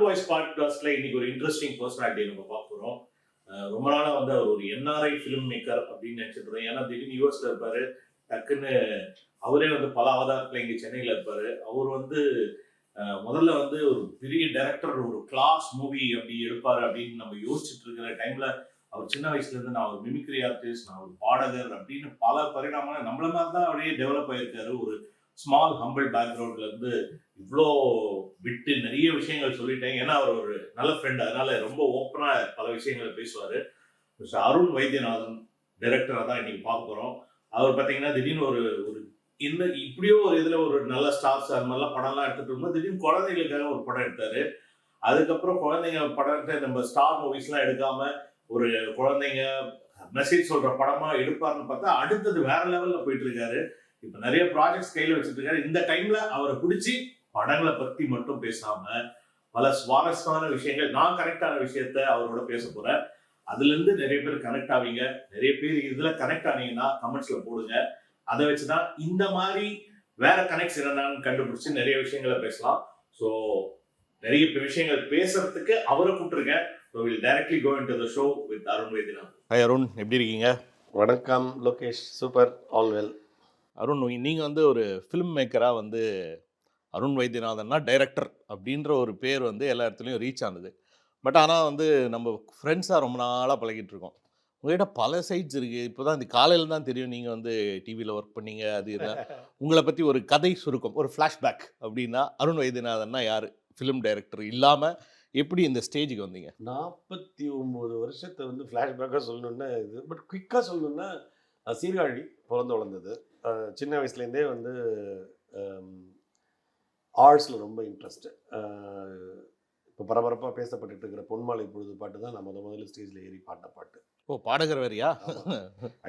Voice பாட்காஸ்ட்ல இன்னைக்கு ஒரு இன்ட்ரெஸ்டிங் பர்சனாலிட்டி நம்ம பார்க்க போறோம். ரொம்ப நாளா வந்து அவர் ஒரு என்ஆர்ஐ ஃபிலிம் மேக்கர் அப்படின்னு நினைச்சிட்டு இருக்கோம். ஏன்னா திடீர்னு யூஎஸ்ல இருப்பாரு, டக்குன்னு அவரே வந்து பல அவதாரத்துல இங்க சென்னையில இருப்பாரு. அவர் வந்து முதல்ல வந்து ஒரு பெரிய டைரக்டர், ஒரு கிளாஸ் மூவி அப்படி எடுப்பாரு அப்படின்னு நம்ம யோசிச்சுட்டு இருக்கிற டைம்ல அவர் சின்ன வயசுல இருந்து நான் ஒரு மிமிக்ரி ஆர்டிஸ்ட், நான் ஒரு பாடகர் அப்படின்னு பல பரிணாமங்கள் நம்மள மாதிரி தான் அப்படியே டெவலப் ஆயிருக்காரு. ஒரு ஸ்மால் ஹம்பிள் பேக்ரவுண்ட்ல இருந்து இவ்வளோ விட்டு நிறைய விஷயங்கள் சொல்லிட்டேன். ஏன்னா அவர் ஒரு நல்ல ஃப்ரெண்ட், அதனால ரொம்ப ஓப்பனா பல விஷயங்களை பேசுவாரு. மிஸ்டர் அருண் வைத்தியநாதன் டைரக்டரா தான் இன்னைக்கு பார்க்க போறோம். அவர் பார்த்தீங்கன்னா திடீர்னு ஒரு ஒரு இந்த இப்படியோ ஒரு இதுல ஒரு நல்ல ஸ்டார்ஸ் அது மாதிரிலாம் படம்லாம் எடுத்துட்டு இருக்கும்போது திடீர்னு குழந்தைகளுக்காக ஒரு படம் எடுத்தாரு. அதுக்கப்புறம் குழந்தைங்க படத்தை நம்ம ஸ்டார் மூவிஸ்லாம் எடுக்காம ஒரு குழந்தைங்க மெசேஜ் சொல்ற படமா எடுப்பாருன்னு பார்த்தா அடுத்தது வேற லெவல்ல போயிட்டு இருக்காரு. இப்ப நிறைய ப்ராஜெக்ட்ஸ் கையில வச்சுட்டு இருக்காரு. இந்த டைம்ல அவரை பிடிச்சி படங்களை பத்தி மட்டும் பேசாம பல சுவாரஸ்யமான விஷயங்கள், நான் கனெக்ட் ஆன விஷயத்த அவரோட பேச போறேன். அதுல இருந்து நிறைய பேர் கனெக்ட் ஆவீங்க. நிறைய பேர் இதுல கனெக்ட் ஆனீங்கன்னா கமெண்ட்ஸ்ல போடுங்க. அதை வச்சுதான் இந்த மாதிரி வேற கனெக்ட்ஸ் என்னன்னு கண்டுபிடிச்சு நிறைய விஷயங்களை பேசலாம். ஸோ நிறைய விஷயங்கள் பேசுறதுக்கு அவரை கூப்பிட்டுருக்கேன். So we'll directly go into the show with Arun Vaidyanathan. Hi Arun, எப்படி இருக்கீங்க? வணக்கம் Lokesh, super, all well. Arun, நீங்கள் வந்து ஒரு ஃபிலிம் மேக்கராக வந்து அருண் வைத்தியநாதன்னா டைரக்டர் அப்படின்ற ஒரு பேர் வந்து எல்லா இடத்துலையும் ரீச் ஆனது. பட் ஆனால் வந்து நம்ம ஃப்ரெண்ட்ஸாக ரொம்ப நாளாக பழகிட்டு இருக்கோம். உங்கள்கிட்ட பல சைட்ஸ் இருக்குது. இப்போ தான் இந்த காலையில் தான் தெரியும் நீங்கள் வந்து டிவியில் ஒர்க் பண்ணீங்க. அது இதான் உங்களை பற்றி ஒரு கதை சுருக்கம், ஒரு ஃப்ளாஷ்பேக் அப்படின்னா அருண் வைத்தியநாதன்னா யார்? ஃபிலிம் டைரக்டர் இல்லாமல் எப்படி இந்த ஸ்டேஜுக்கு வந்தீங்க? 49 வருஷத்தை வந்து ஃப்ளாஷ்பேக்காக சொல்லணுன்னா இது, பட் குயிக்காக சொல்லணுன்னா சீர்காழி பிறந்து வளர்ந்தது. சின்ன வயசுலேருந்தே வந்து ஆர்ட்ஸில் ரொம்ப இன்ட்ரெஸ்ட்டு. இப்போ பரபரப்பாக பேசப்பட்டு இருக்கிற பொன்மாலை பொழுது பாட்டு தான் நான் முதல்ல ஸ்டேஜில் ஏறி பாட்ட பாட்டு. ஓ, பாடகர் வேறியா?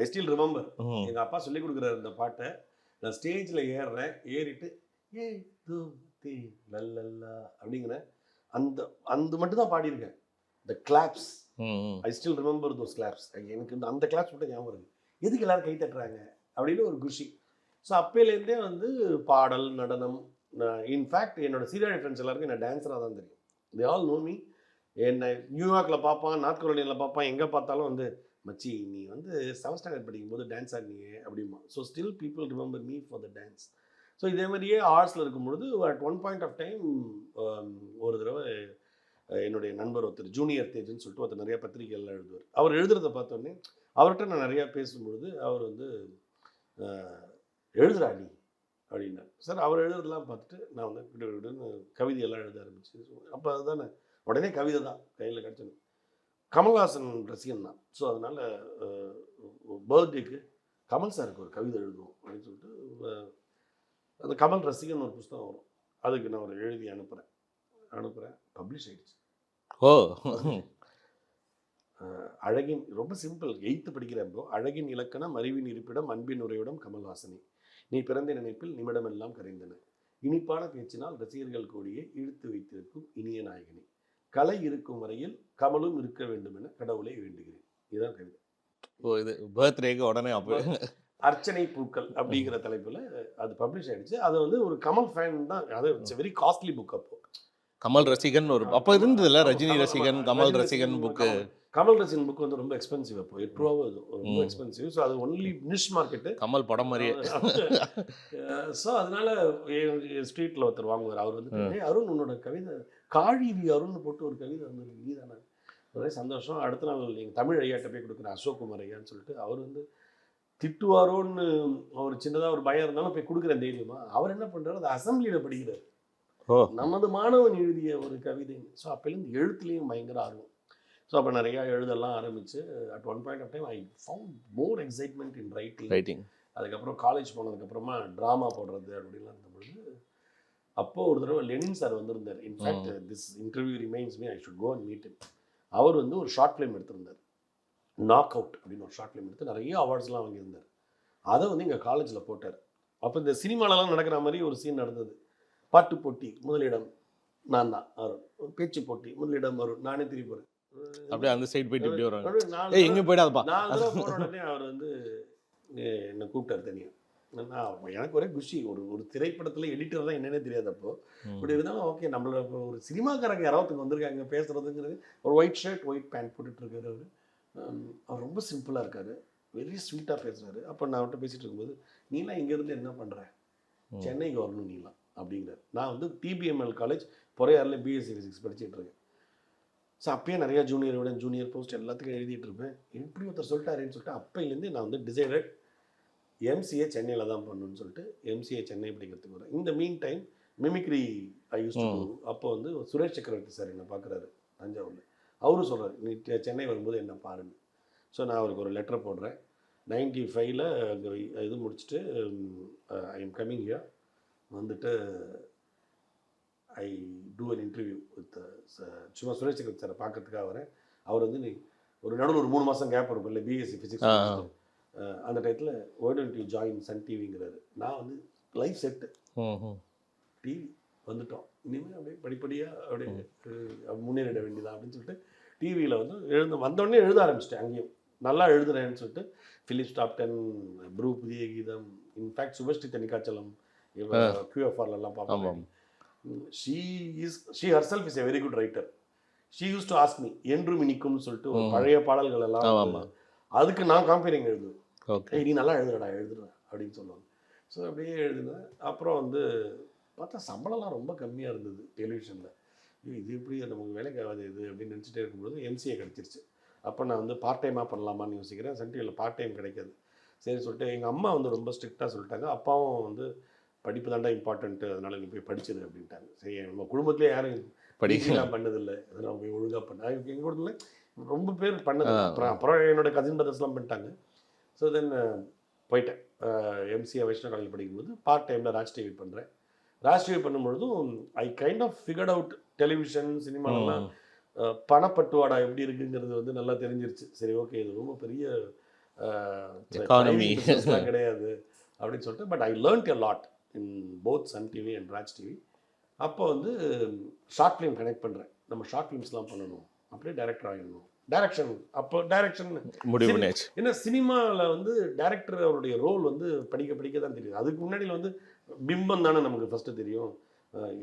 I still remember. எங்கள் அப்பா சொல்லி கொடுக்குறாரு இந்த பாட்டை. நான் ஸ்டேஜில் ஏறுறேன், ஏறிட்டு ஏ தூ தீ லல்லா அப்படிங்கிறேன். அந்த அந்த மட்டும் தான் பாடியிருக்கேன். இந்த claps, I still remember those claps. எனக்கு அந்த கிளாப்ஸ் மட்டும் ஞாபகம் இருக்குது. எதுக்கு எல்லாரும் கை தட்டுறாங்க அப்படின்னு ஒரு குஷி. ஸோ அப்போலேருந்தே வந்து பாடல், நடனம். இன்ஃபேக்ட் என்னோட சீரியல் ஃப்ரெண்ட்ஸ் எல்லாருக்கும் என்ன டான்ஸராக தான் தெரியும். They all know me. என்னை நியூயார்க்கில் பார்ப்பான், நார்த் கரோலினாவில் பார்ப்பான், எங்கே பார்த்தாலும் வந்து மச்சி நீ வந்து 7th ஸ்டாண்டர்ட் படிக்கும்போது டான்ஸ் ஆடினீங்க அப்படிமா. So still people remember me for the dance. So இதே மாதிரியே ஆர்ட்ஸில் இருக்கும்பொழுது at one point of time ஒரு தடவை என்னுடைய நண்பர் ஒருத்தர் ஜூனியர் தேஜ்னு சொல்லிட்டு ஒருத்தர் நிறைய பத்திரிகைகள்லாம் எழுதுவார். அவர் எழுதுறதை பார்த்தோன்னே அவர்கிட்ட நான் நிறையா பேசும்பொழுது அவர் வந்து எழுதுறா நீ அப்படின்னா. சார் அவர் எழுதுறதுலாம் பார்த்துட்டு நான் வந்து கிட்ட கவிதையெல்லாம் எழுத ஆரம்பிச்சு. அப்போ அதுதானே உடனே கவிதை தான் கையில் கிடச்சது. கமல்ஹாசன் ரசிகன் தான். ஸோ அதனால் பர்த்டேக்கு கமல் சாருக்கு ஒரு கவிதை எழுதுவோம் அப்படின்னு சொல்லிட்டு அந்த கமல் ரசிகன் ஒரு புஸ்தகம் வரும். அதுக்கு நான் ஒரு எழுதி அனுப்புகிறேன். பப்ளிஷ் ஆகிடுச்சு. ஓ, அழகின், ரொம்ப சிம்பிள், 8th படிக்கிறப்போ, அழகின் இலக்கணம், அறிவின் இருப்பிடம், அன்பின் உறைவிடம் கமல்ஹாசனே, நீ பிறந்த நினைப்பில் நிமிடமெல்லாம் கரைந்தன, இனிப்பான பேச்சினால் ரசிகர்கள் கோடியை இழுத்து வைத்திருக்கும் இனிய நாயகனே, கலை இருக்கும் வரையில் கமலும் இருக்க வேண்டும் என கடவுளை வேண்டுகிறேன். இதுதான் கவிதை. ஓ, இது பர்த்டேக்கு உடனே அப்போ அர்ச்சனை பூக்கள் அப்படிங்கிற தலைப்பில் அது பப்ளிஷ் ஆகிடுச்சு. அது வந்து ஒரு கமல் ஃபேன் தான். அது இட்ஸ் வெரி காஸ்ட்லி புக். அப்போ கமல் ரசிகன் ஒரு அப்போ இருந்ததுல, ரஜினி ரசிகன், கமல் ரசிகன் புக்கு. கமல் ரசிகன் புக் வந்து ரொம்ப எக்ஸ்பென்சிவ். அப்போ 8 ரூபா ரொம்ப எக்ஸ்பென்சிவ். ஸோ அது ஒன்லி நிஷ் மார்க்கெட்டு. கமல் படம் மாதிரியே. ஸோ அதனால ஸ்ட்ரீட்டில் ஒருத்தர் வாங்குவார். அவர் வந்து அருண் உன்னோட கவிதை காழிவி அருண்னு போட்டு ஒரு கவிதை வந்து நீ தானே. ஒரே சந்தோஷம். அடுத்த நாள் எங்கள் தமிழ் ஐயாட்ட போய் கொடுக்குற அசோக் குமார் ஐயான்னு சொல்லிட்டு அவர் வந்து திட்டுவாரோன்னு ஒரு சின்னதாக ஒரு பயம் இருந்தாலும் போய் கொடுக்குறேன் தைரியமா. அவர் என்ன பண்ணுறாரு, அதை அசம்பிளியில் படிக்கிறார். நமது மாணவன் எழுதிய ஒரு கவிதை. ஸோ அப்போலேருந்து எழுத்துலேயும் பயங்கர ஆர்வம். ஸோ அப்போ நிறையா எழுதலாம் ஆரம்பிச்சு at one point of time I found more excitement in writing. அதுக்கப்புறம் காலேஜ் போனதுக்கப்புறமா ட்ராமா போடுறது அப்படின்லாம் இருந்தபொழுது அப்போது ஒரு தடவை லெனின் சார் வந்திருந்தார். In fact this interview remains me I should go and meet him. அவர் வந்து ஒரு ஷார்ட் ஃபிலிம் எடுத்திருந்தார், நாக் அவுட் அப்படின்னு ஒரு ஷார்ட் ஃபிலிம் எடுத்து நிறைய அவார்ட்ஸ்லாம் வாங்கியிருந்தார். அதை வந்து எங்கள் காலேஜில் போட்டார். அப்போ இந்த சினிமாலலாம் நடக்கிற மாதிரி ஒரு சீன் நடந்தது. பாட்டு போட்டி முதலிடம் நான் தான் அருண், பேச்சு போட்டி முதலிடம் அருண், நானே திருப்பி போகிறேன். அப்படியே அந்த சைடு போயிட்டு இப்படி வராங்க. எங்கே போயிடாதப்பா. நான் அதெல்லாம் போன உடனே அவர் வந்து என்னை கூப்பிட்டார் தனியாக. எனக்கு ஒரே குஷி. ஒரு திரைப்படத்தில் எடிட்டர் தான் என்னன்னே தெரியாது அப்போ. இப்படி இருந்தாலும் ஓகே, நம்மள ஒரு சினிமாக்காரங்க யாராவது வந்திருக்காங்க பேசுறதுங்கிறது. ஒரு ஒயிட் ஷர்ட் ஒயிட் பேண்ட் போட்டுட்டு இருக்காரு அவர். அவர் ரொம்ப சிம்பிளாக இருக்காரு, வெரி ஸ்வீட்டாக பேசுகிறாரு. அப்போ நான் அவர்கிட்ட பேசிகிட்டு இருக்கும்போது, நீலாம் இங்கேருந்து என்ன பண்ணுற, சென்னைக்கு வரணும் நீலாம் அப்படிங்கிறார். நான் வந்து டிபிஎம்எல் காலேஜ் பொறையாரில் பிஎஸ்சி ஃபிசிக்ஸ் படிச்சுட்டு இருக்கேன். ஸோ அப்பயே நிறையா ஜூனியர் போஸ்ட் எல்லாத்துக்கும் எழுதிட்டு இருப்பேன். எப்படி ஒருத்தர் சொல்லிட்டாருன்னு சொல்லிட்டு அப்போலேருந்து நான் வந்து டிசைடட் எம்சிஏ சென்னையில் தான் பண்ணணும்னு சொல்லிட்டு எம்சிஏ சென்னை படிக்கிறதுக்கு வரேன். இந்த mean time mimicry I use to do. அப்போ வந்து சுரேஷ் சக்கரவர்த்தி சார் என்னை பார்க்குறாரு தஞ்சாவூரில். அவரும் சொல்கிறார், நீ சென்னை வரும்போது என்ன பாருன்னு. ஸோ நான் அவருக்கு ஒரு லெட்டர் போடுறேன். 95ல் இது முடிச்சுட்டு ஐ எம் கம்மிங் ஹியர் வந்துட்டு ஐ டூ அன் இன்டர்வியூ வித் சும்மா சுரேஷ் சக்கரவர்த்தி சாரை பார்க்கறதுக்காக வரேன். அவர் வந்து நீ ஒரு நடுவில் ஒரு 3 மாதம் கேப் இருக்கும் இல்லை பிஎஸ்சி ஃபிசிக்ஸ் அந்த டயத்தில் why don't you join Sun டிவிங்கிறாரு. நான் வந்து லைஃப் செட்டு டிவி வந்துட்டோம், இனிமேல் அப்படியே படிப்படியாக அப்படியே முன்னேறிட வேண்டியதான் அப்படின்னு சொல்லிட்டு டிவியில் வந்து வந்தோடனே எழுத ஆரம்பிச்சிட்டேன். அங்கேயும் நல்லா எழுதுறேன்னு சொல்லிட்டு ஃபிலிப்ஸ் டாப் 10, ப்ரூ புதிய கீதம், இன்ஃபேக்ட் சுபஸ்ரீ தனிக்காச்சலம் QFRலாம் பார்ப்பேன். She herself is a very good writer. She use to ask me என்றும் இனிக்கும்னு சொல்லிட்டு ஒரு பழைய பாடல்கள் எல்லாம் அதுக்கு நான் காம்பேரிங் எழுதுவேன். நீ நல்லா எழுதுறடா எழுதுறேன் அப்படின்னு சொல்லுவாங்க. ஸோ அப்படியே எழுதுனேன். அப்புறம் வந்து பார்த்தா சம்பளம்லாம் ரொம்ப கம்மியாக இருந்தது டெலிவிஷனில். இது எப்படி நமக்கு வேலைக்கு ஆகாது இது அப்படின்னு நினச்சிட்டே இருக்கும்போது எம்சிஏ கிடச்சிருச்சு. அப்போ நான் வந்து பார்ட் டைமாக பண்ணலாமான்னு யோசிக்கிறேன். சன் டிவியில் பார்ட் டைம் கிடைக்காது. சரி சொல்லிட்டு எங்கள் அம்மா வந்து ரொம்ப ஸ்ட்ரிக்டாக சொல்லிட்டாங்க. அப்பாவும் வந்து படிப்பு தாண்டா இம்பார்ட்டன்ட்டு, அதனால் நீ போய் படிச்சிரு அப்படின்ட்டாங்க. சரி, நம்ம குடும்பத்துலேயே யாரும் படிக்கலாம் பண்ணதில்லை, அதனால் போய் ஒழுங்காக பண்ண எங்கள் குடும்பத்தில் ரொம்ப பேர் பண்ணது. அப்புறம் என்னோடய கசின் பிரதர்ஸ்லாம் பண்ணிட்டாங்க. ஸோ தென் போயிட்டேன். எம்சிஏ வைஷ்ணவ காலேஜ் படிக்கும்போது பார்ட் டைமில் ராஜ் டிவி பண்ணுறேன். ராஜ் டிவி பண்ணும்பொழுதும் I kind of figured out television சினிமாலாம் பணப்பட்டுவாடா எப்படி இருக்குங்கிறது வந்து நல்லா தெரிஞ்சிருச்சு. சரி ஓகே, இது ரொம்ப பெரிய கிடையாது அப்படின்னு சொல்லிட்டு. But I learnt a lot in both Sun TV and Raj TV. அப்போ வந்து ஷார்ட் ஃபிலிம் கனெக்ட் பண்ணுறேன். நம்ம ஷார்ட் ஃபிலிம்ஸ்லாம் பண்ணணும், அப்படியே டைரக்டர் ஆகிடணும். டைரக்ஷன் அப்போ டைரக்ஷன் முடிவு. ஏன்னா சினிமாவில் வந்து டைரக்டர் அவருடைய ரோல் வந்து படிக்க தான் தெரியுது. அதுக்கு முன்னாடியில் வந்து பிம்பம் தானே நமக்கு ஃபஸ்ட்டு தெரியும்.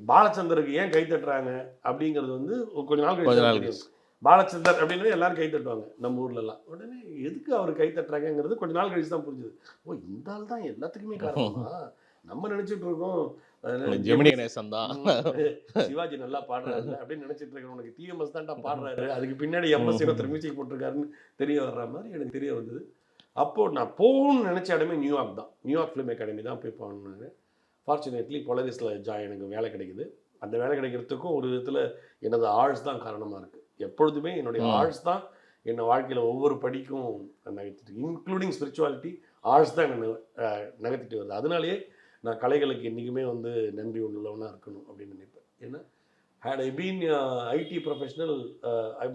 பாலச்சந்தருக்கு ஏன் கை தட்டுறாங்க அப்படிங்கிறது வந்து கொஞ்ச நாள் கழிச்சு பாலச்சந்தர் அப்படின்னு எல்லாரும் கை தட்டுவாங்க நம்ம ஊர்லலாம். உடனே எதுக்கு அவர் கை தட்டுறாங்கிறது கொஞ்ச நாள் கழிச்சு தான் புரிஞ்சுது. ஓ, இந்த ஆள் தான் எல்லாத்துக்குமே காரணமா நம்ம நினைச்சிட்டு இருக்கோம். ஜெமினி கணேசன் தான் சிவாஜி நல்லா பாடுறாரு அப்படின்னு நினைச்சிட்டு இருக்கேன். உனக்கு டிஎம்எஸ் தான்டா பாடுறாரு, அதுக்கு பின்னாடி எம்எஸ் ஒருத்தர் மியூசிக் போட்டிருக்காருன்னு தெரிய வர்ற மாதிரி எனக்கு தெரிய வந்தது. அப்போது நான் போகணும்னு நினச்ச இடமே நியூயார்க் தான். நியூயார்க் ஃபிலிம் அகாடமி தான் போய் போகணுன்னு. ஃபார்ச்சுனேட்லி பொலரிஸில் எனக்கு வேலை கிடைக்குது. அந்த வேலை கிடைக்கிறதுக்கும் ஒரு விதத்தில் எனது ஆர்ட்ஸ் தான் காரணமாக இருக்குது. எப்பொழுதுமே என்னுடைய ஆர்ட்ஸ் தான் என்னை வாழ்க்கையில் ஒவ்வொரு படிக்கும் நகர்த்திட்டு, இன்க்ளூடிங் ஸ்பிரிச்சுவாலிட்டி, ஆர்ட்ஸ் தான் என்னை நகர்த்திட்டு வருது. அதனாலேயே நான் கலைகளுக்கு என்றைக்குமே வந்து நன்றி உள்ளவனாக இருக்கணும் அப்படின்னு நினைப்பேன். ஏன்னா had I been IT professional,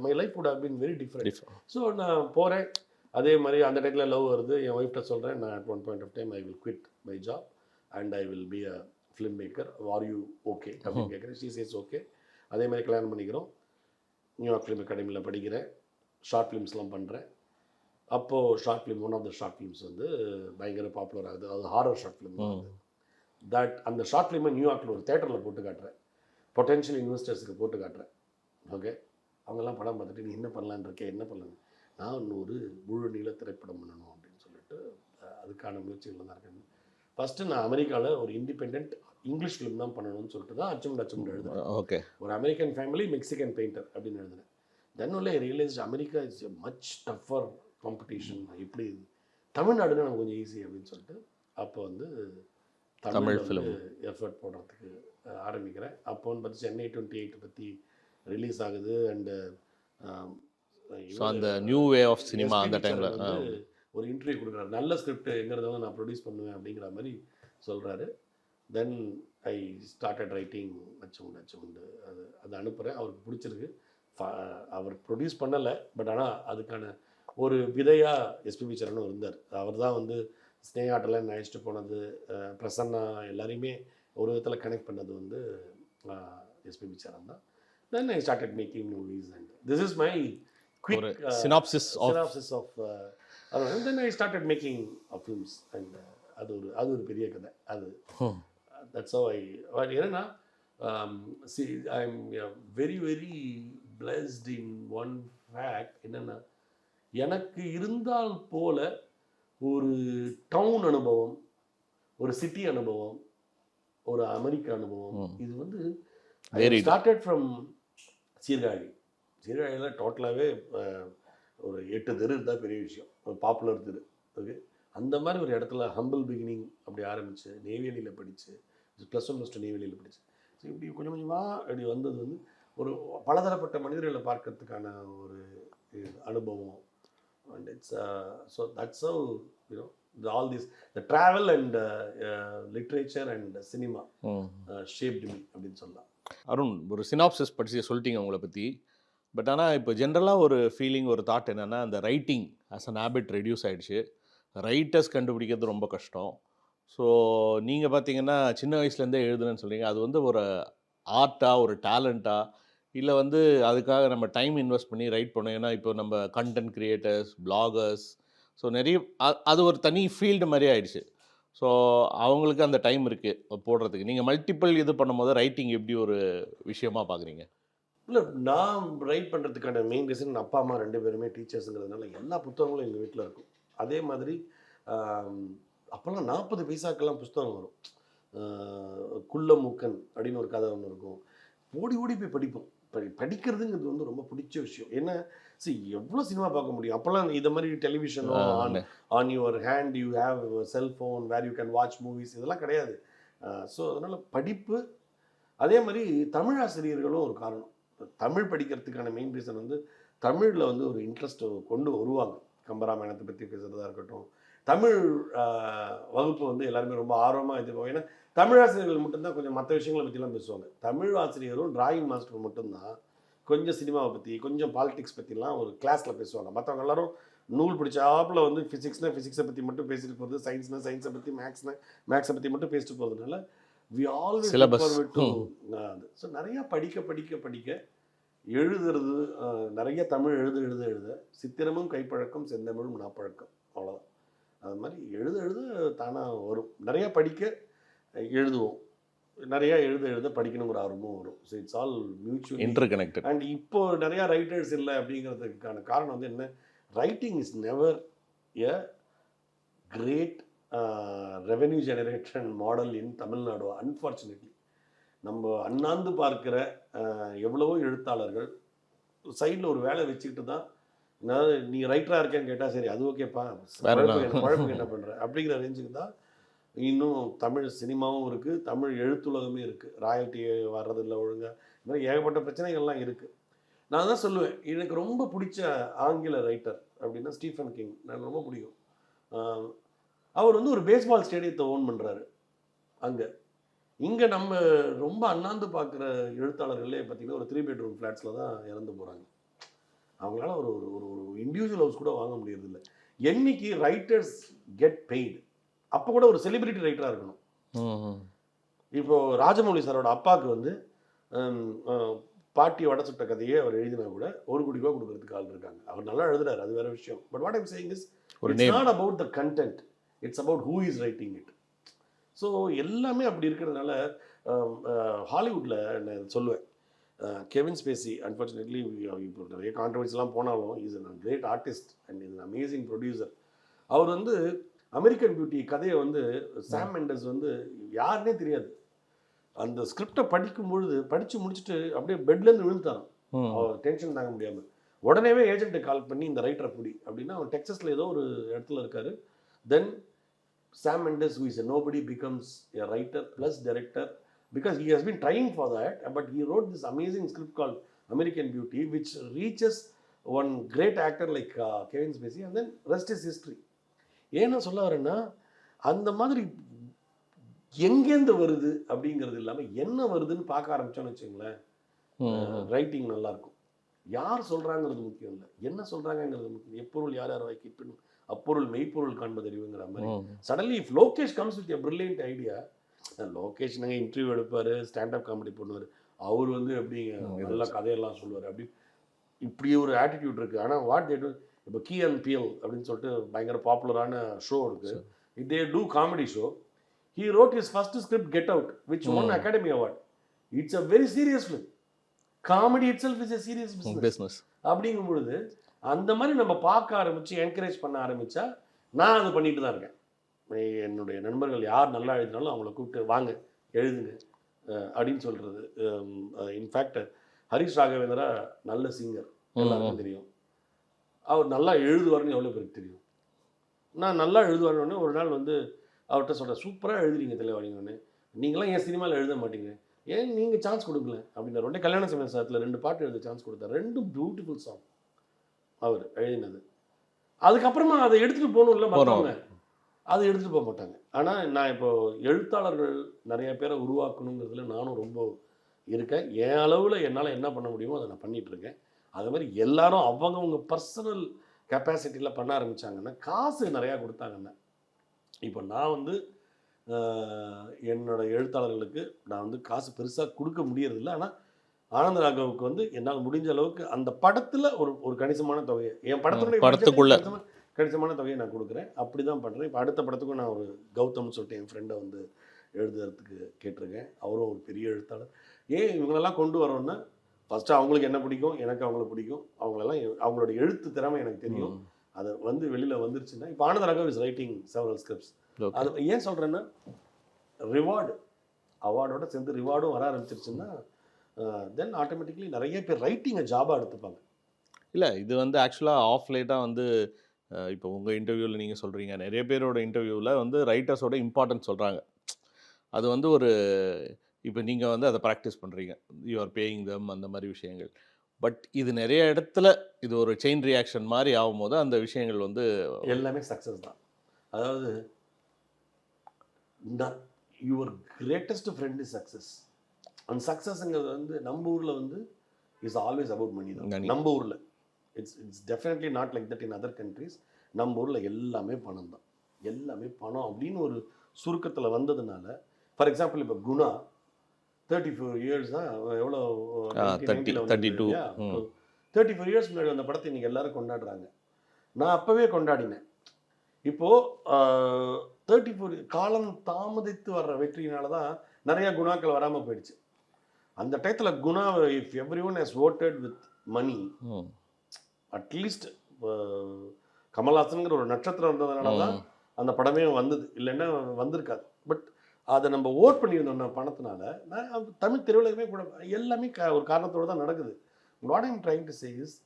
my life would have been very different. So நான் போகிறேன். அதே மாதிரி அந்த டைத்தில் லவ் வருது. என் ஒய்ஃப்ட்ட சொல்கிறேன், நான் at one point of time I will quit my job and I will be a film maker. Are you okay அப்படின்னு கேட்குறேன். she says okay. அதே மாதிரி கல்யாணம் பண்ணிக்கிறோம். நியூயார்க் ஃபிலிம் அகாடமியில் படிக்கிறேன். ஷார்ட் ஃபிலிம்ஸ்லாம் பண்ணுறேன். அப்போது short film, one of the short films வந்து பயங்கர பாப்புலர் ஆகுது. அது ஹாரர் ஷார்ட் ஃபிலிம் தான். தட் அந்த ஷார்ட் ஃபிலிமை நியூயார்க்கில் ஒரு தேட்டரில் போட்டு காட்டுறேன். பொட்டென்ஷியல் இன்வெஸ்டர்ஸுக்கு போட்டு காட்டுறேன். ஓகே, அவங்கெல்லாம் படம் பார்த்துட்டு நீ என்ன பண்ணலான்னு இருக்கேன், என்ன பண்ணலான்னு. நான் இன்னொரு முழு நீள திரைப்படம் பண்ணணும் அப்படின்னு சொல்லிட்டு அதுக்கான முயற்சிகள் தான் இருக்கேன். ஃபஸ்ட்டு நான் அமெரிக்காவில் ஒரு இண்டிபெண்ட் இங்கிலீஷ் ஃபிலிம் தான் பண்ணணும்னு சொல்லிட்டு தான் அச்சமுண்டு எழுதுனேன். ஓகே, ஒரு அமெரிக்கன் ஃபேமிலி மெக்சிகன் பெயிண்டர் அப்படின்னு எழுதுனேன். Then only I realised America is a much tougher competition. இப்படி தமிழ்நாடுன்னு எனக்கு கொஞ்சம் ஈஸி அப்படின்னு சொல்லிட்டு அப்போ வந்து தமிழ் ஃபிலிம் எஃபர்ட் போடுறதுக்கு ஆரம்பிக்கிறேன். அப்போன்னு பார்த்து சென்னை 28 பற்றி ரிலீஸ் ஆகுது. அண்டு அந்த நியூ வே ஆஃப் சினிமா அந்த டைமில் ஒரு இன்டர்வியூ கொடுக்குறாரு. நல்ல ஸ்கிரிப்ட் எங்கிறத வந்து நான் ப்ரொடியூஸ் பண்ணுவேன் அப்படிங்கிற மாதிரி சொல்கிறாரு. தென் ஐ ஸ்டார்டட் ரைட்டிங் அச்சமுண்டு. அது அனுப்புகிறேன். அவருக்கு பிடிச்சிருக்கு. அவர் ப்ரொடியூஸ் பண்ணலை, பட் ஆனால் அதுக்கான ஒரு விதையாக எஸ்பிபி சரண் இருந்தார். அவர் தான் வந்து ஸ்னேகாட்டெல்லாம் அழைச்சிட்டு போனது, பிரசன்னா எல்லாரையுமே ஒரு விதத்தில் கனெக்ட் பண்ணது வந்து எஸ்பிபி சரண் தான். Then I started making movies and this is my quick synopsis of and then I started making films and அது ஒரு பெரிய கதை அது. Hmm. தட்ஸ் ஹவ் என்னன்னா C I am very very blessed in one fact. என்னென்னா எனக்கு இருந்தால் போல ஒரு டவுன் அனுபவம், ஒரு சிட்டி அனுபவம், ஒரு அமெரிக்க அனுபவம், இது வந்து ஸ்டார்டட் ஃப்ரம் சீர்காழி. சீர்காழியில் டோட்டலாகவே ஒரு 8 தெரு இருந்தால் பெரிய விஷயம், ஒரு பாப்புலர் தெரு. ஓகே, அந்த மாதிரி ஒரு இடத்துல ஹம்பிள் பிகினிங் அப்படி ஆரம்பித்து நெய்வேலியில் படித்து +1 +2 நெய்வேலியில் படித்து ஸோ இப்படி கொஞ்சம் கொஞ்சமாக அப்படி வந்தது வந்து ஒரு பலதரப்பட்ட மனிதர்களை பார்க்கறதுக்கான ஒரு அனுபவம். And it's so that's how you know all this the travel and literature and cinema shaped me அப்படின்னு சொல்லலாம். அருண், ஒரு சினாப்சிஸ் படிச்சு சொல்லிட்டீங்க உங்களை பற்றி. பட் ஆனால் இப்போ ஜென்ரலாக ஒரு ஃபீலிங், ஒரு தாட் என்னென்னா, அந்த writing as an habit reduce ஆகிடுச்சு. ரைட்டர்ஸ் கண்டுபிடிக்கிறது ரொம்ப கஷ்டம். ஸோ நீங்கள் பார்த்தீங்கன்னா சின்ன வயசுலேருந்தே எழுதுனேன்னு சொல்கிறீங்க. அது வந்து ஒரு ஆர்ட்டாக, ஒரு டேலண்ட்டாக, இல்லை வந்து அதுக்காக நம்ம டைம் இன்வெஸ்ட் பண்ணி ரைட் பண்ணோம்? ஏன்னா இப்போ நம்ம கண்டென்ட் கிரியேட்டர்ஸ், பிளாகர்ஸ், ஸோ நிறைய அது ஒரு தனி ஃபீல்டு மாதிரி ஆயிடுச்சு. ஸோ அவங்களுக்கு அந்த டைம் இருக்குது போடுறதுக்கு. நீங்கள் மல்டிபிள் இது பண்ணும்போது ரைட்டிங் எப்படி ஒரு விஷயமாக பார்க்குறீங்க? இல்லை, நான் ரைட் பண்ணுறதுக்கான மெயின் ரீசன் அப்பா அம்மா 2 பேருமே டீச்சர்ஸுங்கிறதுனால எல்லா புத்தகங்களும் எங்கள் வீட்டில் இருக்கும். அதே மாதிரி அப்போல்லாம் 40 பைசாக்கெல்லாம் புஸ்தகம் வரும். குள்ளமூக்கன் அப்படின்னு ஒரு கதை ஒன்று இருக்கும். ஓடி ஓடி போய் படிப்போம். படிக்கிறதுங்கிறது வந்து ரொம்ப பிடிச்ச விஷயம். ஏன்னா எவ்வளோ சினிமா பார்க்க முடியும் அப்போல்லாம். இதை மாதிரி டெலிவிஷனோ on your hand you have cellphone where you can watch movies இதெல்லாம் கிடையாது. ஸோ அதனால் படிப்பு. அதே மாதிரி தமிழ் ஆசிரியர்களும் ஒரு காரணம். தமிழ் படிக்கிறதுக்கான மெயின் ரீசன் வந்து தமிழில் வந்து ஒரு இன்ட்ரெஸ்ட் கொண்டு வருவாங்க. கம்பராமாயணத்தை பற்றி பேசுகிறதா இருக்கட்டும், தமிழ் வகுப்பு வந்து எல்லாருமே ரொம்ப ஆர்வமாக எதிர்பார்ப்பாங்க. ஏன்னா தமிழ் ஆசிரியர்கள் மட்டும்தான் கொஞ்சம் மற்ற விஷயங்களை பற்றிலாம் பேசுவாங்க. தமிழ் ஆசிரியரும் டிராயிங் மாஸ்டர் மட்டும்தான் கொஞ்சம் சினிமாவை பற்றி, கொஞ்சம் பாலிடிக்ஸ் பற்றிலாம் ஒரு கிளாஸில் பேசுவாங்க. மற்றவங்க எல்லாரும் நூல் பிடிச்சாப்பில் வந்து ஃபிசிக்ஸ்னால் ஃபிசிக்ஸை பற்றி மட்டும் பேசிட்டு போகிறது, சயின்ஸ்னால் சயின்ஸை பற்றி, மேக்ஸை பற்றி மட்டும் பேசிட்டு போகிறதுனால we always look forward to so நிறையா படிக்க எழுதுறது, நிறைய தமிழ் எழுத சித்திரமும் கைப்பழக்கம், செந்தமிழும் நாப்பழக்கம், அவ்வளோதான். அது மாதிரி எழுத தானாக வரும். நிறையா படிக்க எழுதுவோம், நிறையா எழுத படிக்கணுங்கிற ஆர்வமும் வரும். So it's all mutual interconnected. And இப்போ நிறையா ரைட்டர்ஸ் இல்லை அப்படிங்கிறதுக்கான காரணம் வந்து என்ன, writing is never a great revenue generation model in Tamil Nadu. Unfortunately நம்ம அண்ணாந்து பார்க்குற எவ்வளவோ எழுத்தாளர்கள் சைடில் ஒரு வேலை வச்சுக்கிட்டு தான், நீ ரைட்டராக இருக்கேன்னு கேட்டால் சரி அது ஓகேப்பா, பழப்பு என்ன பண்ணுற அப்படிங்கிற ரேஞ்சுக்கு தான் இன்னும் தமிழ் சினிமாவும் இருக்குது, தமிழ் எழுத்துலகமே இருக்குது. ராயல்ட்டி வர்றதில்லை ஒழுங்காக, இந்த மாதிரி ஏகப்பட்ட பிரச்சனைகள்லாம் இருக்குது. நான் தான் சொல்லுவேன், எனக்கு ரொம்ப பிடிச்ச ஆங்கில ரைட்டர் அப்படின்னா ஸ்டீஃபன் கிங். எனக்கு ரொம்ப பிடிக்கும். அவர் வந்து ஒரு பேஸ்பால் ஸ்டேடியத்தை ஓன் பண்ணுறாரு அங்கே. இங்கே நம்ம ரொம்ப அண்ணாந்து பார்க்குற எழுத்தாளர்களே பார்த்திங்கன்னா ஒரு 3 bedroom ஃப்ளாட்ஸில் தான் இறந்து போகிறாங்க. அவங்களால ஒரு ஒரு ஒரு இண்டிவிஜுவல் ஹவுஸ் கூட வாங்க முடியறதில்ல. என்னைக்கு ரைட்டர்ஸ் கெட் பெய்டு அப்போ கூட ஒரு செலிபிரிட்டி ரைட்டராக இருக்கணும். இப்போது ராஜமௌலி சாரோட அப்பாவுக்கு வந்து பாட்டி வடை சுட்ட கதையே அவர் எழுதினா கூட 1 கோடி ரூபா கொடுக்கறதுக்கு ஆள் இருக்காங்க. அவர் நல்லா எழுதுறாரு, அது வேறு விஷயம். But what I'm saying is it's not about the content, it's about who is writing it. So எல்லாமே அப்படி இருக்கிறதுனால ஹாலிவுட்டில் நான் சொல்லுவேன், கெவின் ஸ்பேசி அன்ஃபார்ச்சுனேட்லி இப்போ நிறைய கான்ட்ரவர்சிலாம் போனாலும் is a great artist and is an amazing producer. அவர் வந்து அமெரிக்கன் பியூட்டி கதையை வந்து சாம் மெண்டஸ் வந்து யாருன்னே தெரியாது. அந்த ஸ்கிரிப்டை படித்து முடிச்சுட்டு அப்படியே பெட்லேருந்து விழுந்துட்டான். அவர் டென்ஷன் தாங்க முடியாமல் உடனேவே ஏஜென்ட்டை கால் பண்ணி இந்த ரைட்டரை பிடி அப்படின்னா, அவர் டெக்ஸஸில் ஏதோ ஒரு இடத்துல இருக்கார். தென் Sam Mendes, who is a nobody, becomes a writer plus director because he has been trying for that, but he wrote this amazing script called American Beauty, which reaches one great actor like Kevin Spacey, and then rest is history. ஏன்னா சொல்ல வரேன்னா, அந்த மாதிரி எங்கேருந்து வருது அப்படிங்கிறது இல்லாமல் என்ன வருதுன்னு பார்க்க ஆரம்பிச்சோன்னு வச்சுங்களேன், ரைட்டிங் நல்லாயிருக்கும். யார் சொல்கிறாங்கிறது முக்கியம் இல்லை, என்ன சொல்கிறாங்கிறது முக்கியம். எப்பொருள் யார் யார் வாய்க்கு பின் அப்பொருள் மெய்ப்பொருள் காண்பது அறிவுங்கிற மாதிரி. Suddenly if Lokesh comes with a brilliant idea, Lokesh நாங்கள் இன்டர்வியூ எடுப்பார், ஸ்டாண்டப் காமெடி பண்ணுவார், அவர் வந்து எப்படி நல்லா கதையெல்லாம் சொல்லுவார், அப்படி இப்படி ஒரு ஆட்டிடியூட் இருக்குது. ஆனால் வாட் டே டூ, இப்போ கீ அண்ட் பிஎல் அப்படின்னு சொல்லிட்டு பயங்கர பாப்புலரான ஷோ இருக்குது. they do comedy show. He wrote his first script, Get Out, which won Academy Award. It's a very serious film. Comedy itself is a serious business. அப்படிங்கும் பொழுது அந்த மாதிரி நம்ம பார்க்க ஆரம்பித்து என்கரேஜ் பண்ண ஆரம்பித்தா நான் அது பண்ணிட்டு தான் இருக்கேன். என்னுடைய நண்பர்கள் யார் நல்லா எழுதினாலும் அவங்கள கூப்பிட்டு வாங்க எழுதுங்க அப்படின்னு சொல்கிறது. இன்ஃபேக்ட் ஹரிஷ் ராகவேந்திரா நல்ல சிங்கர், எல்லாருக்கும் தெரியும். அவர் நல்லா எழுதுவார்னு எவ்வளோ பேருக்கு தெரியும். நான் நல்லா எழுதுவாருன்னு ஒரு நாள் வந்து அவர்கிட்ட சொல்கிறேன், சூப்பராக எழுதுறீங்க தலைவாடிங்கன்னு, நீங்களாம் ஏன் சினிமாவில் எழுத மாட்டீங்க, ஏன் நீங்கள் சான்ஸ் கொடுக்கல அப்படின்னா. ரெண்டே கல்யாண சமயத்தில் 2 பாட்டு எழுத சான்ஸ் கொடுத்தார். 2 பியூட்டிஃபுல் சாங் அவர் எழுதினது. அதுக்கப்புறமா அதை எடுத்துகிட்டு போகணும்ல மற்றவங்க, அதை எடுத்துகிட்டு போக மாட்டாங்க. ஆனால் நான் இப்போ எழுத்தாளர்கள் நிறைய பேரை உருவாக்கணுங்கிறதுல நானும் ரொம்ப இருக்கேன். என் அளவில் என்னால் என்ன பண்ண முடியுமோ அதை நான் பண்ணிகிட்ருக்கேன். அது மாதிரி எல்லாரும் அவங்கவுங்க பர்சனல் கெப்பாசிட்டியில் பண்ண ஆரம்பித்தாங்கன்னா, காசு நிறையா கொடுத்தாங்கன்னா, இப்போ நான் வந்து என்னோடய எழுத்தாளர்களுக்கு நான் வந்து காசு பெருசாக கொடுக்க முடியறதில்ல. ஆனால் ஆனந்த ராகவுக்கு வந்து என்னால் முடிஞ்ச அளவுக்கு அந்த படத்தில் ஒரு கணிசமான தொகையை, என் படத்துக்குள்ள கணிசமான தொகையை நான் கொடுக்குறேன். அப்படி தான் பண்ணுறேன். இப்போ அடுத்த படத்துக்கும் நான் ஒரு கௌதம்னு சொல்லிட்டு என் ஃப்ரெண்டை வந்து எழுதுறதுக்கு கேட்டிருக்கேன். அவரும் ஒரு பெரிய எழுத்தாளர். ஏன் இவங்களெல்லாம் கொண்டு வரோன்னா, ஃபஸ்ட்டு அவங்களுக்கு என்ன பிடிக்கும், எனக்கு அவங்கள பிடிக்கும், அவங்களோட எழுத்து திறமை எனக்கு தெரியும். அதை வந்து வெளியில் வந்துருச்சுன்னா, இப்போ ஆனந்த Raghav is writing several scripts. அது ஏன் சொல்கிறேன்னா, ரிவார்டு அவார்டோட சேர்ந்து ரிவார்டும் வர ஆரம்பிச்சிருச்சுன்னா தென் ஆட்டோமேட்டிக்லி நிறைய பேர் ரைட்டிங்கை ஜாபாக எடுத்துப்பாங்க. இல்லை, இது வந்து ஆக்சுவலாக ஆஃப் லேட்டாக வந்து இப்போ உங்கள் இன்டர்வியூவில் நீங்கள் சொல்கிறீங்க, நிறைய பேரோட இன்டர்வியூவில் வந்து ரைட்டர்ஸோட இம்பார்ட்டன்ஸ் சொல்கிறாங்க. அது வந்து ஒரு இப்போ நீங்கள் வந்து அதை ப்ராக்டிஸ் பண்ணுறீங்க, யூ ஆர் பேயிங் தம், அந்த மாதிரி விஷயங்கள். பட் இது நிறைய இடத்துல இது ஒரு செயின் ரியாக்ஷன் மாதிரி ஆகும்போது அந்த விஷயங்கள் வந்து எல்லாமே சக்ஸஸ் தான். அதாவது your greatest friend is success. அந்த சக்ஸஸ்ங்கிறது வந்து நம்ம ஊரில் வந்து இஸ் ஆல்வேஸ் அபவுட் மணி தான். நம்ம ஊரில் it's definitely not like that in other countries. நம்ம ஊரில் எல்லாமே பணம் தான், எல்லாமே பணம் அப்படின்னு ஒரு சுருக்கத்தில் வந்ததுனால, ஃபார் எக்ஸாம்பிள் இப்போ குணா 34 இயர்ஸ் தான், எவ்வளோ 34 இயர்ஸ் முன்னாடி அந்த படத்தை இன்றைக்கி எல்லோரும் கொண்டாடுறாங்க. நான் அப்போவே கொண்டாடினேன். இப்போது 34 காலம் தாமதித்து வர்ற வெற்றியினால தான் நிறையா குணாக்கள் வராமல் போயிடுச்சு. அந்த டயத்தில் Guna, if every one has voted with money, at least கமல்ஹாசனுங்கிற ஒரு நட்சத்திரம் இருந்ததுனால தான் அந்த படமே வந்தது, இல்லைன்னா வந்திருக்காது. பட் அதை நம்ம ஓட் பண்ணியிருந்தோம் பணத்தினால. நான் தமிழ் திரையுலகமே கூட எல்லாமே ஒரு காரணத்தோடு தான் நடக்குது. What I'm trying to say is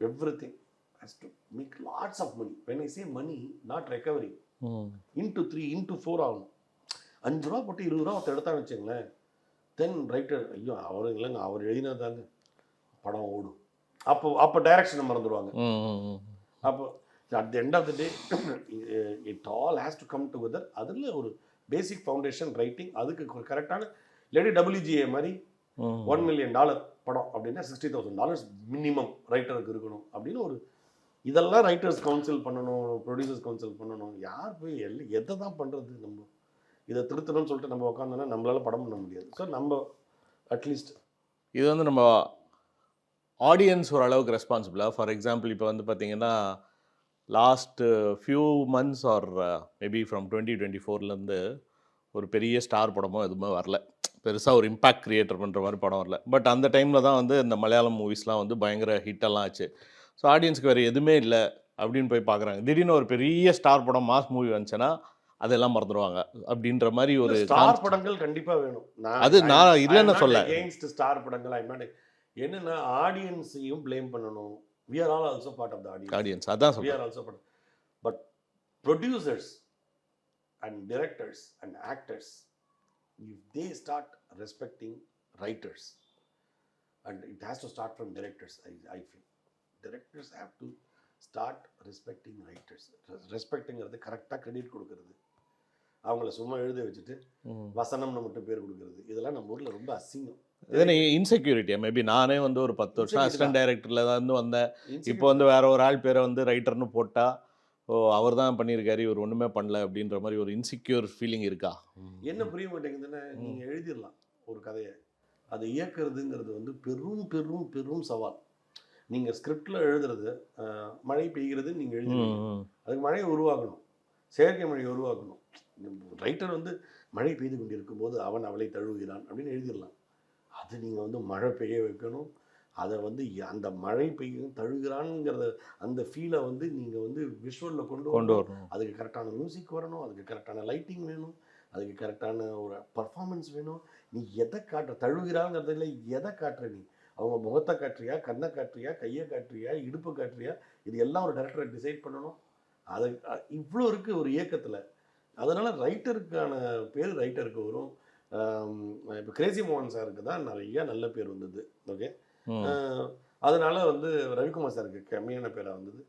everything has to make lots of money. When I say money, not recovery, into 3 into 4 ஆகணும். 5 ரூபா போட்டு 20 ரூபா ஒருத்தர் எடுத்தான்னு வச்சுங்களேன், தென் ரைட்டர் ஐயோ அவர் இல்லைங்க அவர் எழுதினதாங்க படம் ஓடும். அப்போ டைரக்ஷனை மறந்துடுவாங்க. அப்போ at the end of the day it all has to come together. அதில் ஒரு பேசிக் ஃபவுண்டேஷன் ரைட்டிங், அதுக்கு கரெக்டான லேடி WGA மாதிரி $1 million படம் அப்படின்னா $60,000 மினிமம் ரைட்டருக்கு இருக்கணும் அப்படின்னு ஒரு இதெல்லாம் ரைட்டர்ஸ் கவுன்சில் பண்ணணும், ப்ரொடியூசர்ஸ் கவுன்சில் பண்ணணும். யார் போய் எதை தான் பண்ணுறது? நம்ம இதை திருத்தணும்னு சொல்லிட்டு நம்ம உட்காந்தோன்னா நம்மளால படம் பண்ண முடியாது. ஸோ நம்ம அட்லீஸ்ட் இது வந்து நம்ம ஆடியன்ஸ் ஓரளவுக்கு ரெஸ்பான்சிபிளாக. ஃபார் எக்ஸாம்பிள் இப்போ வந்து பார்த்தீங்கன்னா last few months or maybe from 2024 ஒரு பெரிய ஸ்டார் படமோ எதுவுமே வரல, பெருசாக ஒரு இம்பேக்ட் கிரியேட்டர் பண்ணுற மாதிரி படம் வரல. பட் அந்த டைமில் தான் வந்து இந்த மலையாளம் மூவிஸ்லாம் வந்து பயங்கர ஹிட்டெல்லாம் ஆச்சு. ஸோ ஆடியன்ஸ்க்கு வேறு எதுவுமே இல்லை அப்படின்னு போய் பார்க்குறாங்க. திடீர்னு ஒரு பெரிய ஸ்டார் படம், மாஸ் மூவி வந்துச்சுன்னா அதெல்லாம் மறந்துடுவாங்க அப்படின்ற மாதிரி ஒரு ஸ்டார் படங்கள் கண்டிப்பாக வேணும். அது நான் இல்லைன்னு சொல்ல, அகெயின்ஸ்ட் ஸ்டார் படங்கள் என்னன்னா ஆடியன்ஸையும் ப்ளேம் பண்ணணும். we are all also part of the audience. அதான் we are also part. But producers and directors and actors, if they start respecting writers, and it has to start from directors, I feel directors have to start respecting writers. ரெஸ்பெக்ட்ங்கிறது கரெக்டாக credit கொடுக்கறது, அவங்கள சும்மா எழுத வச்சுட்டு வசனம்னு மட்டும் பேர் கொடுக்கறது, இதெல்லாம் நம்ம ஊரில் ரொம்ப அசிங்கம். இன்செக்யூரிட்டியா மேபி. நானே வந்து ஒரு 10 வருஷம் அசிஸ்டன்ட் டைரக்டர்ல தான் வந்தேன். இப்போ வந்து வேற ஒரு ஆள் பேரை வந்து ரைட்டர்னு போட்டா, ஓ அவர் தான் பண்ணியிருக்காரு, இவர் ஒன்றுமே பண்ணல அப்படின்ற மாதிரி ஒரு இன்செக்யூர் ஃபீலிங் இருக்கா? என்ன புரிய மாட்டேங்குதுன்னா, நீங்கள் எழுதிடலாம் ஒரு கதையை, அதை இயக்குறதுங்கிறது வந்து பெரும் பெரும் பெரும் சவால். நீங்கள் ஸ்கிரிப்டில் எழுதுறது, மழை பெய்கிறது நீங்கள் எழுதுறீங்க, அதுக்கு மழையை உருவாக்கணும். செயற்கை மழையை உருவாக்கணும். ரைட்டர் வந்து மழை பெய்து கொண்டிருக்கும் போது அவன் அவளை தழுவுகிறான் அப்படின்னு எழுதிடலாம். அது நீங்கள் வந்து மழை பெய்ய வைக்கணும். அதை வந்து அந்த மழை பெய்யும் தழுகிறான்ங்கிறத அந்த ஃபீலை வந்து நீங்கள் வந்து விஷுவலில் கொண்டு வரணும். அதுக்கு கரெக்டான மியூசிக் வரணும், அதுக்கு கரெக்டான லைட்டிங் வேணும், அதுக்கு கரெக்டான ஒரு பர்ஃபார்மன்ஸ் வேணும். நீ எதை காட்டுற தழுவுகிறாங்கிறதுல எதை காட்டுற நீ? அவங்க முகத்தை காட்டுறியா, கண்ணை காட்டுறியா, கையை காட்டுறியா, இடுப்பை காட்டுறியா? இது எல்லாம் ஒரு டைரக்டரை டிசைட் பண்ணணும். அதை இவ்வளோ இருக்குது ஒரு இயக்கத்தில். அதனால் ரைட்டருக்கான பேர் ரைட்டருக்கு வரும். இப்போ கிரேசி மோகன் சாருக்கு தான் நிறைய நல்ல பேர் வந்தது. ஓகே, அதனால வந்து ரவிக்குமார் சாருக்கு கம்மியான பேராக வந்தது.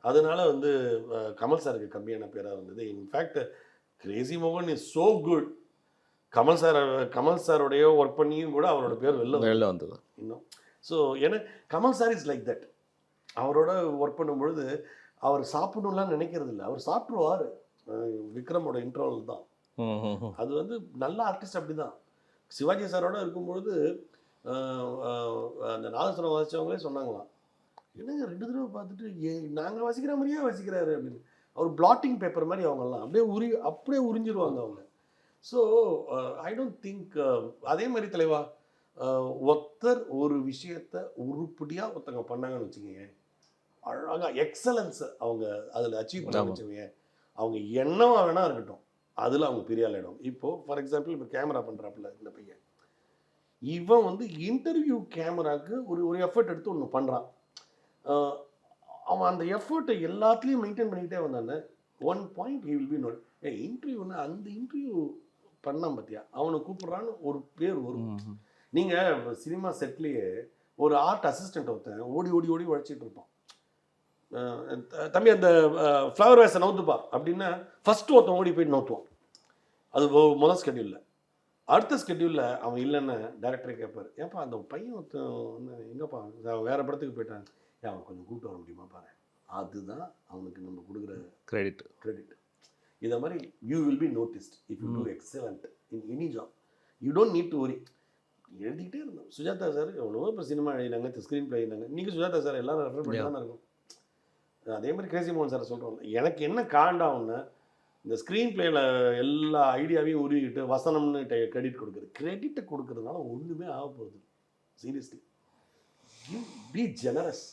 அதனால வந்து கமல் சாருக்கு கம்மியான பேராக வந்தது. இன்ஃபேக்ட் கிரேசி மோகன் is so good. Kamal சாரோடைய work பண்ணியும் கூட அவரோட பேர் வெளில வந்தது இன்னும். ஸோ ஏன்னா Kamal sir is like that. அவரோட ஒர்க் பண்ணும்பொழுது அவர் சாப்பிடணும்லாம் நினைக்கிறது இல்லை, அவர் சாப்பிட்ருவார். விக்ரமோட இன்ட்ரோல் தான் அது. வந்து நல்ல ஆர்டிஸ்ட் அப்படி தான். சிவாஜி சாரோட இருக்கும்பொழுது அந்த நாதஸ்வரம் வாசித்தவங்களே சொன்னாங்களாம், என்னங்க 2 தடவை பார்த்துட்டு நாங்கள் வாசிக்கிற மாதிரியே வாசிக்கிறாரு அப்படின்னு. அவர் பிளாட்டிங் பேப்பர் மாதிரி அவங்கெல்லாம் அப்படியே உறிஞ்சிருவாங்க அவங்க. ஸோ ஐ டோன்ட் திங்க் அதே மாதிரி தலைவா ஒருத்தர் ஒரு விஷயத்தை உருப்படியாக ஒருத்தங்க பண்ணாங்கன்னு வச்சுக்கோங்க, அழகாக எக்ஸலன்ஸை அவங்க அதில் அச்சீவ் பண்ண வச்சுக்கோங்க, அவங்க என்னவா வேணா இருக்கட்டும், அதில் அவங்க பெரிய ஆளிடும். இப்போது ஃபார் எக்ஸாம்பிள் இப்போ கேமரா பண்ணுறாப்புல இந்த பையன், இவன் வந்து இன்டர்வியூ கேமராவுக்கு ஒரு எஃபர்ட் எடுத்து ஒன்று பண்ணுறான். அவன் அந்த எஃபர்ட்டை எல்லாத்துலேயும் மெயின்டைன் பண்ணிக்கிட்டே வந்தானே, one point he will be note. இன்டர்வியூன்னு அந்த இன்டர்வியூ பண்ணான் பார்த்தியா, அவனை கூப்பிட்றான்னு ஒரு பேர் வரும். நீங்கள் சினிமா செட்லேயே ஒரு ஆர்ட் அசிஸ்டண்ட் ஒருத்தன் ஓடி ஓடி ஓடி உழைச்சிட்டு இருப்பான். தம்பி அந்த ஃப்ளவர் வேஸை நவுத்துப்பா அப்படின்னா ஃபஸ்ட்டு ஒருத்தன் ஓடி போயிட்டு நவுத்துவான். அது முதல் ஸ்கெட்யூலில். அடுத்த ஸ்கெட்யூலில் அவன் இல்லைன்னு டேரக்டரே கேட்பார், ஏன்ப்பா அந்த பையன் ஒருத்தன் எங்கேப்பா வேறு படத்துக்கு போயிட்டான், அவன் கொஞ்சம் கூப்பிட்டு வர முடியுமா பாரு. அதுதான் அவனுக்கு நம்ம கொடுக்குற கிரெடிட். இதை மாதிரி you will be noticed if you do excellent in any job. You don't need to worry. எழுதிக்கிட்டே இருந்தோம். சுஜாதா சார் எவ்வளோ இப்போ சினிமா எழுதினாங்க, ஸ்க்ரீன் பிளே எழுதினாங்க. இன்றைக்கி சுஜாதா சார் எல்லாரும் ரெஃபர் பண்ணி தானே இருக்கும். அதே மாதிரி கிரேசி மோகன் சார் சொல்கிறோம், எனக்கு என்ன காண்டாகும்னா இந்த ஸ்க்ரீன் பிளேயில் எல்லா ஐடியாவையும் உருவிக்கிட்டு வசனம்னு கிரெடிட் கொடுக்குறது. கிரெடிட்டை கொடுக்கறதுனால ஒன்றுமே ஆக போகுது. Seriously be generous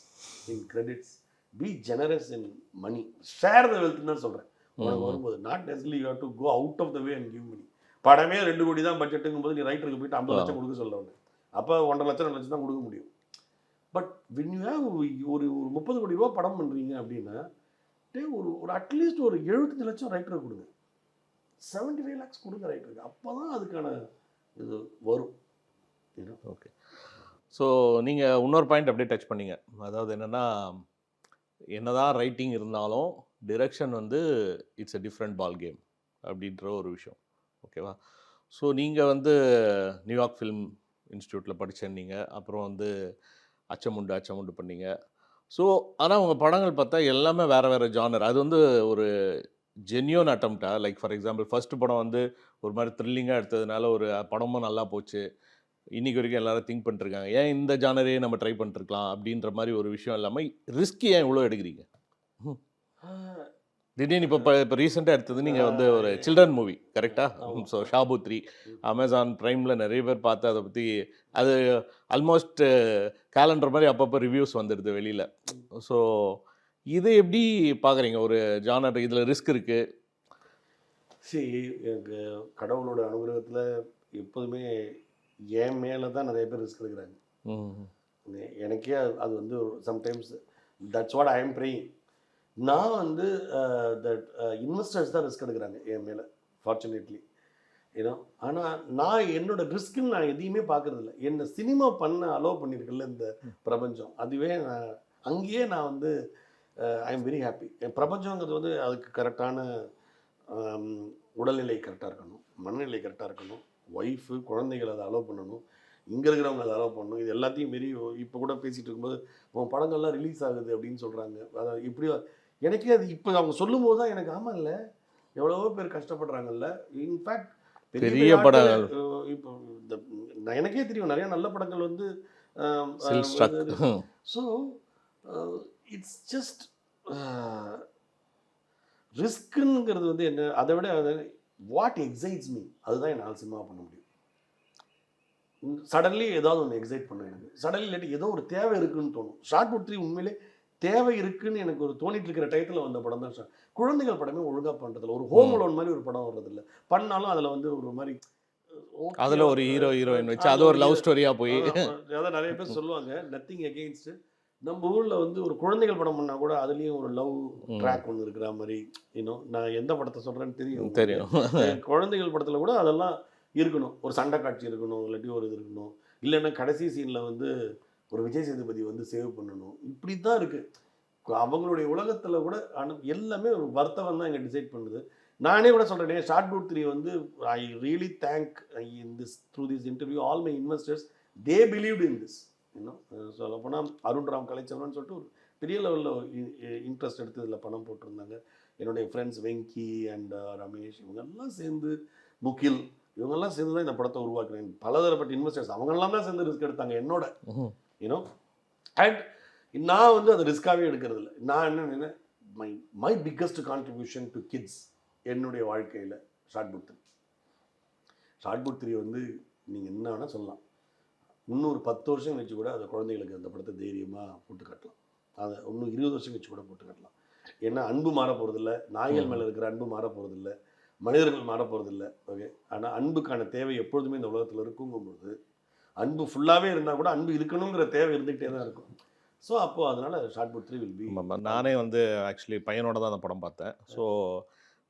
in credits, be generous in money, share the வெல்த்னு தான் சொல்கிறேன். உனக்கு வரும்போது not necessarily you have to go out of the way and give money. படமே 2 கோடி தான் பட்ஜெட்டுங்கும் போது நீ ரைட்டருக்கு போயிட்டு 50 லட்சம் கொடுக்க சொல்கிறவங்க, அப்போ 1.5 லட்சம் 2 லட்சம் தான் கொடுக்க முடியும். பட் வென் யூ ஹேவ் ஒரு 30 கோடி ரூபா படம் பண்ணுறீங்க அப்படின்னா ஒரு அட்லீஸ்ட் ஒரு 75 லட்சம் ரைட்டருக்கு கொடுங்க, 75 lakhs கொடுங்க ரைட்டருக்கு. அப்போ தான் அதுக்கான இது வரும். ஓகே, ஸோ நீங்கள் இன்னொரு பாயிண்ட் அப்படியே டச் பண்ணீங்க. அதாவது என்னென்னா, என்னதான் ரைட்டிங் இருந்தாலும் டிரெக்ஷன் வந்து it's a different ball game அப்படின்ற ஒரு விஷயம். ஓகேவா? ஸோ நீங்கள் வந்து நியூயார்க் ஃபிலிம் இன்ஸ்டியூட்டில் படித்தீங்க, அப்புறம் வந்து அச்சமுண்டு பண்ணீங்க. ஸோ ஆனால் உங்கள் படங்கள் பார்த்தா எல்லாமே வேறு ஜானர். அது வந்து ஒரு ஜென்யூன் அட்டம்ப்டா? லைக் ஃபார் எக்ஸாம்பிள் ஃபஸ்ட்டு படம் வந்து ஒரு மாதிரி த்ரில்லிங்காக எடுத்ததுனால ஒரு படமும் நல்லா போச்சு, இன்றைக்கி வரைக்கும் எல்லாரும் திங்க் பண்ணிட்டுருக்காங்க, ஏன் இந்த ஜானரே நம்ம ட்ரை பண்ணிட்டுருக்கலாம் அப்படின்ற மாதிரி ஒரு விஷயம் இல்லாமல் ரிஸ்க் ஏன் இவ்வளோ எடுக்கிறீங்க? திடீர்னு இப்போ ரீசெண்டாக எடுத்தது நீங்கள் வந்து ஒரு சில்ட்ரன் மூவி கரெக்டாக? ஸோ ஷாபு 3 அமேசான் ப்ரைமில் நிறைய பேர் பார்த்து அதை பற்றி அது ஆல்மோஸ்ட் கேலண்டர் மாதிரி அப்பப்போ ரிவ்யூஸ் வந்துடுது வெளியில். ஸோ இது எப்படி பார்க்குறீங்க? ஒரு ஜானர் இதில் ரிஸ்க் இருக்குது. எனக்கு கடவுளோட அனுகிரகத்தில் எப்போதுமே என் மேலே தான் நிறைய பேர் ரிஸ்க் எடுக்கிறாங்க. எனக்கே அது வந்து sometimes that's what I am praying. நான் வந்து தட் இன்வெஸ்டர்ஸ் தான் ரிஸ்க் எடுக்கிறாங்க என் மேலே, ஃபார்ச்சுனேட்லி. ஏன்னா ஆனால் நான் என்னோட ரிஸ்க்குன்னு நான் எதையுமே பார்க்குறதில்ல. என்னை சினிமா பண்ண அலோவ் பண்ணியிருக்கல இந்த பிரபஞ்சம், அதுவே நான் அங்கேயே நான் வந்து ஐ எம் வெரி ஹாப்பி. என் பிரபஞ்சங்கிறது வந்து அதுக்கு கரெக்டான உடல்நிலை கரெக்டாக இருக்கணும், மனநிலை கரெக்டாக இருக்கணும், ஒய்ஃபு குழந்தைகள் அதை அலோவ் பண்ணணும், இங்கே இருக்கிறவங்க அதை அலோவ் பண்ணணும். இது எல்லாத்தையும் மீறி இப்போ கூட பேசிகிட்டு இருக்கும்போது உன் படங்கள்லாம் ரிலீஸ் ஆகுது அப்படின்னு சொல்கிறாங்க. அதாவது இப்படி எனக்கே அது இப்போ அவங்க சொல்லும் போது தான் எனக்கு ஆமாம் இல்லை எவ்வளவோ பேர் கஷ்டப்படுறாங்கல்ல. இன்ஃபேக்ட் பெரிய படங்கள் இப்போ இந்த எனக்கே தெரியும் நிறைய நல்ல படங்கள் வந்து. ஸோ இட்ஸ் ஜஸ்ட் ரிஸ்க்குங்கிறது வந்து என்ன, அதை விட வாட் எக்ஸைட்ஸ் மீ, அதுதான் என்னால் சினிமா பண்ண முடியும். சடன்லி ஏதாவது ஒன்று எக்ஸைட் பண்ணும் எனக்கு, சடன்லி இல்லாட்டி ஏதோ ஒரு தேவை இருக்குன்னு தோணும். ஷார்ட் புட் 3 உண்மையிலே தேவை இருக்குன்னு எனக்கு ஒரு தோணிட்டு இருக்கிற டயத்தில் வந்த படம் தான் குழந்தைகள் படமே ஒழுங்காக பண்ணுறதில்ல. ஒரு ஹோம் அலோன் மாதிரி ஒரு படம் வர்றதில்ல, பண்ணாலும் அதில் வந்து ஒரு மாதிரி அதில் ஒரு ஹீரோயின் வச்சு அது ஒரு லவ் ஸ்டோரியாக போய் அதான் நிறைய பேர் சொல்லுவாங்க. நத்திங் அகெயின்ஸ்ட், நம்ம ஊரில் வந்து ஒரு குழந்தைகள் படம் பண்ணால் கூட அதுலேயும் ஒரு லவ் ட்ராக் ஒன்று இருக்கிற மாதிரி, இன்னும் நான் எந்த படத்தை சொல்கிறேன்னு தெரியும். குழந்தைகள் படத்தில் கூட அதெல்லாம் இருக்கணும், ஒரு சண்டை காட்சி இருக்கணும், இல்லாட்டி ஒரு இது இருக்கணும், இல்லைன்னா கடைசி சீனில் வந்து ஒரு விஜய் சேதுபதி வந்து சேவ் பண்ணணும். இப்படி தான் இருக்குது அவங்களுடைய உலகத்தில் கூட. எல்லாமே ஒரு வர்த்தகம் தான் இங்கே டிசைட் பண்ணுது. நானே கூட சொல்கிறேன், ஷார்ட் புட் 3 வந்து I really thank in this through this interview all my investors, they believed in this. இன்னும் சொல்லப்போனால் அருண் ராம் கலைச்செல்வன் சொல்லிட்டு ஒரு பெரிய லெவலில் இன்ட்ரெஸ்ட் எடுத்து இதில் பணம் போட்டிருந்தாங்க. என்னுடைய ஃப்ரெண்ட்ஸ் வெங்கி அண்ட் ரமேஷ் இவங்கெல்லாம் சேர்ந்து, முகில் இவங்கெல்லாம் சேர்ந்து தான் இந்த படத்தை உருவாக்குறேன். பலதரப்பட்ட இன்வெஸ்டர்ஸ் அவங்கெல்லாம் தான் சேர்ந்து ரிஸ்க் எடுத்தாங்க என்னோட, யூனோ. அண்ட் நான் வந்து அது ரிஸ்க்காகவே எடுக்கிறது இல்லை. நான் என்ன my biggest contribution to kids என்னுடைய வாழ்க்கையில் ஷார்ட் புட் 3. ஷார்ட் புட் 3 வந்து நீங்கள் என்ன வேணால் சொல்லலாம், இன்னொரு 10 வருஷம் வச்சு கூட அந்த குழந்தைகளுக்கு அந்த படத்தை தைரியமாக போட்டு கட்டலாம். அதை இன்னும் 20 வருஷம் வச்சு கூட போட்டு கட்டலாம். ஏன்னா அன்பு மாற போகிறதில்ல, நாய்கள் மேலே இருக்கிற அன்பு மாற போகிறதில்ல, மனிதர்கள் மாற போகிறதில்ல. ஓகே, ஆனால் அன்புக்கான தேவை எப்பொழுதுமே இந்த உலகத்தில் இருக்குங்கும்போது, அன்பு ஃபுல்லாகவே இருந்தால் கூட அன்பு இருக்கணுங்கிற தேவை இருந்துகிட்டே தான் இருக்கும். ஸோ அப்போது அதனால் ஷார்ட் புட் 3 வில் பி. நானே வந்து ஆக்சுவலி பையனோட தான் அந்த படம் பார்த்தேன். ஸோ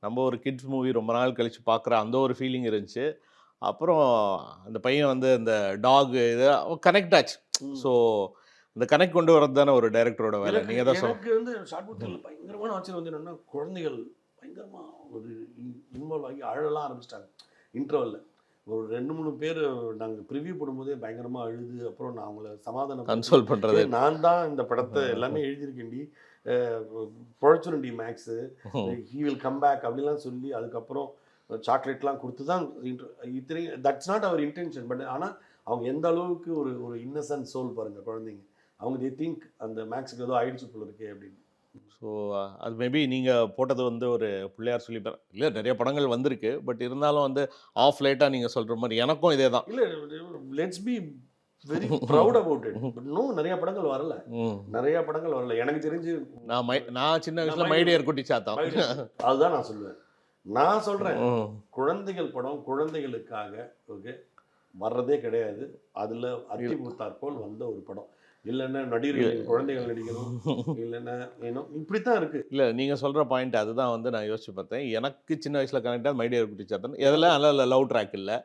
நம்ம ஒரு கிட்ஸ் மூவி ரொம்ப நாள் கழித்து பார்க்குற அந்த ஒரு ஃபீலிங் இருந்துச்சு. அப்புறம் அந்த பையன் வந்து இந்த டாக் இது கனெக்ட் ஆச்சு. ஸோ இந்த கனெக்ட் கொண்டு வரது தானே ஒரு டைரக்டரோட வேலை. நீங்கள் தான் எனக்கு வந்து ஷார்ட் புட் 3 பயங்கரமான ஆச்சரியம் வந்து என்னென்னா, குழந்தைகள் பயங்கரமாக ஒரு இன்வால்வ் ஆகி அழலாம் ஆரம்பிச்சிட்டாங்க. இன்டர்வலில் ஒரு 2-3 பேர் நாங்கள் ப்ரிவியூ போடும்போதே பயங்கரமாக அழுது, அப்புறம் நான் அவங்கள சமாதானம் கன்சோல் பண்ணுறது, நான் தான் இந்த படத்தை எல்லாமே எழுதியிருக்கேன்டி, பொழைச்சுருண்டி Max, he will come back அப்படிலாம் சொல்லி அதுக்கப்புறம் சாக்லேட்லாம் கொடுத்து தான் இத்தனை. That's not our intention. But ஆனால் அவங்க எந்த அளவுக்கு ஒரு ஒரு இன்னசென்ட் சோல் பாருங்கள் குழந்தைங்க. அவங்க தே திங்க் அந்த மேக்ஸுக்கு ஏதோ ஆயிடுச்சு போல இருக்கே அப்படின்னு. ஸோ அது மேபி நீங்கள் போட்டது வந்து ஒரு பிள்ளையார் சொல்லி இல்லை, நிறைய படங்கள் வந்திருக்கு. பட் இருந்தாலும் வந்து ஆஃப் லேட்டாக நீங்கள் சொல்கிற மாதிரி எனக்கும் இதே தான். இல்லை, let's be very proud about it. But இன்னும் நிறைய படங்கள் வரல, நிறைய படங்கள் வரல எனக்கு தெரிஞ்சு. நான் சின்ன வயசில் மைடியர் குட்டி சாத்தா அதுதான் நான் சொல்லுவேன். நான் சொல்கிறேன், குழந்தைகள் படம் குழந்தைகளுக்காக ஓகே வர்றதே கிடையாது. அதில் அத்தி பூத்தார் போல் வந்த ஒரு படம். இல்லைன்னா நடிகர்கள் குழந்தைகள் நடிக்கணும், இல்லைன்னா ஏன்னோ இப்படித்தான் இருக்குது. இல்லை, நீங்கள் சொல்கிற பாயிண்ட் அதுதான் வந்து நான் யோசிச்சு பார்த்தேன். எனக்கு சின்ன வயசில் கனெக்டாக மைடியர் குட்டி சாத்தன் இதெல்லாம் நல்ல லவ் ட்ராக் இல்லை.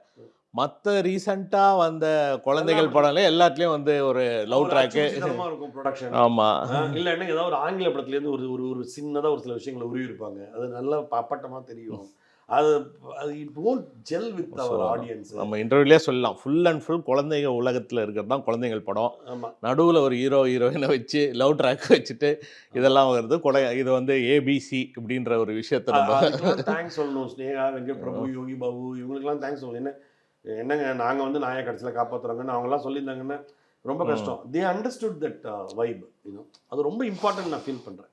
மற்ற ரீசெண்டாக வந்த குழந்தைகள் படம்ல எல்லாத்துலேயும் வந்து ஒரு லவ் ட்ராக்கு இருக்கும் ப்ரொடக்ஷன். ஆமாம், இல்லைன்னா ஏதாவது ஒரு ஆங்கில படத்துலேருந்து ஒரு ஒரு சின்னதாக ஒரு சில விஷயங்களை உருவி இருப்பாங்க, அது நல்லா அப்பட்டமாக தெரியும். அது it won't gel with our audience. நம்ம இன்டர்வியூலேயே சொல்லலாம், ஃபுல் அண்ட் ஃபுல் குழந்தைங்க உலகத்தில் இருக்கிறது தான் குழந்தைகள் படம். ஆமாம், நடுவில் ஒரு ஹீரோயினை வச்சு லவ் ட்ராக் வச்சுட்டு இதெல்லாம் வருது. இது வந்து ஏபிசி அப்படின்ற ஒரு விஷயத்தை நம்ம தேங்க்ஸ் சொல்லணும். ஸ்னேகா, வெங்கட் பிரபு, யோகி பாபு இவங்களுக்குலாம் தேங்க்ஸ் சொல்லணும். என்னங்க நாங்கள் வந்து நாயை கடைசியில் காப்பாற்றுறாங்கன்னு அவங்களாம் சொல்லியிருந்தாங்கன்னா ரொம்ப கஷ்டம். தே அண்டர்ஸ்டுட் தட் வைப், அது ரொம்ப இம்பார்ட்டன்ட் நான் ஃபீல் பண்ணுறேன்.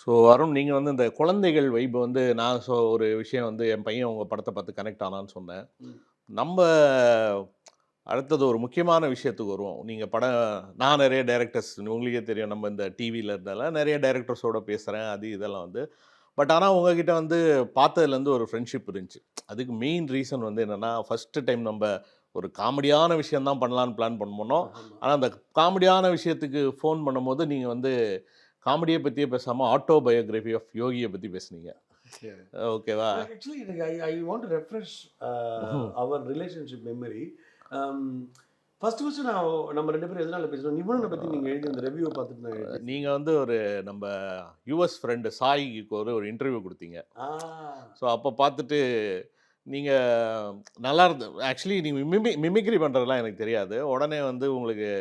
ஸோ அருண், நீங்கள் வந்து இந்த குழந்தைகள் வைப் வந்து நான் ஒரு விஷயம் வந்து என் பையன் உங்கள் படத்தை பார்த்து கனெக்ட் ஆனான்னு சொன்னேன். நம்ம அடுத்தது ஒரு முக்கியமான விஷயத்துக்கு வருவோம். நீங்கள் நான் நிறைய டைரக்டர்ஸ் உங்களுக்கே தெரியும், நம்ம இந்த டிவியில் இருந்தாலும் நிறைய டைரக்டர்ஸோடு பேசுகிறேன், அது இதெல்லாம் வந்து. பட் ஆனால் உங்ககிட்ட வந்து பார்த்ததுலேருந்து ஒரு ஃப்ரெண்ட்ஷிப் இருந்துச்சு. அதுக்கு மெயின் ரீசன் வந்து என்னென்னா, ஃபஸ்ட்டு டைம் நம்ம ஒரு காமெடியான விஷயந்தான் பண்ணலான்னு பிளான் பண்ணோம். ஆனால் அந்த காமெடியான விஷயத்துக்கு ஃபோன் பண்ணும்போது நீங்கள் வந்து காமெடியை பற்றியே பேசாமல் ஆட்டோபயோகிராஃபி ஆஃப் யோகியை பற்றி பேசுனீங்க. ஓகேவா? Actually I want to refresh our relationship memory. First நான் நம்ம 2 பேரும் எதனால பேசுகிறோம், நிபுணனை பற்றி நீங்கள் எழுதி அந்த ரிவ்யூவை பார்த்துட்டு நீங்கள் வந்து ஒரு நம்ம யூஎஸ் ஃப்ரெண்டு சாய்க்கு ஒரு இன்டர்வியூ கொடுத்தீங்க. ஸோ அப்போ பார்த்துட்டு நீங்கள் நல்லா இருந்தது. ஆக்சுவலி நீங்கள் மிமிக்ரி பண்ணுறதுலாம் எனக்கு தெரியாது. உடனே வந்து உங்களுக்கு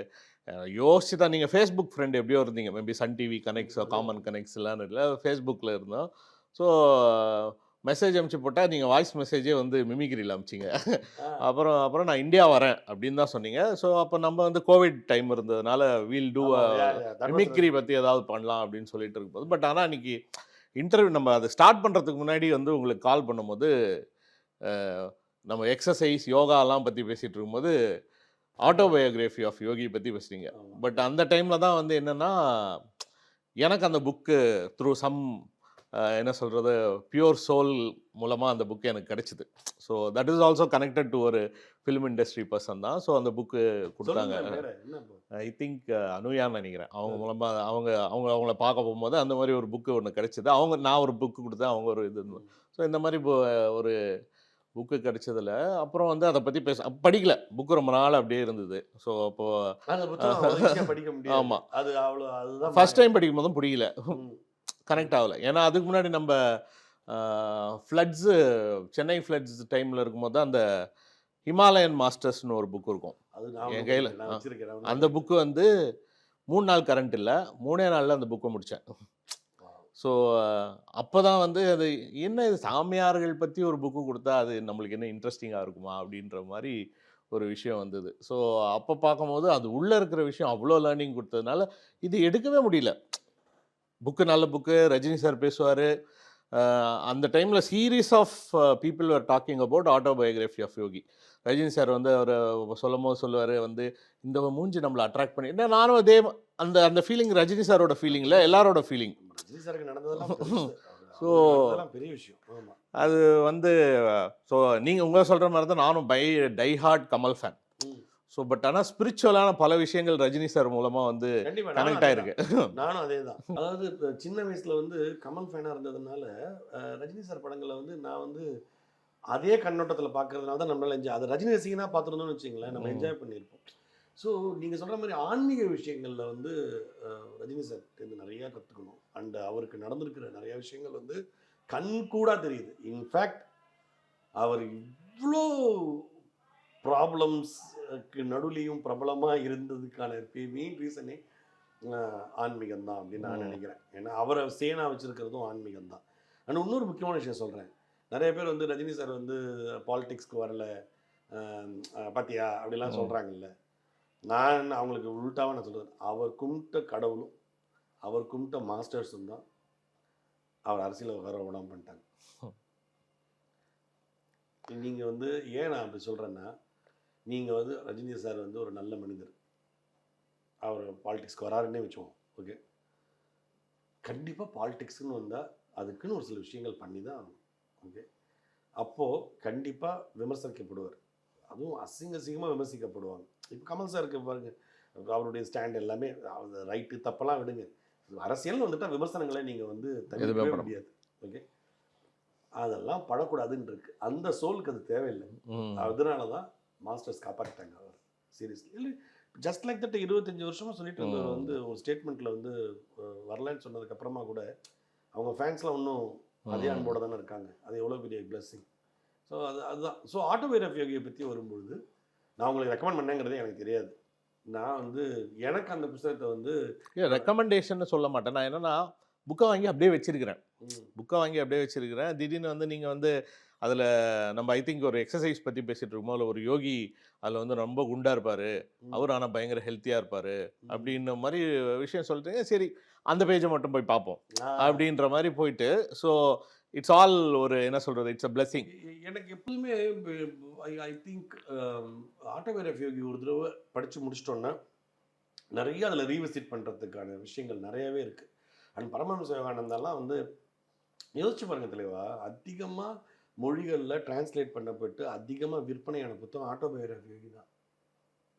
யோசிச்சு தான் நீங்கள் ஃபேஸ்புக் ஃப்ரெண்டு எப்படியோ இருந்தீங்க. Maybe Sun TV connects, common கனெக்ட்ஸ்லாம் இல்லை, ஃபேஸ்புக்கில் இருந்தோம். ஸோ மெசேஜ் அனுப்பிச்சு போட்டால் நீங்கள் வாய்ஸ் மெசேஜே வந்து மிமிக்ரியில் அனுப்பிச்சிங்க. அப்புறம் நான் இந்தியா வரேன் அப்படின்னு தான் சொன்னீங்க. ஸோ அப்போ நம்ம வந்து கோவிட் டைம் இருந்ததுனால வீல் டூ மிமிக்ரி பற்றி ஏதாவது பண்ணலாம் அப்படின்னு சொல்லிட்டு இருக்கும்போது, பட் ஆனால் இன்னைக்கு இன்டர்வியூ நம்ம அதை ஸ்டார்ட் பண்ணுறதுக்கு முன்னாடி வந்து உங்களுக்கு கால் பண்ணும்போது நம்ம எக்ஸசைஸ் யோகாலாம் பற்றி பேசிகிட்டு இருக்கும்போது ஆட்டோபயோகிராஃபி ஆஃப் யோகி பற்றி பேசுகிறீங்க. பட் அந்த டைமில் தான் வந்து என்னென்னா எனக்கு அந்த புக்கு த்ரூ சம் என்ன சொல்கிறது பியூர் சோல் மூலமாக அந்த புக்கு எனக்கு கிடச்சிது. So that is also connected to ஒரு ஃபிலிம் இண்டஸ்ட்ரி பர்சன் தான். ஸோ அந்த புக்கு கொடுத்தாங்க. ஐ திங்க் அனுயான்னு நினைக்கிறேன். அவங்க மூலமாக அவங்கள பார்க்க போகும்போது அந்த மாதிரி ஒரு புக்கு ஒன்று கிடச்சிது. நான் ஒரு புக்கு கொடுத்தேன், அவங்க ஒரு இது. ஸோ இந்த மாதிரி ஒரு புக்கு கிடைச்சதுல அப்புறம் வந்து அதை பற்றி படிக்கல. புக்கு ரொம்ப நாள் அப்படியே இருந்தது. ஸோ அப்போது படிக்க முடியும். ஆமாம், அது அவ்வளோ அதுதான் ஃபர்ஸ்ட் டைம் படிக்கும் போதும் புரியல, கனெக்ட் ஆகலை. ஏன்னா அதுக்கு முன்னாடி நம்ம ஃப்ளட்ஸு சென்னை ஃப்ளட்ஸ் டைமில் இருக்கும்போது தான் அந்த ஹிமாலயன் மாஸ்டர்ஸ்னு ஒரு புக் இருக்கும் என் கையில். அந்த புக்கு வந்து 3 நாள் கரண்ட் இல்லை, 3 நாளில் அந்த புக்கை முடித்தேன். ஸோ அப்போ தான் வந்து அது என்ன இது சாமியார்கள் பற்றி ஒரு புக்கு கொடுத்தா அது நம்மளுக்கு என்ன இன்ட்ரெஸ்டிங்காக இருக்குமா அப்படின்ற மாதிரி ஒரு விஷயம் வந்தது. ஸோ அப்போ பார்க்கும்போது அது உள்ளே இருக்கிற விஷயம் அவ்வளோ லேர்னிங் கொடுத்ததுனால இது எடுக்கவே முடியல. புக்கு நல்ல புக்கு, ரஜினி சார் பேசுவார். அந்த டைமில் series of people are talking about autobiography of Yogi. Rajini sir வந்து அவர் சொல்லும்போது சொல்லுவார் வந்து இந்த மூஞ்சி நம்மளை அட்ராக்ட் பண்ணி என்ன, நானும் அதே அந்த அந்த ஃபீலிங் ரஜினி சாரோட ஃபீலிங்கில் எல்லாரோட ஃபீலிங். ரஜினி சாருக்கு நடந்ததெல்லாம் ஸோ பெரிய விஷயம். அது வந்து ஸோ நீங்கள் உங்களை சொல்கிற மாதிரி தான் நானும் die hard Kamal fan. So but ஆனால் ஸ்பிரிச்சுவலான பல விஷயங்கள் ரஜினி சார் மூலமாக வந்து கனெக்ட் ஆயிருக்கு. நானும் அதே தான். அதாவது இப்போ சின்ன வயசில் வந்து கமல் ஃபேனாக இருந்ததுனால ரஜினி சார் படங்களை வந்து நான் வந்து அதே கண்ணோட்டத்தில் பார்க்கறதுனால தான் நம்மளால அது ரஜினி ரசிகனாக பார்த்துருந்தோம்னு வச்சுங்களேன், நம்ம என்ஜாய் பண்ணியிருப்போம். ஸோ நீங்கள் சொல்கிற மாதிரி ஆன்மீக விஷயங்களில் வந்து ரஜினி சார்கிட்ட நிறையா கற்றுக்கணும். அண்ட் அவருக்கு நடந்திருக்கிற நிறையா விஷயங்கள் வந்து கண்கூடாக தெரியுது. இன்ஃபேக்ட் அவர் இவ்வளோ ப்ராப்ளம்ஸ்க்கு நடுவுலையும் பிரபலமாக இருந்ததுக்கான மெயின் ரீசனே ஆன்மீகம் தான் அப்படின்னு நான் நினைக்கிறேன். ஏன்னா அவரை சேனா வச்சுருக்கிறதும் ஆன்மீகம் தான். ஆனால் இன்னொரு முக்கியமான விஷயம் சொல்கிறேன். நிறைய பேர் வந்து ரஜினி சார் வந்து பாலிடிக்ஸ்க்கு வரல பாத்தியா அப்படிலாம் சொல்கிறாங்கல்ல. நான் அவங்களுக்கு உள்டாவாக நான் சொல்கிறேன், அவர் கும்பிட்ட கடவுளும் அவர் கும்பிட்ட மாஸ்டர்ஸும் தான் அவர் அரசியல் வர விடாமல் பண்ணிட்டாங்க. நீங்கள் வந்து ஏன் நான் அப்படி சொல்கிறேன்னா, நீங்கள் வந்து ரஜினி சார் வந்து ஒரு நல்ல மனிதர், அவர் பாலிடிக்ஸ்க்கு வராருன்னே வச்சுவோம், ஓகே. கண்டிப்பாக பாலிடிக்ஸ்ன்னு வந்தால் அதுக்குன்னு ஒரு சில விஷயங்கள் பண்ணி தான் ஆகணும், ஓகே. அப்போது கண்டிப்பாக விமர்சிக்கப்படுவார், அதுவும் அசிங்கமாக விமர்சிக்கப்படுவாங்க. இப்போ கமல் சாருக்கு பாருங்க, அவருடைய ஸ்டாண்ட் எல்லாமே ரைட்டு தப்பெல்லாம் விடுங்க, அரசியல்னு வந்துட்டால் விமர்சனங்களை நீங்கள் வந்து தவிர்க்கவே முடியாது, ஓகே. அதெல்லாம் படக்கூடாதுன்னு இருக்கு. அந்த சோலுக்கு அது தேவையில்லை. அதனால தான் மாஸ்டர்ஸ் காப்பாற்றிட்டாங்க அவர். சீரியஸ்லி இல்லை, ஜஸ்ட் லைக் தட் 25 வருஷமாக சொல்லிட்டு இருந்தவர் வந்து ஒரு ஸ்டேட்மெண்ட்டில் வந்து வரலன்னு சொன்னதுக்கப்புறமா கூட அவங்க ஃபேன்ஸ்லாம் இன்னும் அதே அன்போடு தானே இருக்காங்க. அது எவ்வளோ பெரிய பிளெஸ்ஸிங். ஸோ அதுதான். ஸோ ஆட்டோபயோகிராஃபி யோகியை பற்றி வரும்பொழுது நான் உங்களுக்கு ரெக்கமெண்ட் பண்ணேங்கிறதே எனக்கு தெரியாது. நான் வந்து எனக்கு அந்த புத்தகத்தை வந்து ரெக்கமெண்டேஷன் சொல்ல மாட்டேன். நான் என்னென்னா புக்கை வாங்கி அப்படியே வச்சிருக்கிறேன். திடீர்னு வந்து நீங்கள் வந்து அதில் நம்ம ஐ திங்க் ஒரு எக்ஸசைஸ் பற்றி பேசிகிட்டு இருக்கும்போது ஒரு யோகி அதில் வந்து ரொம்ப குண்டாக இருப்பார், அவர் ஆனால் பயங்கர ஹெல்த்தியாக இருப்பார் அப்படின்ற மாதிரி விஷயம் சொல்லிட்டு சரி அந்த பேஜை மட்டும் போய் பார்ப்போம் அப்படின்ற மாதிரி போயிட்டு, ஸோ இட்ஸ் ஆல் ஒரு என்ன சொல்கிறது, இட்ஸ் அ பிளெஸிங். எனக்கு எப்பவுமே ஐ திங்க் ஆட்டோபயோகிராஃபி யோகி ஒரு தடவை படித்து முடிச்சிட்டோன்னா நிறைய அதில் ரீவிசிட் பண்ணுறதுக்கான விஷயங்கள் நிறையவே இருக்குது. அண்ட் பரமஹம்ச யோகானந்தாலாம் வந்து யோசிச்சு பாருங்கள் தலைவா, அதிகமாக மொழிகளில் டிரான்ஸ்லேட் பண்ணப்பட்டு அதிகமாக விற்பனையான புத்தகம் ஆட்டோபயோகிராஃபி யோகி தான்.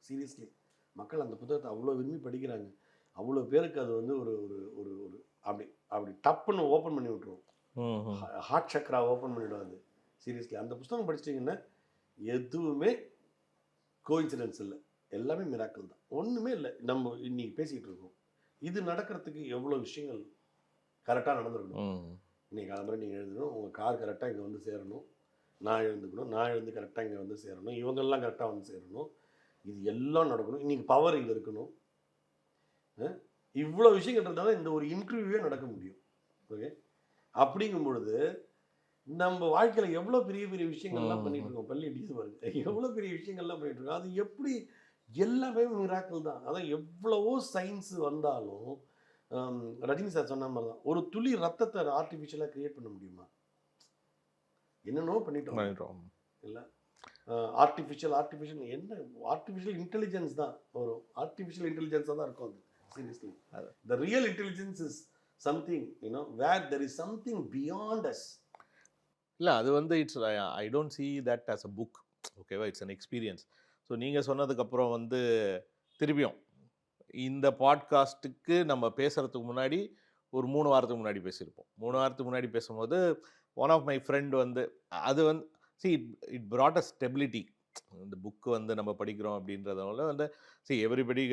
சீரியஸ்லி மக்கள் அந்த புத்தகத்தை அவ்வளோ விரும்பி படிக்கிறாங்க. அவ்வளோ பேருக்கு அது வந்து ஒரு ஒரு ஒரு ஒரு அப்படி அப்படி டப்புன்னு ஓப்பன் பண்ணி விட்டுருவோம், ஹார்ட் சக்ரா ஓப்பன் பண்ணிவிடுவாது. சீரியஸ்லி அந்த புத்தகம் படிச்சிட்டிங்கன்னா எதுவுமே கோஇன்சிடென்ஸ் இல்லை, எல்லாமே மிராக்கிள் தான். ஒன்றுமே இல்லை. நம்ம இன்னைக்கு பேசிக்கிட்டு இருக்கோம், இது நடக்கிறதுக்கு எவ்வளோ விஷயங்கள் கரெக்டாக நடந்துருக்கணும். இன்றைக்கி காலம்பரை நீங்கள் எழுதணும், உங்கள் கார் கரெக்டாக இங்கே வந்து சேரணும், நான் எழுந்துக்கணும், நான் எழுந்து கரெக்டாக இங்கே வந்து சேரணும், இவங்கெல்லாம் கரெக்டாக வந்து சேரணும், இது எல்லாம் நடக்கணும். இன்றைக்கி பவர் இங்கே இருக்கணும். இவ்வளோ விஷயங்கள் இருந்தால் தான் இந்த ஒரு இன்டர்வியூவே நடக்க முடியும், ஓகே. அப்படிங்கும் பொழுது நம்ம வாழ்க்கையில் எவ்வளோ பெரிய பெரிய விஷயங்கள்லாம் பண்ணிகிட்டு இருக்கோம். பள்ளி அடிச்சு பாருங்க, எவ்வளோ பெரிய விஷயங்கள்லாம் பண்ணிகிட்டு இருக்கோம். அது எப்படி எல்லாமே மிராக்கிள் தான். அதான் எவ்வளவோ சயின்ஸு வந்தாலும் ரஜினி சார் சொன்ன மாதிரி தான், ஒரு துளி ரத்தத்தை ஆர்டிஃபிஷியலாக கிரியேட் பண்ண முடியுமா? என்னென்னோ பண்ணிட்டோம் இல்லை. ஆர்டிஃபிஷியல் என்ன, ஆர்டிஃபிஷியல் இன்டெலிஜென்ஸ் தான் வரும், ஆர்டிஃபிஷியல் இன்டெலிஜென்ஸாக தான் இருக்கும் அது. Seriously the real intelligence is something where there is something beyond us. இல்லை அது வந்து it's I don't see that as a book. ஓகேவா, இட்ஸ் an எக்ஸ்பீரியன்ஸ். ஸோ நீங்கள் சொன்னதுக்கப்புறம் வந்து திருப்பியும் இந்த பாட்காஸ்ட்டுக்கு நம்ம பேசுகிறதுக்கு முன்னாடி ஒரு 3 வாரத்துக்கு முன்னாடி பேசியிருப்போம். 3 வாரத்துக்கு முன்னாடி பேசும்போது ஒன் ஆஃப் மை ஃப்ரெண்ட் வந்து அது வந்து இட் brought a stability. இந்த புக்கு வந்து நம்ம படிக்கிறோம் அப்படின்றதுனால வந்து everybody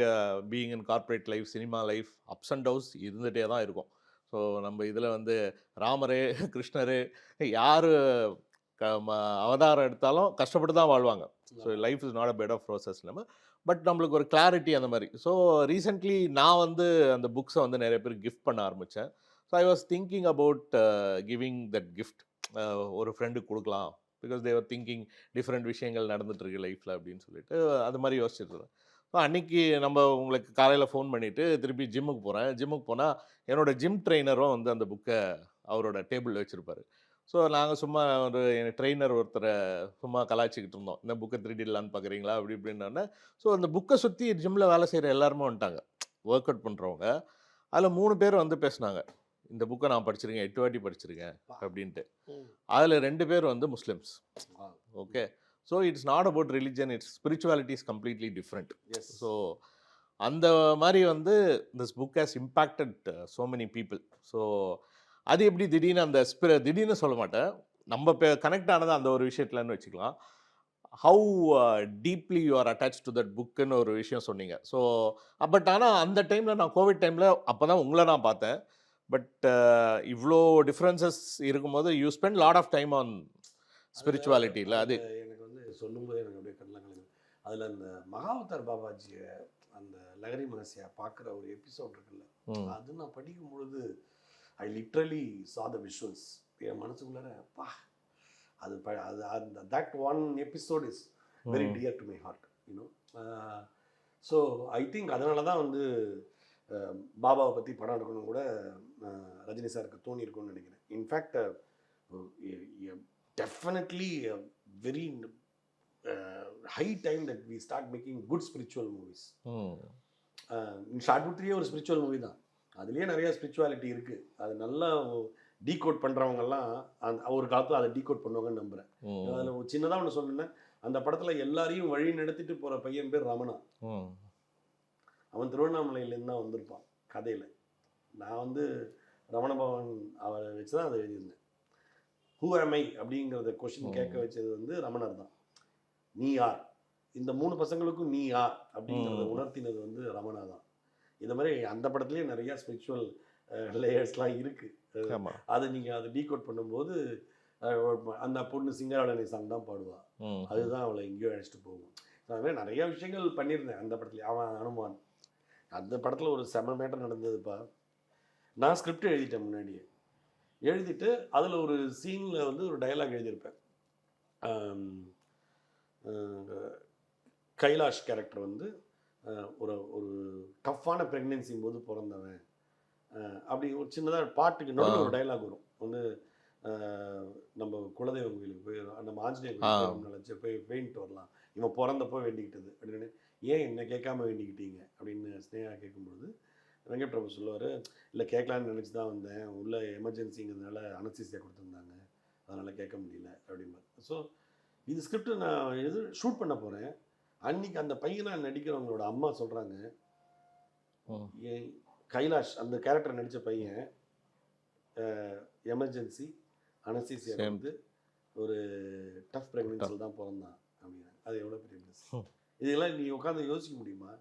being in corporate life, cinema life, ups and downs இருந்துகிட்டே தான் இருக்கும். ஸோ நம்ம இதில் வந்து ராமரே கிருஷ்ணரே யார் அவதாரம் எடுத்தாலும் கஷ்டப்பட்டு தான் வாழ்வாங்க. So life is not a bed of process இல்லாமல், பட் நம்மளுக்கு ஒரு கிளாரிட்டி அந்த மாதிரி. ஸோ ரீசெண்ட்லி நான் வந்து அந்த புக்ஸை வந்து நிறைய பேர் கிஃப்ட் பண்ண ஆரம்பித்தேன். So I was thinking about giving that gift ஒரு ஃப்ரெண்டுக்கு கொடுக்கலாம். பிகாஸ் தேவர் திங்கிங் டிஃப்ரெண்ட் விஷயங்கள் நடந்துகிட்ருக்கு லைஃப்பில் அப்படின்னு சொல்லிட்டு அது மாதிரி யோசிச்சுட்டு இருந்தேன். ஸோ அன்றைக்கி நம்ம உங்களுக்கு காலையில் ஃபோன் பண்ணிவிட்டு திருப்பி ஜிம்முக்கு போகிறேன். ஜிம்முக்கு போனால் என்னோடய ஜிம் ட்ரெயினரும் வந்து அந்த புக்கை அவரோட டேபிளில் வச்சுருப்பார். ஸோ நாங்கள் சும்மா ஒரு என் ட்ரெயினர் ஒருத்தரை சும்மா கலாய்ச்சிக்கிட்டு இருந்தோம், இந்த புக்கை திருடிடலான்னு பார்க்குறீங்களா அப்படி இப்படின்னோடனே. ஸோ அந்த புக்கை சுற்றி ஜிம்மில் வேலை செய்கிற எல்லாருமே வந்துட்டாங்க, ஒர்க் அவுட் பண்ணுறவங்க. அதில் 3 பேர் வந்து பேசினாங்க, இந்த புக்கை நான் படிச்சிருக்கேன், 8 வாட்டி படிச்சிருக்கேன் அப்படின்ட்டு. அதில் 2 பேர் வந்து Muslims. Okay, so it's not about religion, it's spirituality is completely different. So அந்த மாதிரி வந்து this book has impacted so many people. So அது எப்படி திடீர்னு அந்த திடீர்னு சொல்ல மாட்டேன், நம்ம கனெக்ட் ஆனது அந்த ஒரு விஷயத்துலன்னு வச்சுக்கலாம். How deeply you are attach to that புக்குன்னு ஒரு விஷயம் சொன்னீங்க. ஸோ பட் ஆனால் அந்த டைமில் நான் கோவிட் டைமில் அப்போ தான் உங்களை நான் பார்த்தேன். பட் இவ்வளோ டிஃப்ரென்சஸ் இருக்கும்போது you spend lot of time on ஸ்பிரிச்சுவாலிட்டியில். அது எனக்கு வந்து சொல்லும்போது எனக்கு அப்படியே கண்ணலங்க. அதில் அந்த மகாவதார் பாபாஜியை அந்த லகரி மகசியா பார்க்குற ஒரு எபிசோட் இருக்குல்ல, அது நான் படிக்கும் பொழுது ஐ லிட்ரலி சா த விஷுவல்ஸ். என் மனசுக்குள்ளார பா அது அந்த that one episode is very dear to my heart you know. So I think அதனால தான் வந்து பாபாவை பற்றி படம் எடுக்கணும் கூட ரஜினி சாருக்கு தோணி இருக்கும்னு நினைக்கிறேன். In fact definitely very high time that we start making good spiritual movies. ஷார்ட்புட்ரியே ஒரு ஸ்பிரிச்சுவல் மூவி தான், அதுலேயே நிறைய ஸ்பிரிச்சுவாலிட்டி இருக்குது. அது நல்லா டீகோட் பண்ணுறவங்கெல்லாம் ஒரு காலத்தில் அதை டீகோட் பண்ணுவாங்கன்னு நம்புகிறேன். அதில் ஒரு சின்னதாக ஒன்று சொன்னேன், அந்த படத்தில் எல்லாரையும் வழி நடத்திட்டு போகிற பையன் பேர் ரமணா. அவன் திருவண்ணாமலையிலேருந்து தான் வந்திருப்பான் கதையில். நான் வந்து ரமண பவன் அவரை வச்சு தான் அதை எழுதியிருந்தேன். ஹூ ஆம் ஐ அப்படிங்கிறத கொஸ்டின் கேட்க வச்சது வந்து ரமணர் தான். நீ யார், இந்த 3 பசங்களுக்கும் நீ யார் அப்படிங்கிறத உணர்த்தினது வந்து ரமணா தான். இந்த மாதிரி அந்த படத்துலேயே நிறையா ஸ்பிரிச்சுவல் லேயர்ஸ்லாம் இருக்குது. அதை நீங்கள் அதை டீகோட் பண்ணும்போது அந்த பொண்ணு சிங்கராடனை சாங் தான் பாடுவா, அதுதான் அவளை எங்கேயோ அழைச்சிட்டு போகும். அதுமாதிரி நிறையா விஷயங்கள் பண்ணியிருந்தேன் அந்த படத்துலேயே. அவன் அனுமான் அந்த படத்தில் ஒரு செம மேட்டர் நடந்ததுப்பா. நான் ஸ்கிரிப்ட் எழுதிட்டேன் முன்னாடியே, எழுதிட்டு அதில் ஒரு சீனில் வந்து ஒரு டயலாக் எழுதியிருப்பேன். கைலாஷ் கேரக்டர் வந்து ஒரு ஒரு டஃப்பான ப்ரெக்னென்சிங் போது பிறந்தவன் அப்படி ஒரு சின்னதாக பாட்டுக்கு நடுவில் ஒரு டைலாக் வரும். வந்து நம்ம குலதெய்வம் கோயிலுக்கு போய் நம்ம ஆஞ்சநேயர் கோயிலுக்கு நினச்சி போய் வேண்டிட்டு வரலாம், இவன் பிறந்தப்போ வேண்டிக்கிட்டது அப்படின்னு. ஏன் என்ன கேட்காம வேண்டிக்கிட்டீங்க அப்படின்னு ஸ்னேகா கேட்கும்பொழுது வெங்கட் பிரபு சொல்லுவார், இல்லை கேட்கலான்னு நினச்சி தான் வந்தேன், உள்ள எமர்ஜென்சிங்கிறதுனால அனஸ்தீசியா கொடுத்துருந்தாங்க, அதனால் கேட்க முடியல அப்படிம்பார். ஸோ இது ஸ்கிரிப்ட் நான் ஷூட் பண்ண போகிறேன். அன்றைக்கி அந்த பையனாக நடிக்கிறவங்களோட அம்மா சொல்கிறாங்க, கைலாஷ் அந்த கேரக்டர் நடித்த பையன் எமர்ஜென்சி அனஸ்தீசியா வந்து ஒரு டஃப் ப்ரெக்னென்சியில் தான் பிறந்தான் அப்படின்னா அது எவ்வளோ பெரிய மிஸ். இதெல்லாம் நீ உட்காந்து யோசிக்க முடியுமா?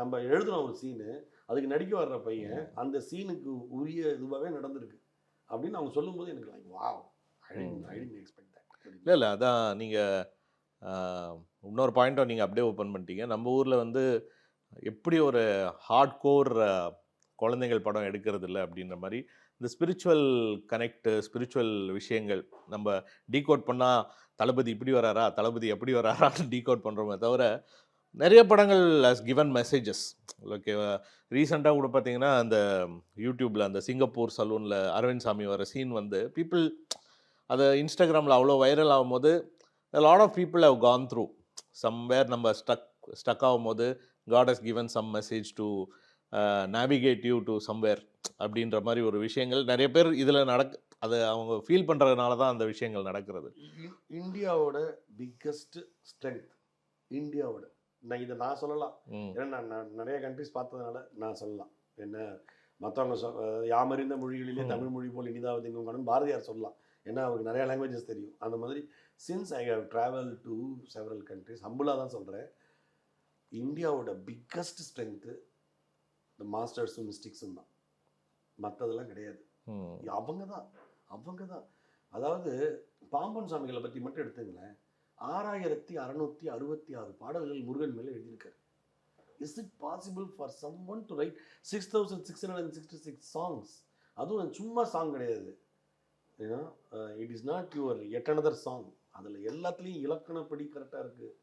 நம்ம எழுதுன ஒரு சீனு, அதுக்கு நடிக்க வர்ற பையன் அந்த சீனுக்கு உரிய இதுவாகவே நடந்திருக்கு அப்படின்னு அவங்க சொல்லும்போது எனக்கு like wow, I didn't expect that. இல்லை அதான் நீங்கள் இன்னொரு பாயிண்ட்டை நீங்கள் அப்படியே ஓப்பன் பண்ணிட்டீங்க. நம்ம ஊரில் வந்து எப்படி ஒரு ஹார்ட் கோர் குழந்தைகள் படம் எடுக்கிறது இல்லை அப்படின்ற மாதிரி இந்த ஸ்பிரிச்சுவல் கனெக்ட், ஸ்பிரிச்சுவல் விஷயங்கள் நம்ம டீகோட் பண்ணால் தளபதி இப்படி வராரா, தளபதி எப்படி வராரான்னு டீகோட் பண்ணுறோமே தவிர நிறைய படங்கள் ஹஸ் கிவன் மெசேஜஸ். ஓகே, ரீசெண்டாக கூட பார்த்தீங்கன்னா அந்த யூடியூப்பில் அந்த சிங்கப்பூர் சலூனில் அரவிந்த் சாமி வர சீன் வந்து பீப்புள் அதை இன்ஸ்டாகிராமில் அவ்வளோ வைரல் ஆகும்போது lot of people have gone through somewhere. நம்ம ஸ்டக் ஆகும்போது God has given some message to navigate you to somewhere அப்படின்ற மாதிரி ஒரு விஷயங்கள் நிறைய பேர் இதில் அதை அவங்க ஃபீல் பண்ணுறதுனால தான் அந்த விஷயங்கள் நடக்கிறது. இந்தியாவோட பிக்கஸ்ட் ஸ்ட்ரென்த், இந்தியாவோட நான் சொல்லலாம். ஏன்னா நான் நிறைய கண்ட்ரிஸ் பார்த்ததுனால நான் சொல்லலாம். என்ன மற்றவங்க யாமறிந்த மொழிகளிலே தமிழ் மொழி போல் இனிதாவது எங்கும் பாரதியார் சொல்லலாம். ஏன்னா அவருக்கு நிறைய லாங்குவேஜஸ் தெரியும். அந்த மாதிரி since I have travel to several countries, ஹம்புளாக தான் சொல்கிறேன், இந்தியாவோட பிக்கஸ்ட் ஸ்ட்ரென்த்து இந்த மாஸ்டர்ஸும் மிஸ்டிக்ஸும் தான், மற்றதெல்லாம் கிடையாது. அவங்க தான். அதாவது பாம்பன் சாமிகளை பற்றி மட்டும் எடுத்துங்களேன், 6666 பாடல்கள் முருகன் மேலே எழுதியிருக்காரு. Is it possible for someone to write 6666 songs? அதுவும் சும்மா சாங் கிடையாது. ஏன்னா it is not your yet another song. அதில் எல்லாத்துலேயும் இலக்கணப்படி கரெக்டாக இருக்குது.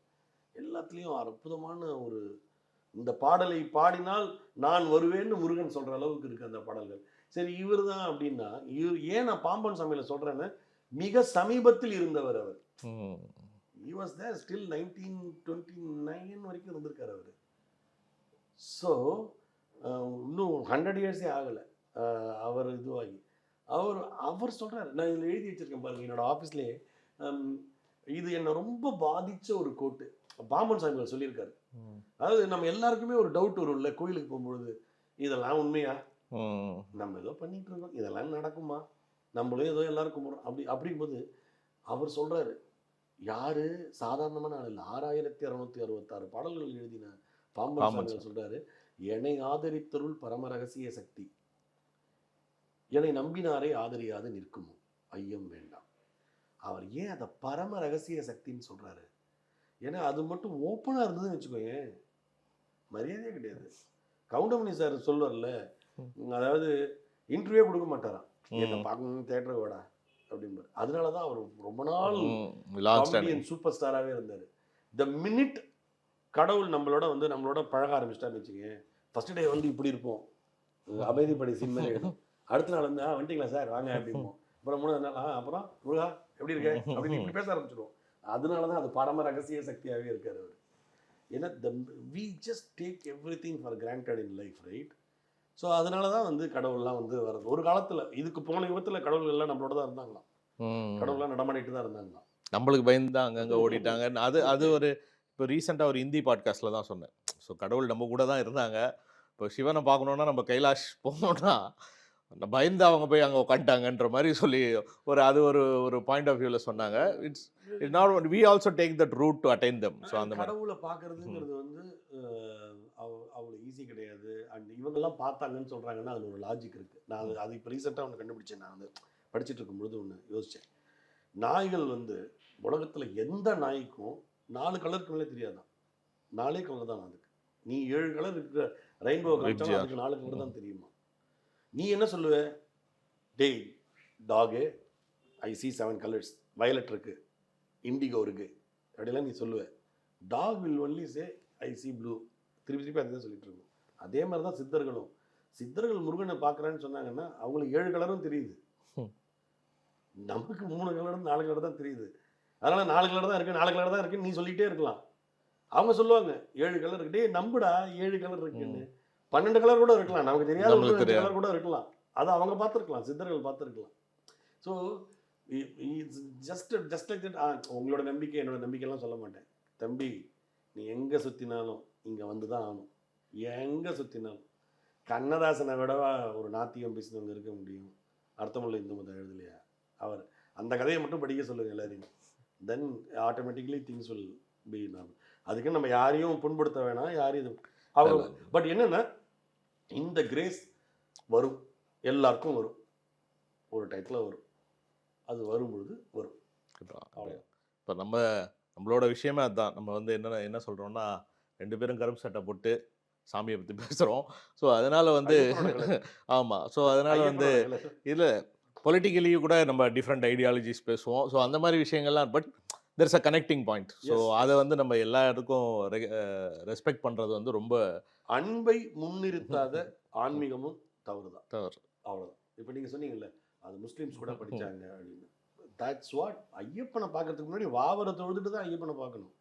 எல்லாத்துலேயும் அற்புதமான ஒரு, இந்த பாடலை பாடினால் நான் வருவேன்னு முருகன் சொல்கிற அளவுக்கு இருக்குது அந்த பாடல்கள். சரி, இவர் தான் அப்படின்னா ஏன் நான் பாம்பன் சாமியில் சொல்கிறேன்னு, மிக சமீபத்தில் இருந்தவர் அவர். He was there still 1929 வரைக்கும் இருந்திருக்காரு அவர். ஸோ இன்னும் 100 இயர்ஸே ஆகலை அவர் இதுவாகி. அவர் சொல்கிறார், நான் இதில் எழுதி வச்சுருக்கேன் பாருங்கள் என்னோடய ஆஃபீஸ்லேயே. இது என்னை ரொம்ப பாதித்த ஒரு கோட்டு பாம்பன் சாமிகள் சொல்லியிருக்காரு. அதாவது நம்ம எல்லாருக்குமே ஒரு டவுட் வரும்ல கோயிலுக்கு போகும்பொழுது, இதெல்லாம் உண்மையா, நம்ம ஏதோ பண்ணிட்டு இருக்கோம், இதெல்லாம் நடக்குமா, நம்மளும் ஏதோ எல்லாரும் கும்பிட்றோம் அப்படிங்கும்போது அவர் சொல்கிறாரு, யாரு சாதாரணமான ஆள் இல்லை, 6666 பாடல்கள் எழுதின பாம்பன் சாமிகள் சொல்கிறாரு, என்னை ஆதரித்தருள் பரம ரகசிய சக்தி, என்னை நம்பினாரை ஆதரியாது நிற்குமோ ஐயம் வேண்டாம். அவர் ஏன் அதை பரம ரகசிய சக்தின்னு சொல்கிறாரு? ஏன்னா அது மட்டும் ஓப்பனாக இருந்ததுன்னு வச்சுக்கோங்க, மரியாதையே கிடையாது. கவுண்டமணி சார் சொல்லுவார்ல, அதாவது இன்டர்வியூ கொடுக்க மாட்டாராம், என்ன பார்க்கணும் தேட்டரை விட அப்படின்பார். அதனால தான் அவர் ரொம்ப நாள் காமெடியன் சூப்பர் ஸ்டாராகவே இருந்தார். த மினிட் கடவுள் நம்மளோட பழக ஆரம்பிச்சிட்டான்னு வச்சுக்கோங்க, ஃபர்ஸ்ட் டே வந்து இப்படி இருப்போம், அமைதிப்படை சின்ன எழுதும், அடுத்த நாள் வந்து வந்துட்டீங்களா சார் வாங்க அப்படிம்போம், அப்புறம் 3ஆவது நாள் அப்புறம் முருகா எப்படி இருக்க அப்படின்னு இப்படி பேச ஆரம்பிச்சிடுவோம். அதனால தான் அது பரம ரகசிய சக்தியாகவே இருக்கார் அவர். ஏன்னா we just take everything for granted in life, right? So அதனால தான் வந்து கடவுள்லாம் வந்து வர்றது. ஒரு காலத்தில் இதுக்கு போன யுகத்தில் கடவுள்கள் எல்லாம் நம்மளோட தான் இருந்தாங்களாம், கடவுள்லாம் நடமாடிட்டு தான் இருந்தாங்களாம், நம்மளுக்கு பயந்து தான் அங்கங்கே ஓடிட்டாங்க. அது ஒரு இப்போ ரீசெண்டாக ஒரு ஹிந்தி பாட்காஸ்ட்டில் தான் சொன்னேன். ஸோ கடவுள் நம்ம கூட தான் இருந்தாங்க. இப்போ சிவனை பார்க்கணுன்னா நம்ம கைலாஷ் போகணுன்னா பயந்து அவங்க போய் அங்கே உட்காந்துட்டாங்கன்ற மாதிரி சொல்லி அது ஒரு பாயிண்ட் ஆஃப் வியூவில் சொன்னாங்க. It's not we also take that route to attain them. So அந்த கடவுளை பார்க்கறதுங்கிறது வந்து அவ்வளோ ஈஸி கிடையாது. அண்ட் இவங்கெல்லாம் பார்த்தாங்கன்னு சொல்கிறாங்கன்னா அதில் ஒரு லாஜிக் இருக்குது. நான் அது இப்போ ரீசெண்டாக ஒன்று கண்டுபிடிச்சேன். நான் வந்து படிச்சுட்டு இருக்கும்பொழுது ஒன்று யோசித்தேன். நாய்கள் வந்து உலகத்தில் எந்த நாய்க்கும் 4 கலருக்கு மேலே தெரியாதான். 4 கலர் தான் அதுக்கு. நீ 7 கலர் இருக்கிற ரெயின்போ காமிச்சாலும் அதுக்கு 4 கலர் தான் தெரியுமா? நீ என்ன சொல்லுவ? டேய் dog, I see 7 colours, violet இருக்குது, இண்டிகோ இருக்குது அப்படிலாம் நீ சொல்லுவ. Dog will only say I see blue. திருப்பி அதுதான் சொல்லிட்டு இருக்கோம். அதே மாதிரி தான் சித்தர்களும். சித்தர்கள் முருகனை பார்க்குறான்னு சொன்னாங்கன்னா அவங்களுக்கு 7 கலரும் தெரியுது, நமக்கு 3 கலரும் 4 கலர் தான் தெரியுது. அதனால் 4 கலர் தான் இருக்குது, 4 கலர் தான் இருக்குன்னு நீ சொல்லிகிட்டே இருக்கலாம். அவங்க சொல்லுவாங்க 7 கலர் இருக்கு, டே நம்புடா 7 கலர் இருக்குன்னு. 12 கலர் கூட இருக்கலாம், நமக்கு தெரியாத 2 கலர் கூட இருக்கலாம். அதை அவங்க பார்த்துருக்கலாம், சித்தர்கள் பார்த்துருக்கலாம். So just like that. உங்களோட நம்பிக்கை என்னோட நம்பிக்கைலாம் சொல்ல மாட்டேன் தம்பி. நீ எங்கே சுற்றினாலும் இங்கே வந்து தான் ஆகணும், எங்கே சுற்றினாலும். கண்ணதாசனை விடவா ஒரு நாத்தியம் பேசினவங்க இருக்க முடியும்? அர்த்தமுள்ள இந்து மதம் எழுதலையா அவர்? அந்த கதையை மட்டும் படிக்க சொல்லுங்க எல்லாரையும், then automatically things will be normal. அதுக்கு நம்ம யாரையும் புண்படுத்த வேணாம், யாரையும் இது அவங்க. பட் என்னென்னா இந்த கிரேஸ் வரும், எல்லாருக்கும் வரும், ஒரு டயத்தில் வரும். அது வரும்பொழுது வரும். இப்போ நம்மளோட விஷயமே அதுதான். நம்ம வந்து என்ன சொல்கிறோம்னா, 2 பேரும் கருப்பு சட்டை போட்டு சாமியை பற்றி பேசுகிறோம். ஸோ அதனால் வந்து ஆமாம், ஸோ அதனால் வந்து இதில் பொலிட்டிக்கலி கூட நம்ம டிஃப்ரெண்ட் ஐடியாலஜிஸ் பேசுவோம். ஸோ அந்த மாதிரி விஷயங்கள்லாம். But there's a connecting point. So Yes, அதை வந்து நம்ம எல்லா இடத்துக்கும் ரெஸ்பெக்ட் பண்ணுறது வந்து ரொம்ப அன்பை முன்னிறுத்தாத ஆன்மீகமும் தவறுதான். தவறு. அவ்வளோதான். இப்போ நீங்கள் சொன்னீங்கல்ல அது முஸ்லீம்ஸ் கூட படிச்சாங்க அப்படின்னு. That's what. ஐயப்பனை பார்க்கறதுக்கு முன்னாடி வாவரை தொழுதுட்டு தான் ஐயப்பனை பார்க்கணும்.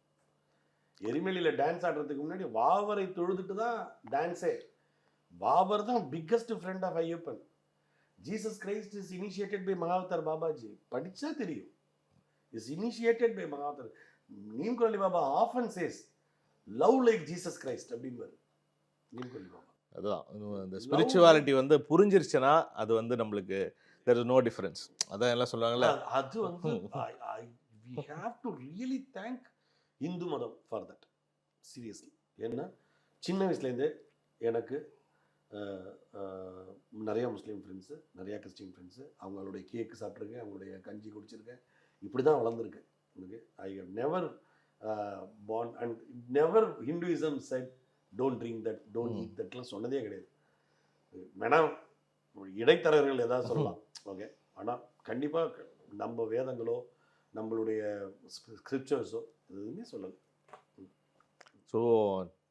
எரிமலையில் டான்ஸ் ஆடுறதுக்கு முன்னாடி வாவரை தொழுதுட்டு தான் டான்ஸே. பாபர் தான் biggest friend of Ayyappan. Jesus Christ is initiated by Mahavatar Babaji. படிச்சா தெரியும். Is initiated by Mahavatar. Neem Karoli Baba often says love like Jesus Christ அப்படிம்பாரு நீம் குரலி பாபா. அதுதான் இந்த ஸ்பிரிச்சுவாலிட்டி வந்து புரிஞ்சிருச்சுன்னா அது வந்து நம்மளுக்கு there is no difference. அதான் எல்லாம் சொல்லுவாங்கல்ல. அது வந்து we have to really thank Hindu மதம் ஃபார் தட் சீரியஸ்லி. ஏன்னா சின்ன வயசுலேருந்தே எனக்கு நிறையா முஸ்லீம் ஃப்ரெண்ட்ஸு, நிறையா கிறிஸ்டின் ஃப்ரெண்ட்ஸு, அவங்களுடைய கேக்கு சாப்பிட்ருக்கேன், அவங்களுடைய கஞ்சி குடிச்சிருக்கேன். இப்படி தான் வளர்ந்துருக்கேன். எனக்கு I have never born and never Hinduism said don't drink that, don't eat தட்லாம் சொன்னதே கிடையாது. வேணாம் இடைத்தரகர்கள் ஏதாவது சொல்லலாம், ஓகே. ஆனால் கண்டிப்பாக நம்ம வேதங்களோ நம்மளுடைய ஸ்கிரிப்சர்ஸோ எதுவுமே சொல்லலை. ஸோ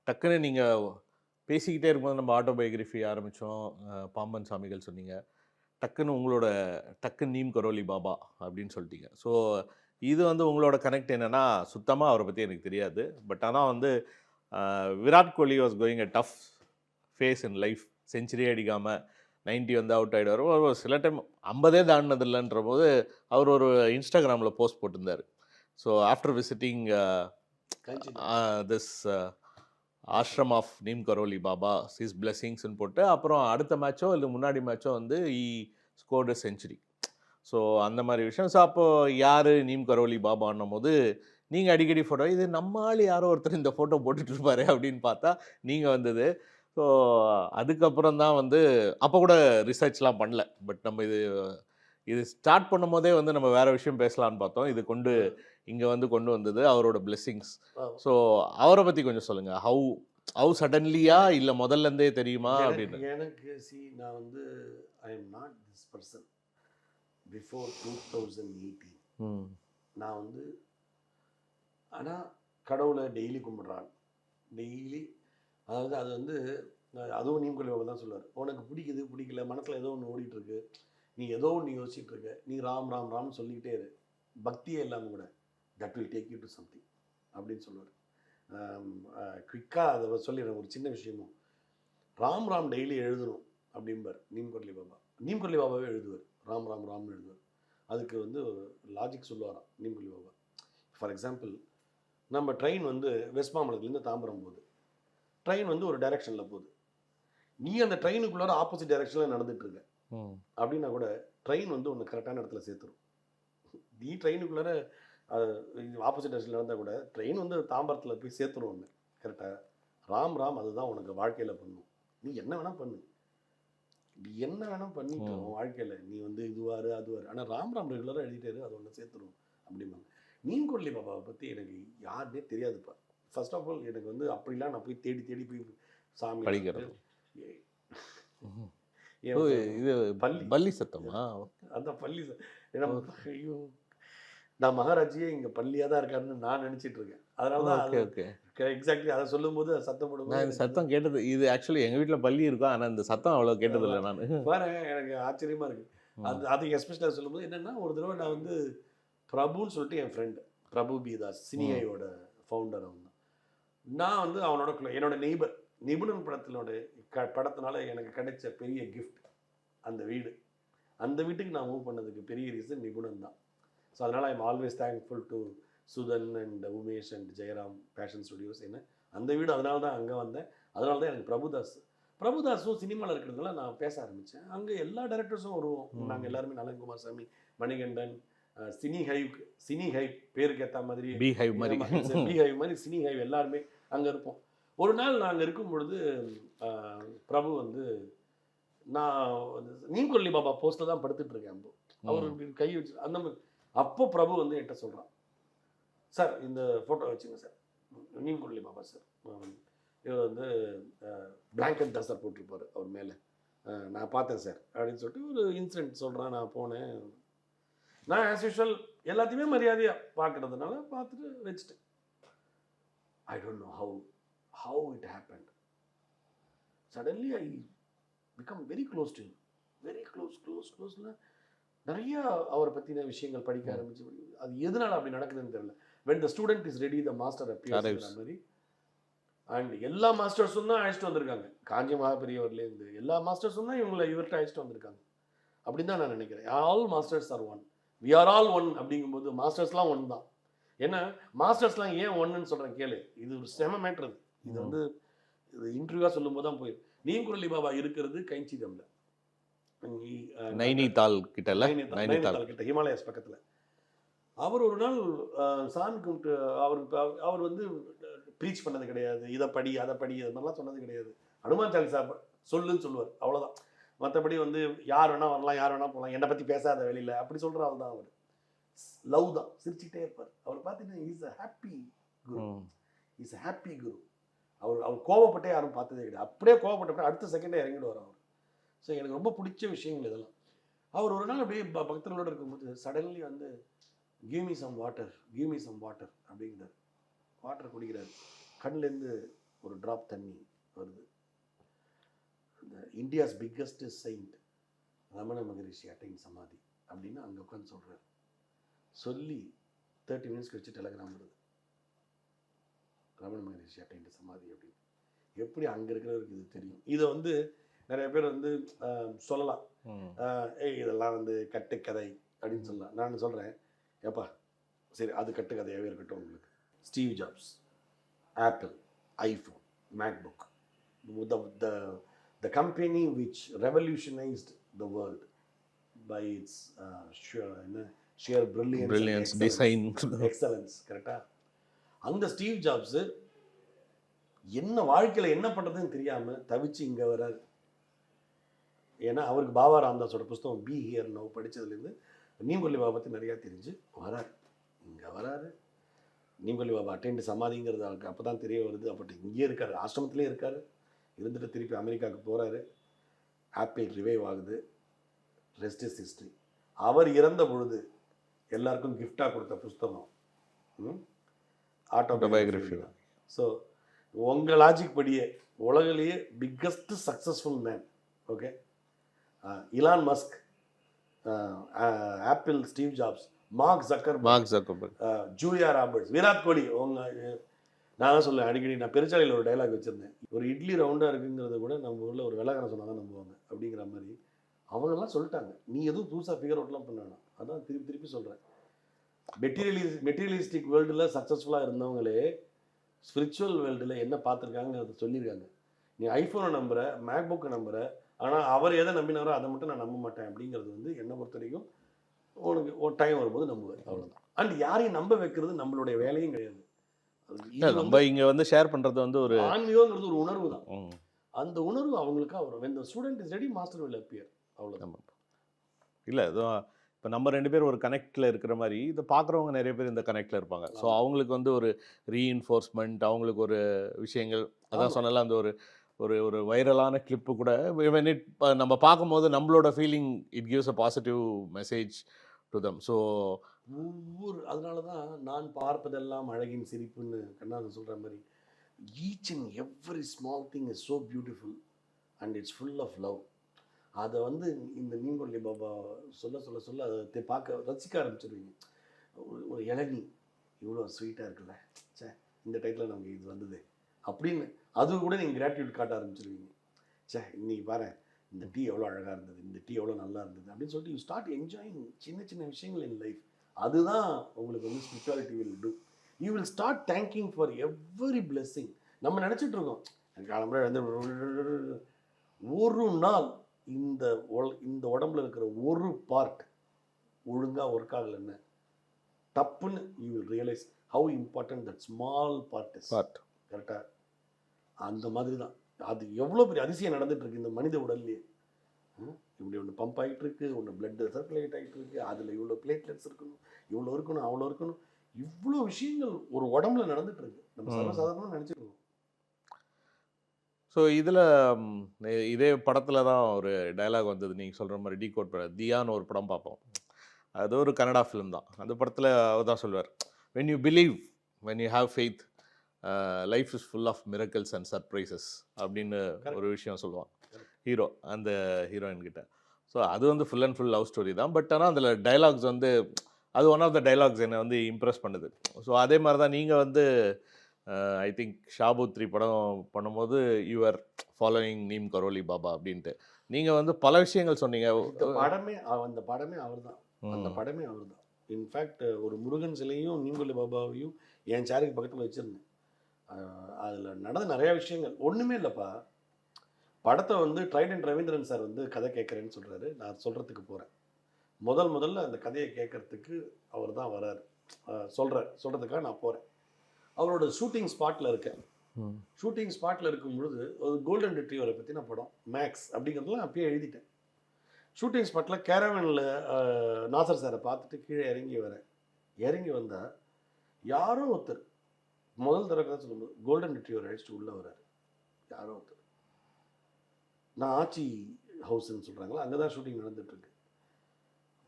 டக்குன்னு நீங்கள் பேசிக்கிட்டே இருக்கும்போது நம்ம ஆட்டோபயோகிராஃபி ஆரம்பித்தோம், பாம்பன் சாமிகள் சொன்னீங்க, டக்குன்னு உங்களோட நீம் கரோலி பாபா அப்படின்னு சொல்லிட்டீங்க. ஸோ இது வந்து உங்களோட கனெக்ட் என்னென்னா, சுத்தமாக அவரை பற்றி எனக்கு தெரியாது. பட் ஆனால் வந்து Virat Kohli was going a tough phase in life. செஞ்சுரியே அடிக்காமல் 90 வந்து அவுட் ஆகிடுவார். ஒரு சில டைம் 50 தாண்டினது இல்லைன்ற போது அவர் ஒரு இன்ஸ்டாகிராமில் போஸ்ட் போட்டிருந்தார். So after visiting this ashram of Neem Karoli Baba his பிளெஸிங்ஸ்ன்னு போட்டு, அப்புறம் அடுத்த மேட்சோ இல்லை முன்னாடி மேட்சோ வந்து ஈ ஸ்கோர்டு செஞ்சுரி. ஸோ அந்த மாதிரி விஷயம். ஸோ அப்போது யார் நீம் கரோலி பாபான்னும் போது நீங்கள் அடிக்கடி ஃபோட்டோ, இது நம்ம ஆள் யாரோ ஒருத்தர் இந்த ஃபோட்டோ போட்டுட்டு இருப்பாரு அப்படின்னு பார்த்தா நீங்கள் வந்தது. ஸோ அதுக்கப்புறம் தான் வந்து அப்போ கூட ரிசர்ச்லாம் பண்ணல. பட் நம்ம இது ஸ்டார்ட் பண்ணும் போதே வந்து நம்ம வேறு விஷயம் பேசலான்னு பார்த்தோம். இது இங்கே வந்து கொண்டு வந்தது அவரோட பிளெஸிங்ஸ். ஸோ அவரை பற்றி கொஞ்சம் சொல்லுங்கள். ஹவு சடன்லியா இல்லை முதல்லேருந்தே தெரியுமா அப்படின்னு? எனக்கு நான் வந்து ஐ am not this person before 2018. நான் வந்து ஆனால் கடவுளை டெய்லி கும்பிட்றான். டெய்லி அதாவது அது வந்து அதுவும் நீம் கொள்ளி தான் சொல்லுவார். உனக்கு பிடிக்குது பிடிக்கல, மனசில் ஏதோ ஒன்று ஓடிட்டுருக்கு, நீ ஏதோ ஒன்று யோசிச்சுட்டு இருக்க, நீ ராம் ராம் ராம்னு சொல்லிக்கிட்டே இரு, பக்தியே இல்லாமல் கூட that will take you to something அப்படின்னு சொல்லுவார். குயிக்காக அதை சொல்லிடுறேன் ஒரு சின்ன விஷயமும். ராம் ராம் டெய்லி எழுதணும் அப்படிம்பார் நீம் கொள்ளி பாபா. நீம் கொள்ளி பாபாவே எழுதுவார், ராம் ராம் ராம்னு எழுதுவார். அதுக்கு வந்து லாஜிக் சொல்லுவாராம் நீம் கொள்ளி பாபா. ஃபார் எக்ஸாம்பிள், நம்ம ட்ரெயின் வந்து வெஸ்ட் மாம்பலத்துலேருந்து தாம்பரம் போகுது. ட்ரெயின் வந்து ஒரு டைரெக்ஷனில் போகுது. நீ அந்த ட்ரெயினுக்குள்ளார ஆப்போசிட் டைரெக்ஷனில் நடந்துட்டுருக்க அப்படின்னா கூட ட்ரெயின் வந்து ஒன்று கரெக்டான இடத்துல சேர்த்துரும். நீ ட்ரெயினுக்குள்ளார ஆப்போசிட் டைரெக்ஷனில் நடந்தால் கூட ட்ரெயின் வந்து தாம்பரத்தில் போய் சேர்த்துரும் ஒன்று கரெக்டாக. ராம் ராம் அதுதான் உனக்கு வாழ்க்கையில் பண்ணும். நீ என்ன வேணால் பண்ணு, நீ என்ன வேணால் பண்ணிட்டு வாழ்க்கையில் நீ வந்து இதுவாரு அதுவாரு, ஆனால் ராம் ராம் ரெகுலராக எழுதிட்டாரு, அது ஒன்று சேர்த்துரும் அப்படிம்பாங்க. நீம் கொள்ளி பாபாவை பற்றி எனக்கு யாருன்னே தெரியாதுப்பா. ஃபர்ஸ்ட் ஆஃப் ஆல் எனக்கு வந்து அப்படிலாம் நான் போய் தேடி போய் சாமி படிக்கிறது. இது பள்ளி சத்தமா? அந்த பள்ளி ஐயோ, நான் மகாராஜியே இங்கே பள்ளியாக தான் இருக்காருன்னு நான் நினச்சிட்டு இருக்கேன். அதனால தான் எக்ஸாக்ட்லி அதை சொல்லும்போது சத்தம் போடும்போது சத்தம் கேட்டது. இது ஆக்சுவலி எங்கள் வீட்டில் பள்ளி இருக்கும், ஆனால் இந்த சத்தம் அவ்வளோ கேட்டதில்லை. நான் வேறு எனக்கு ஆச்சரியமாக இருக்குது. அது எஸ்பெஷலாக சொல்லும்போது என்னென்னா, ஒரு தடவை நான் வந்து பிரபுன்னு சொல்லிட்டு என் ஃப்ரெண்டு பிரபு பீதாஸ் சினிஐயோட ஃபவுண்டர் அவன் தான். நான் வந்து அவனோட என்னோட நிபுணன் படத்தினால எனக்கு கிடைச்ச பெரிய கிஃப்ட் அந்த வீடு. அந்த வீட்டுக்கு நான் மூவ் பண்ணதுக்கு பெரிய ரீசன் நிபுணன் தான். ஸோ அதனால் I'm always thankful to Sudhan and Umesh and Jayaram Passion Studios. என்ன அந்த வீடு, அதனால தான் அங்கே வந்தேன். அதனால தான் எனக்கு பிரபுதாஸும் சினிமாவில் இருக்கிறதுனால நான் பேச ஆரம்பித்தேன். அங்கே எல்லா டைரக்டர்ஸும் வருவோம். நாங்கள் எல்லாருமே நலன்குமார் சாமி, மணிகண்டன், சினி ஹைவ் பேருக்கு ஏற்ற மாதிரி பி ஹைவ் மாதிரி சினி ஹைவ் எல்லாருமே அங்கே இருப்போம். ஒரு நாள் நாங்கள் இருக்கும் பொழுது பிரபு வந்து நான் நீம் கொள்ளி பாபா போஸ்ட்டில் தான் படுத்துட்டு இருக்கேன். அப்போ அவர் கை வச்சு அந்த மாதிரி அப்போ பிரபு வந்து என்கிட்ட சொல்கிறான், சார் இந்த ஃபோட்டோ வச்சுங்க சார், நீம் கொள்ளி பாபா சார், இவர் வந்து பிளாங்கெட் தான் சார் போட்டிருப்பார் அவர் மேலே, நான் பார்த்தேன் சார் அப்படின்னு சொல்லிட்டு ஒரு இன்சிடென்ட் சொல்கிறான். நான் போனேன். நான் ஆஸ் யூஷுவல் எல்லாத்தையுமே மரியாதையாக பார்க்கறதுனால பார்த்துட்டு வச்சுட்டு I don't know how it happened. Suddenly I become very close to very க்ளோஸ்ல நிறைய அவரை பற்றின விஷயங்கள் படிக்க ஆரம்பிச்சு. அது எதனால அப்படி நடக்குதுன்னு தெரியல. when the student is ready the master appears மாதிரி. அண்ட் எல்லா மாஸ்டர்ஸும் தான் அழைச்சிட்டு வந்திருக்காங்க. காஞ்சி மகாபெரியவர்லேருந்து எல்லா மாஸ்டர்ஸும் தான் இவர்கிட்ட அழைச்சிட்டு வந்திருக்காங்க அப்படின்னு தான் நான் நினைக்கிறேன். All masters are one, we are all one அப்படிங்கும்போது மாஸ்டர்ஸ்லாம் ஒன் தான். ஏன்னா மாஸ்டர்ஸ்லாம் ஏன் ஒன்றுன்னு சொல்கிறேன் கேளு, இது ஒரு செம மேட்ரு. இது வந்து இது இன்டர்வியூவாக சொல்லும்போது தான் போயிடும். நீம்குரலி பாபா இருக்கிறது கைஞ்சிதம்ல, நைனிதால் கிட்டல, நைனிதால் கிட்ட, ஹிமாலயாஸ் பக்கத்தில். அவர் ஒரு நாள் சாமி கும்பிட்டு அவர் வந்து ப்ரீச் பண்ணது கிடையாது, இதை படி அதை படி அது மாதிரிலாம் சொன்னது கிடையாது. ஹனுமான் சாலிசா சொல்லுன்னு சொல்லுவார், அவ்வளோதான். மற்றபடி வந்து யார் வேணா வரலாம், யார் வேணா போகலாம், என்னை பற்றி பேசாத வெளியில் அப்படி சொல்கிற ஆள் தான் அவர். லவ் தான், சிரிச்சுக்கிட்டே இருப்பார். அவர் பார்த்தீங்கன்னா is a happy guru, is a happy guru. அவர் கோவப்பட்டே யாரும் பார்த்ததே கிடையாது. அப்படியே கோவப்பட்ட அடுத்த செகண்டே இறங்கிடுவார் அவர். ஸோ எனக்கு ரொம்ப பிடிச்ச விஷயங்கள் இதெல்லாம். அவர் ஒரு நாள் அப்படியே பக்தர்களோடு இருக்கும்போது சடன்லி வந்து கிவ் மீ சம் வாட்டர் அப்படிங்கிறார். வாட்டர் குடிக்கிறார், கண்ணிலேருந்து ஒரு ட்ராப் தண்ணி வருது. இந்த இந்தியாஸ் பிக்கஸ்ட் செயின்ட் ரமண மகரிஷி அட்டைன் சமாதி அப்படின்னு அங்கே உட்காந்து சொல்கிறார். சொல்லி 30 minutes கழிச்சு டெலகிராம் வருது, ரமண மகரிஷி அட்டைன் சமாதி அப்படின்னு. எப்படி அங்கே இருக்கிறவருக்கு இது தெரியும்? இதை வந்து நிறைய பேர் வந்து சொல்லலாம், இதெல்லாம் வந்து கட்டுக்கதை அப்படின்னு சொல்லலாம். நான் சொல்கிறேன், ஏப்பா சரி அது கட்டுக்கதையாகவே இருக்கட்டும். உங்களுக்கு Steve jobs, apple, iPhone, MacBook, the company which revolutionized the world by its sheer brilliance design, excellence. கரெக்டா? அந்த ஸ்டீவ் ஜாப்ஸ் என்ன வாழ்க்கையில் என்ன பண்ணுறதுன்னு தெரியாமல் தவிச்சு இங்கே வர்றாரு. ஏன்னா அவருக்கு பாபா ராம்தாஸோட புஸ்தகம் பி ஹியர் நவ் படித்ததுலேருந்து நீம்கொல்லி பாபா பற்றி நிறையா தெரிஞ்சு வராரு. இங்கே வராரு, நீம்கொல்லி பாபா அட்டெண்ட் சமாதிங்கிறது அவருக்கு அப்போ தான் தெரிய வருது. அப்போ இங்கேயே இருக்கார், ஆசிரமத்திலே இருக்கார். இருந்துட்டு திருப்பி அமெரிக்காவுக்கு போகிறாரு. ஆப்பிள் ரிவைவ் ஆகுது, ரெஸ்ட் இஸ் ஹிஸ்ட்ரி. அவர் இறந்த பொழுது எல்லாருக்கும் கிஃப்டாக கொடுத்த புஸ்தகம் ஆட்டோபயோகிராஃபி. ஸோ உங்கள் லாஜிக் படியே உலகிலேயே biggest successful man, okay, Elon Musk, Apple Steve Jobs, Mark Zuckerberg, Julia Roberts, Virat Kohli. நான் தான் சொல்லுவேன் அடிக்கடி, நான் பெருச்சாலையில் ஒரு டைலாக் வச்சுருந்தேன், ஒரு இட்லி ரவுண்டாக இருக்குங்கிறத கூட நம்ம ஊரில் ஒரு வெள்ளைக்காரன் சொன்னால் தான் நம்புவாங்க அப்படிங்கிற மாதிரி அவங்கெல்லாம் சொல்லிட்டாங்க. நீ எதுவும் புதுசாக ஃபிகர் அவுட்லாம் பண்ணணும். அதான் திருப்பி சொல்கிறேன், மெட்டீரியலிஸ்டிக் வேர்ல்டில் சக்ஸஸ்ஃபுல்லாக இருந்தவங்களே ஸ்பிரிச்சுவல் வேர்ல்டில் என்ன பார்த்துருக்காங்கன்னு சொல்லியிருக்காங்க. நீ ஐஃபோனை நம்புகிற, மேக்புக்கை நம்புகிற, ஆனால் அவர் எதை நம்பினாரோ அதை மட்டும் நான் நம்ப மாட்டேன் அப்படிங்கிறது வந்து என்னை பொறுத்த வரைக்கும் உனக்கு ஒரு டைம் வரும்போது நம்புவேன், அவ்வளோதான். அண்ட் யாரையும் நம்ப வைக்கிறது நம்மளுடைய வேலையும் கிடையாது. நம்ம இங்கே வந்து ஷேர் பண்ணுறது வந்து ஒரு ஆன்மீகங்கிறது ஒரு உணர்வு தான். அந்த உணர்வு அவங்களுக்கு அவர் when the student is ready master will appear, அவ்வளோதான். இல்லை இப்போ நம்ம 2 பேர் ஒரு கனெக்டில் இருக்கிற மாதிரி இதை பார்க்குறவங்க நிறைய பேர் இந்த கனெக்டில் இருப்பாங்க. ஸோ அவங்களுக்கு வந்து ஒரு ரீஇன்ஃபோர்ஸ்மெண்ட், அவங்களுக்கு ஒரு விஷயங்கள், அதான் சொன்னால அந்த ஒரு ஒரு ஒரு வைரலான கிளிப்பு கூட நம்ம பார்க்கும்போது நம்மளோட feeling it gives a positive message to them. So அதனால தான் நான் பார்ப்பதெல்லாம் அழகின் சிரிப்புன்னு கண்ணாதன் சொல்கிற மாதிரி each and every small thing is so beautiful and it's full of love. அதை வந்து இந்த நீம்கொல்லி பாபா சொல்ல அதை பார்க்க ரசிக்க ஆரம்பிச்சிருவீங்க. ஒரு இளநீ இவ்வளோ ஸ்வீட்டாக இருக்குல்ல, சே இந்த டைத்தில் நமக்கு இது வந்தது அப்படின்னு அது கூட நீங்கள் கிராட்டிடியூட் காட்ட ஆரம்பிச்சிருவீங்க. சே இன்னைக்கு பாரு இந்த டீ எவ்வளோ அழகாக இருந்தது, இந்த டீ எவ்வளோ நல்லா இருந்தது அப்படின்னு சொல்லிட்டு யூ ஸ்டார்ட் என்ஜாயிங் சின்ன விஷயங்கள் இன் லைஃப். அதுதான் உங்களுக்கு வந்து spirituality will do. You will start thanking for every blessing. நம்ம நினச்சிட்டு இருக்கோம் காலம்புற வந்து ஒரு நாள் இந்த உடம்புல இருக்கிற ஒரு பார்ட் ஒழுங்காக ஒர்க் ஆகலைன்னு தப்புன்னு you will realise how important that small part is. கரெக்டாக அந்த மாதிரி தான் அது எவ்வளோ பெரிய அதிசயம் நடந்துட்டு இருக்கு இந்த மனித உடல்லையே. இப்படி ஒன்று பம்ப் ஆகிட்டு இருக்கு, ஒன்று பிளட் சர்க்குலேட் ஆகிட்டு இருக்கு, அதில் இவ்வளோ பிளேட்லெட்ஸ் இருக்கணும், இவ்வளோ இருக்கணும், அவ்வளோ இருக்கணும், இவ்வளோ விஷயங்கள் ஒரு உடம்புல நடந்துட்டு இருக்கு. நம்ம சர்வசாதாரணமாக நினச்சிட்டு இருக்கோம். ஸோ இதில் இதே படத்தில் தான் ஒரு டைலாக் வந்தது, நீங்கள் சொல்கிற மாதிரி டீகோட் பண்ண தியான்னு ஒரு படம் பார்ப்போம். அது ஒரு கன்னடா ஃபிலிம் தான். அந்த படத்தில் அவர் தான் சொல்லுவார், when you believe, when you have faith, life is full of miracles and surprises அப்படின்னு ஒரு விஷயம் சொல்லுவான் ஹீரோ அந்த ஹீரோயின் கிட்ட. ஸோ அது வந்து full and full love story தான். பட் ஆனால் அதில் டைலாக்ஸ் வந்து அது ஒன் ஆஃப் த டைலாக்ஸ் என்னை வந்து இம்ப்ரெஸ் பண்ணுது. ஸோ அதே மாதிரி தான் நீங்கள் வந்து ஐ திங்க் ஷாபுத்ரி படம் பண்ணும்போது யூஆர் ஃபாலோயிங் நீம் கரோலி பாபா அப்படின்ட்டு நீங்கள் வந்து பல விஷயங்கள் சொன்னீங்க. அந்த படமே அவர் தான். அந்த படமே அவர் தான். இன்ஃபேக்ட் ஒரு முருகன் சிலையும் நீங்கொல்லி பாபாவையும் என் சேருக்கு பக்கத்தில் வச்சுருந்தேன். அதில் நடந்த நிறையா விஷயங்கள் ஒன்றுமே இல்லைப்பா. படத்தை வந்து ட்ரைடன்ட் ரவீந்திரன் சார் வந்து கதை கேட்குறேன்னு சொல்கிறாரு. நான் சொல்கிறதுக்கு போகிறேன். முதல்ல அந்த கதையை கேட்குறதுக்கு அவர் தான் வராரு. சொல்கிறதுக்காக நான் போகிறேன். அவரோட ஷூட்டிங் ஸ்பாட்டில் இருக்கேன். ஷூட்டிங் ஸ்பாட்டில் இருக்கும் பொழுது ஒரு கோல்டன் ரிட்ரீவரை பற்றின படம் மேக்ஸ் அப்படிங்கிறதுலாம் அப்பயே எழுதிட்டேன். ஷூட்டிங் ஸ்பாட்டில் கேரவனில் நாசர் சாரை பார்த்துட்டு கீழே இறங்கி வந்தால் யாரோ ஒருத்தர் முதல் தடவை சொல்லும்போது கோல்டன் ரிட்ரீவர் அழைச்சிட்டு உள்ளே வர்றாரு. யாரோ ஒருத்தர். நான் ஆச்சி ஹவுஸ்ன்னு சொல்கிறாங்களா, அங்கே தான் ஷூட்டிங் நடந்துகிட்ருக்கு.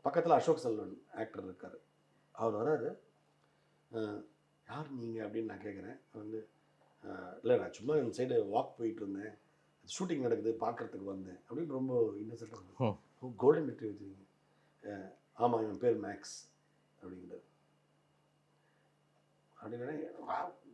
பக்கத்தில் அசோக் செல்வன் ஆக்டர் இருக்கார். அவர் வராரு. யார் நீங்கள் அப்படின்னு நான் கேட்குறேன். வந்து இல்லை நான் சும்மா இந்த சைடு வாக் போயிட்டு இருந்தேன், ஷூட்டிங் நடக்குது பார்க்குறதுக்கு வந்தேன் அப்படின்னு ரொம்ப இன்னசென்ட்டாக வந்து கோல்டன் ரிட்ரீவர் வச்சுருக்கீங்க. ஆமாம் இவன் பேர் மேக்ஸ் அப்படிங்கிறார். அப்படின்னு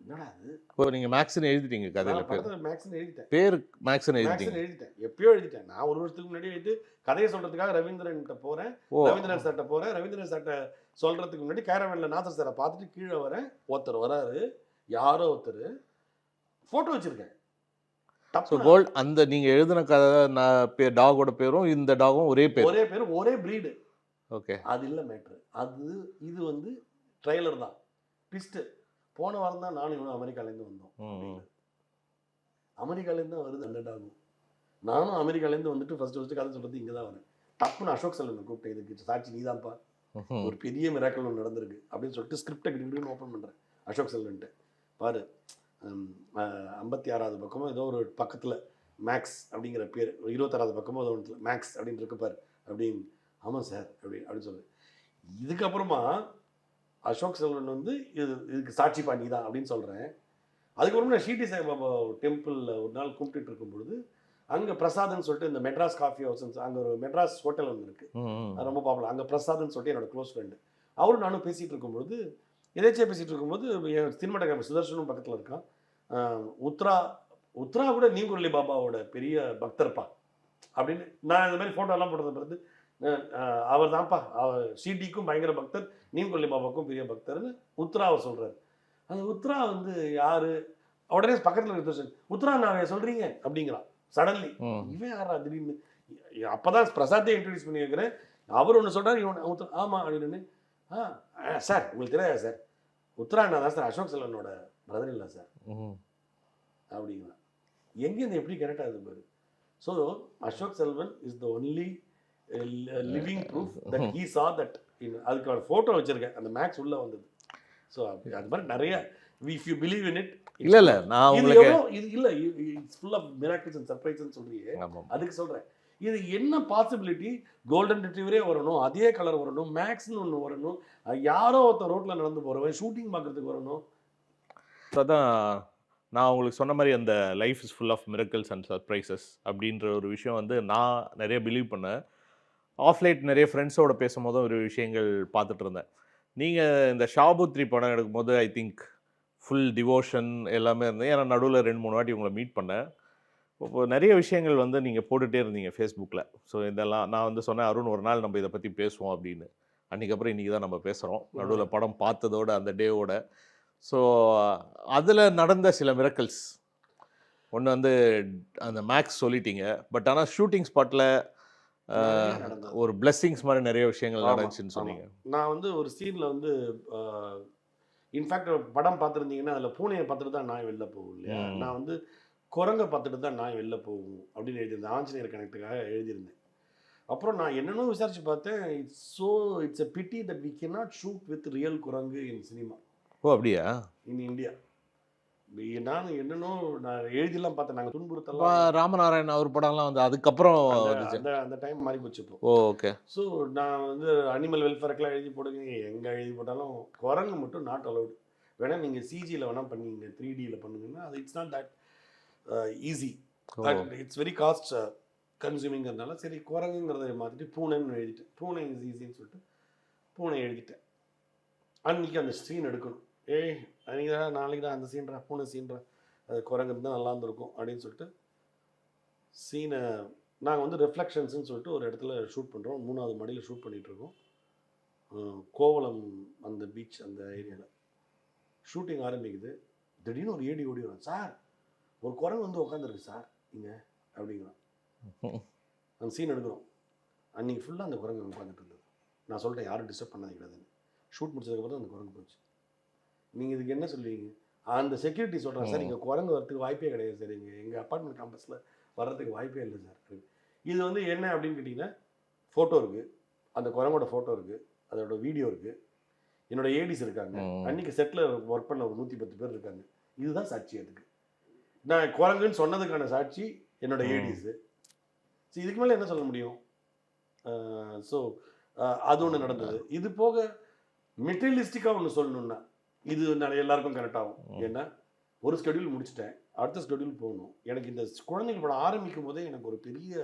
என்னடா அது? இப்போ நீங்கள் மேக்ஸ்ன்னு எழுதிட்டீங்க கதையில் பேர்? மேக்ஸ்ன்னு எழுதிட்டேன். பேர் மேக்ஸ்ன்னு எழுதிட்டேன். எப்பயோ எழுதிட்டேன். நான் ஒரு வருஷத்துக்கு முன்னாடி எழுதி கதையை சொல்கிறதுக்காக ரவீந்திரன்கிட்ட போகிறேன். ரவீந்திரன் சார்கிட்ட போகிறேன். ரவீந்திரன் சார்கிட்ட சொல்கிறதுக்கு முன்னாடி கேரவனில் நாசர் சாரை பார்த்துட்டு கீழே வரேன். ஒருத்தர் வராரு. யாரோ ஒருத்தர் ஃபோட்டோ வச்சுருக்கேன். அந்த நீங்கள் எழுதின கதை டாகோட பேரும் இந்த டாகும் ஒரே பேர் ஒரே ப்ரீடு. ஓகே, அது இல்லை மேட்ரு. இது வந்து ட்ரெய்லர் தான். ட்விஸ்ட்டு. போன வாரம் தான் நானும் இவனும் அமெரிக்காலேருந்து வந்தோம். அமெரிக்காலேருந்து தான் வருது அந்த டாகும். நானும் அமெரிக்காலேருந்து வந்துட்டு ஃபஸ்ட்டு கதை சொல்கிறது இங்கே தான் வரேன். டப்புன்னு அசோக் செல்வனை கூப்பிட்டேன். இதுக்கு சாட்சி நீ தான்ப்பா, ஒரு பெரிய மிராக்கல் ஒன்று நடந்திருக்கு அப்படின்னு சொல்லிட்டு ஸ்கிரிப்டை கிட்ட ஓப்பன் பண்ணுறேன் அசோக் செல்வன்ட்டு. பாரு 56வது பக்கமோ ஏதோ ஒரு பக்கத்தில் மேக்ஸ் அப்படிங்கிற பேர், 26வது பக்கமோ ஏதோ ஒன்று மேக்ஸ் அப்படின்னு இருக்குப்பார் அப்படின்னு. ஆமாம் சார் அப்படின்னு சொல்லு. இதுக்கப்புறமா அசோக் செல்வன் வந்து இதுக்கு சாட்சி பாண்டி தான் அப்படின்னு சொல்கிறேன். அதுக்கப்புறம் நான் ஷீட்டி சாய்பாபா டெம்பிளில் ஒரு நாள் கும்பிட்டுட்டு இருக்கும் பொழுது அங்கே பிரசாத்னு சொல்லிட்டு இந்த மெட்ராஸ் காஃபி ஹவுஸ், அங்கே ஒரு மெட்ராஸ் ஹோட்டல் ஒன்று இருக்குது, ரொம்ப பாப்புலர். அங்கே பிரசாத்னு சொல்லிட்டு என்னோட க்ளோஸ் ஃப்ரெண்டு. அவரும் நானும் பேசிகிட்டு இருக்கும்பொழுது எதாச்சியாக பேசிகிட்டு இருக்கும்போது என் சினிமாட்டோகிராஃபர் சுதர்ஷனும் பக்கத்தில் இருக்கான். உத்ரா கூட நீங்குரலி பாபாவோட பெரிய பக்தர்ப்பா அப்படின்னு நான் இந்த மாதிரி ஃபோட்டோலாம் போட்டது பிறகு அவர் தான்ப்பா, அவர் சிடிக்கும் பயங்கர பக்தர், நீங்குரலி பாபாவுக்கும் பெரிய பக்தர்னு உத்ரா அவர் சொல்கிறார். அந்த உத்ரா வந்து யார்? உடனே பக்கத்தில் இருக்க உத்ரா நான் சொல்கிறீங்க அப்படிங்கிறான் சடன்லி. இவன் யாரா திடீர்னு? அப்போ தான் பிரசாத்தே இன்ட்ரடியூஸ் பண்ணி வைக்கிறேன். அவர் ஒன்று சொல்கிறார், இவன் உத்ரா ஆமாம் அப்படின்னு. சார் உங்களுக்கு தெரியாதா சார், உத்ரா நான் தான் சார் அசோக் செல்வனோட பிரதர் இல்லை சார் அப்படிங்களா. எங்கேருந்து எப்படி கரெக்டாக அது பாரு. So Ashok Selvan is the only living proof that he saw that. அதுக்கு ஒரு ஃபோட்டோ வச்சுருக்கேன், அந்த மேக்ஸ் உள்ளே வந்தது. ஸோ அது மாதிரி நிறைய if you believe in it. இல்லை நான் உங்களுக்கு இது இல்லை, it's full of miracles and சர்ப்ரைஸ்ன்னு சொல்றியே, அதுக்கு சொல்கிறேன். இது என்ன பாசிபிலிட்டி? கோல்டன் ரிட்ரீவரே வரணும், அதே கலர் வரணும், மேக்ஸ்னு ஒன்று வரணும், யாரோ ஒருத்தர் ரோட்டில் நடந்து போகிறவன் ஷூட்டிங் பார்க்குறதுக்கு வரணும். அதான் நான் உங்களுக்கு சொன்ன மாதிரி அந்த life is full of miracles and surprises அப்படின்ற ஒரு விஷயம் வந்து நான் நிறைய பிலீவ் பண்ணேன். ஆஃப்லைட் நிறைய ஃப்ரெண்ட்ஸோடு பேசும்போதும் ஒரு விஷயங்கள் பார்த்துட்டு இருந்தேன். நீங்கள் இந்த ஷாபுத்ரி படம் எடுக்கும்போது ஐ திங்க் ஃபுல் டிவோஷன் எல்லாமே இருந்தேன். ஏன்னா நடுவில் 2-3 வாட்டி உங்களை மீட் பண்ணேன். இப்போ நிறைய விஷயங்கள் வந்து நீங்கள் போட்டுகிட்டே இருந்தீங்க ஃபேஸ்புக்கில். ஸோ இதெல்லாம் நான் வந்து சொன்னேன், அருண் ஒரு நாள் நம்ம இதை பற்றி பேசுவோம் அப்படின்னு. அன்றைக்கப்புறம் இன்றைக்கி தான் நம்ம பேசுகிறோம், நடுவில் படம் பார்த்ததோட அந்த டேவோட. ஸோ அதில் நடந்த சில மிரக்கல்ஸ் ஒன்று வந்து அந்த மேக்ஸ் சொல்லிட்டீங்க. பட் ஆனால் ஷூட்டிங் ஸ்பாட்டில் ஒரு பிளெஸ்ஸிங்ஸ் மாதிரி நிறைய விஷயங்கள் நடந்துச்சுன்னு சொன்னீங்க. நான் வந்து ஒரு சீனில் வந்து இன்ஃபேக்ட் படம் பார்த்துருந்தீங்கன்னா அதில் பூனையை பார்த்துட்டு தான் நாய் வெளில போகும் இல்லையா, நான் வந்து குரங்கை பார்த்துட்டு தான் நாய் வெளில போகும் அப்படின்னு எழுதியிருந்தேன். ஆஞ்சநேயர் கணக்குக்காக எழுதியிருந்தேன். அப்புறம் நான் என்னென்னோ விசாரிச்சு பார்த்தேன். It's a pity that we cannot shoot with real குரங்கு இன் சினிமா. ஓ அப்படியா? இன் இந்தியா நானும் என்னன்னோ நான் எழுதிலாம் பார்த்தேன். நாங்கள் இப்போ துன்புறுத்தலாம் ராமநாராயண் அவர் படம்லாம் வந்து அதுக்கப்புறம் அந்த வந்துச்சு. அந்த அந்த டைம் மாறி போச்சு இப்போ. ஓ ஓகே. ஸோ நான் வந்து அனிமல் வெல்ஃபேருக்குலாம் எழுதி போடுங்க, எங்கே எழுதி போட்டாலும் குரங்கு மட்டும் நாட் அலவுட். வேணா நீங்கள் சிஜியில் வேணால் பண்ணுவீங்க, 3Dயில் பண்ணுங்கன்னா அது it's not that easy. It's very cost கன்சூமிங்கிறதுனால சரி குரங்குங்கிறத மாற்றிட்டு பூனைன்னு எழுதிட்டேன். பூனை இஸ் ஈஸின்னு சொல்லிட்டு பூனை எழுதிட்டேன். அன்றைக்கி அந்த சீன் எடுக்கணும். அன்றைக்கி தான் நாளைக்கு தான் அந்த சீன்றா பூனை சீன்றா அது குரங்கு இருந்தால் நல்லா இருந்திருக்கும் அப்படின்னு சொல்லிட்டு சீனை நாங்கள் வந்து ரெஃப்ளெக்ஷன்ஸ்னு சொல்லிட்டு ஒரு இடத்துல ஷூட் பண்ணுறோம். 3வது மாடியில் ஷூட் பண்ணிகிட்ருக்கோம். கோவளம் அந்த பீச் அந்த ஏரியாவில் ஷூட்டிங் ஆரம்பிக்குது. திடீர்னு ஒரு ஏடி ஓடி வரும். சார் ஒரு குரங்கு வந்து உட்காந்துருக்கு சார் இங்கே அப்படிங்கிறான். அந்த சீன் எடுக்கிறோம். அன்றைக்கி ஃபுல்லாக அந்த குரங்கு உட்காந்துட்டு இருந்தது. நான் சொல்லிட்டேன் யாரும் டிஸ்டர்ப் பண்ணாதீங்க கிடையாதுன்னு. ஷூட் முடிச்சதுக்கப்புறம் அந்த குரங்கு போச்சு. நீங்கள் இதுக்கு என்ன சொல்லுவீங்க? அந்த செக்யூரிட்டி சொல்கிறான், சார் இங்கே குரங்கு வரத்துக்கு வாய்ப்பே கிடையாது சார், இங்கே எங்கள் அப்பார்ட்மெண்ட் காம்பஸில் வர்றதுக்கு வாய்ப்பே இல்லை சார். இது வந்து என்ன அப்படின்னு கேட்டிங்கன்னா ஃபோட்டோ இருக்குது, அந்த குரங்கோட ஃபோட்டோ இருக்குது, அதோட வீடியோ இருக்குது, என்னோட ஏடிஸ் இருக்காங்க, அன்றைக்கி செட்டில் ஒர்க் பண்ண ஒரு 110 பேர் இருக்காங்க. இதுதான் சாட்சி. அதுக்கு நான் குரங்குன்னு சொன்னதுக்கான சாட்சி என்னோட ஏடிஸு. ஸோ இதுக்கு மேலே என்ன சொல்ல முடியும்? ஸோ அது ஒன்று நடந்தது. இது போக மெட்டீரியலிஸ்டிக்காக ஒன்று சொல்லணுன்னா இது எல்லாருக்கும் கரெக்ட் ஆகும். ஏன்னா ஒரு ஸ்கெடியூல் முடிச்சுட்டேன், அடுத்த ஸ்கெடியூல் போகணும். எனக்கு இந்த குழந்தைங்க படம் ஆரம்பிக்கும் போதே எனக்கு ஒரு பெரிய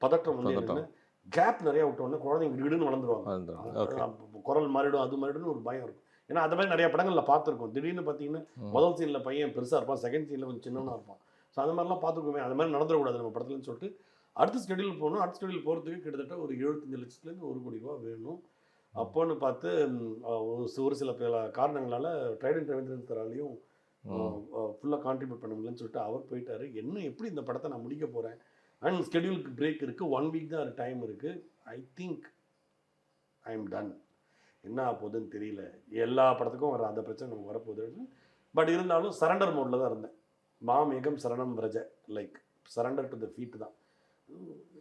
பதட்டம் வந்து என்னென்னா கேப் நிறையா விட்டோன்னா குழந்தைங்க விடுன்னு வளர்ந்துருவாங்க, குரல் மாறிடும், அது மாறிடும்னு ஒரு பயம் இருக்கும். ஏன்னா அந்த மாதிரி நிறைய படங்களில் பார்த்துருக்கோம். திடீர்னு பார்த்தீங்கன்னா முதல் சீனில் பையன் பெருசாக இருப்பான், செகண்ட் சீனில் கொஞ்சம் சின்னவனாக இருப்பான். ஸோ அந்த மாதிரிலாம் பார்த்துருக்கோமே, அது மாதிரி நடந்துடக்கூடாது நம்ம படத்துலன்னு சொல்லிட்டு அடுத்த ஸ்கெடியூல் போகணும். அடுத்த ஸ்கெடியூல் போகிறதுக்கு கிட்டத்தட்ட ஒரு 75 லட்சத்துலேருந்து 1 கோடி ரூபா வேணும். அப்போன்னு பார்த்து ஒரு சில காரணங்களால் ட்ரைடன் ரவீந்திரன் தராலையும் ஃபுல்லாக கான்ட்ரிபியூட் பண்ண முடியலன்னு சொல்லிட்டு அவர் போயிட்டார். என்ன எப்படி இந்த படத்தை நான் முடிக்க போகிறேன்? அண்ட் ஸ்கெடியூலுக்கு பிரேக் இருக்குது, 1 வீக் தான் டைம் இருக்குது. I think I am ton. என்ன ஆகுதுன்னு தெரியல. எல்லா படத்துக்கும் வர அந்த பிரச்சனை நமக்கு வரப்போகுது. பட் இருந்தாலும் சரண்டர் மோடில் தான் இருந்தேன். மாமேகம் சரணம் ரஜ, like surrender to the feet தான்.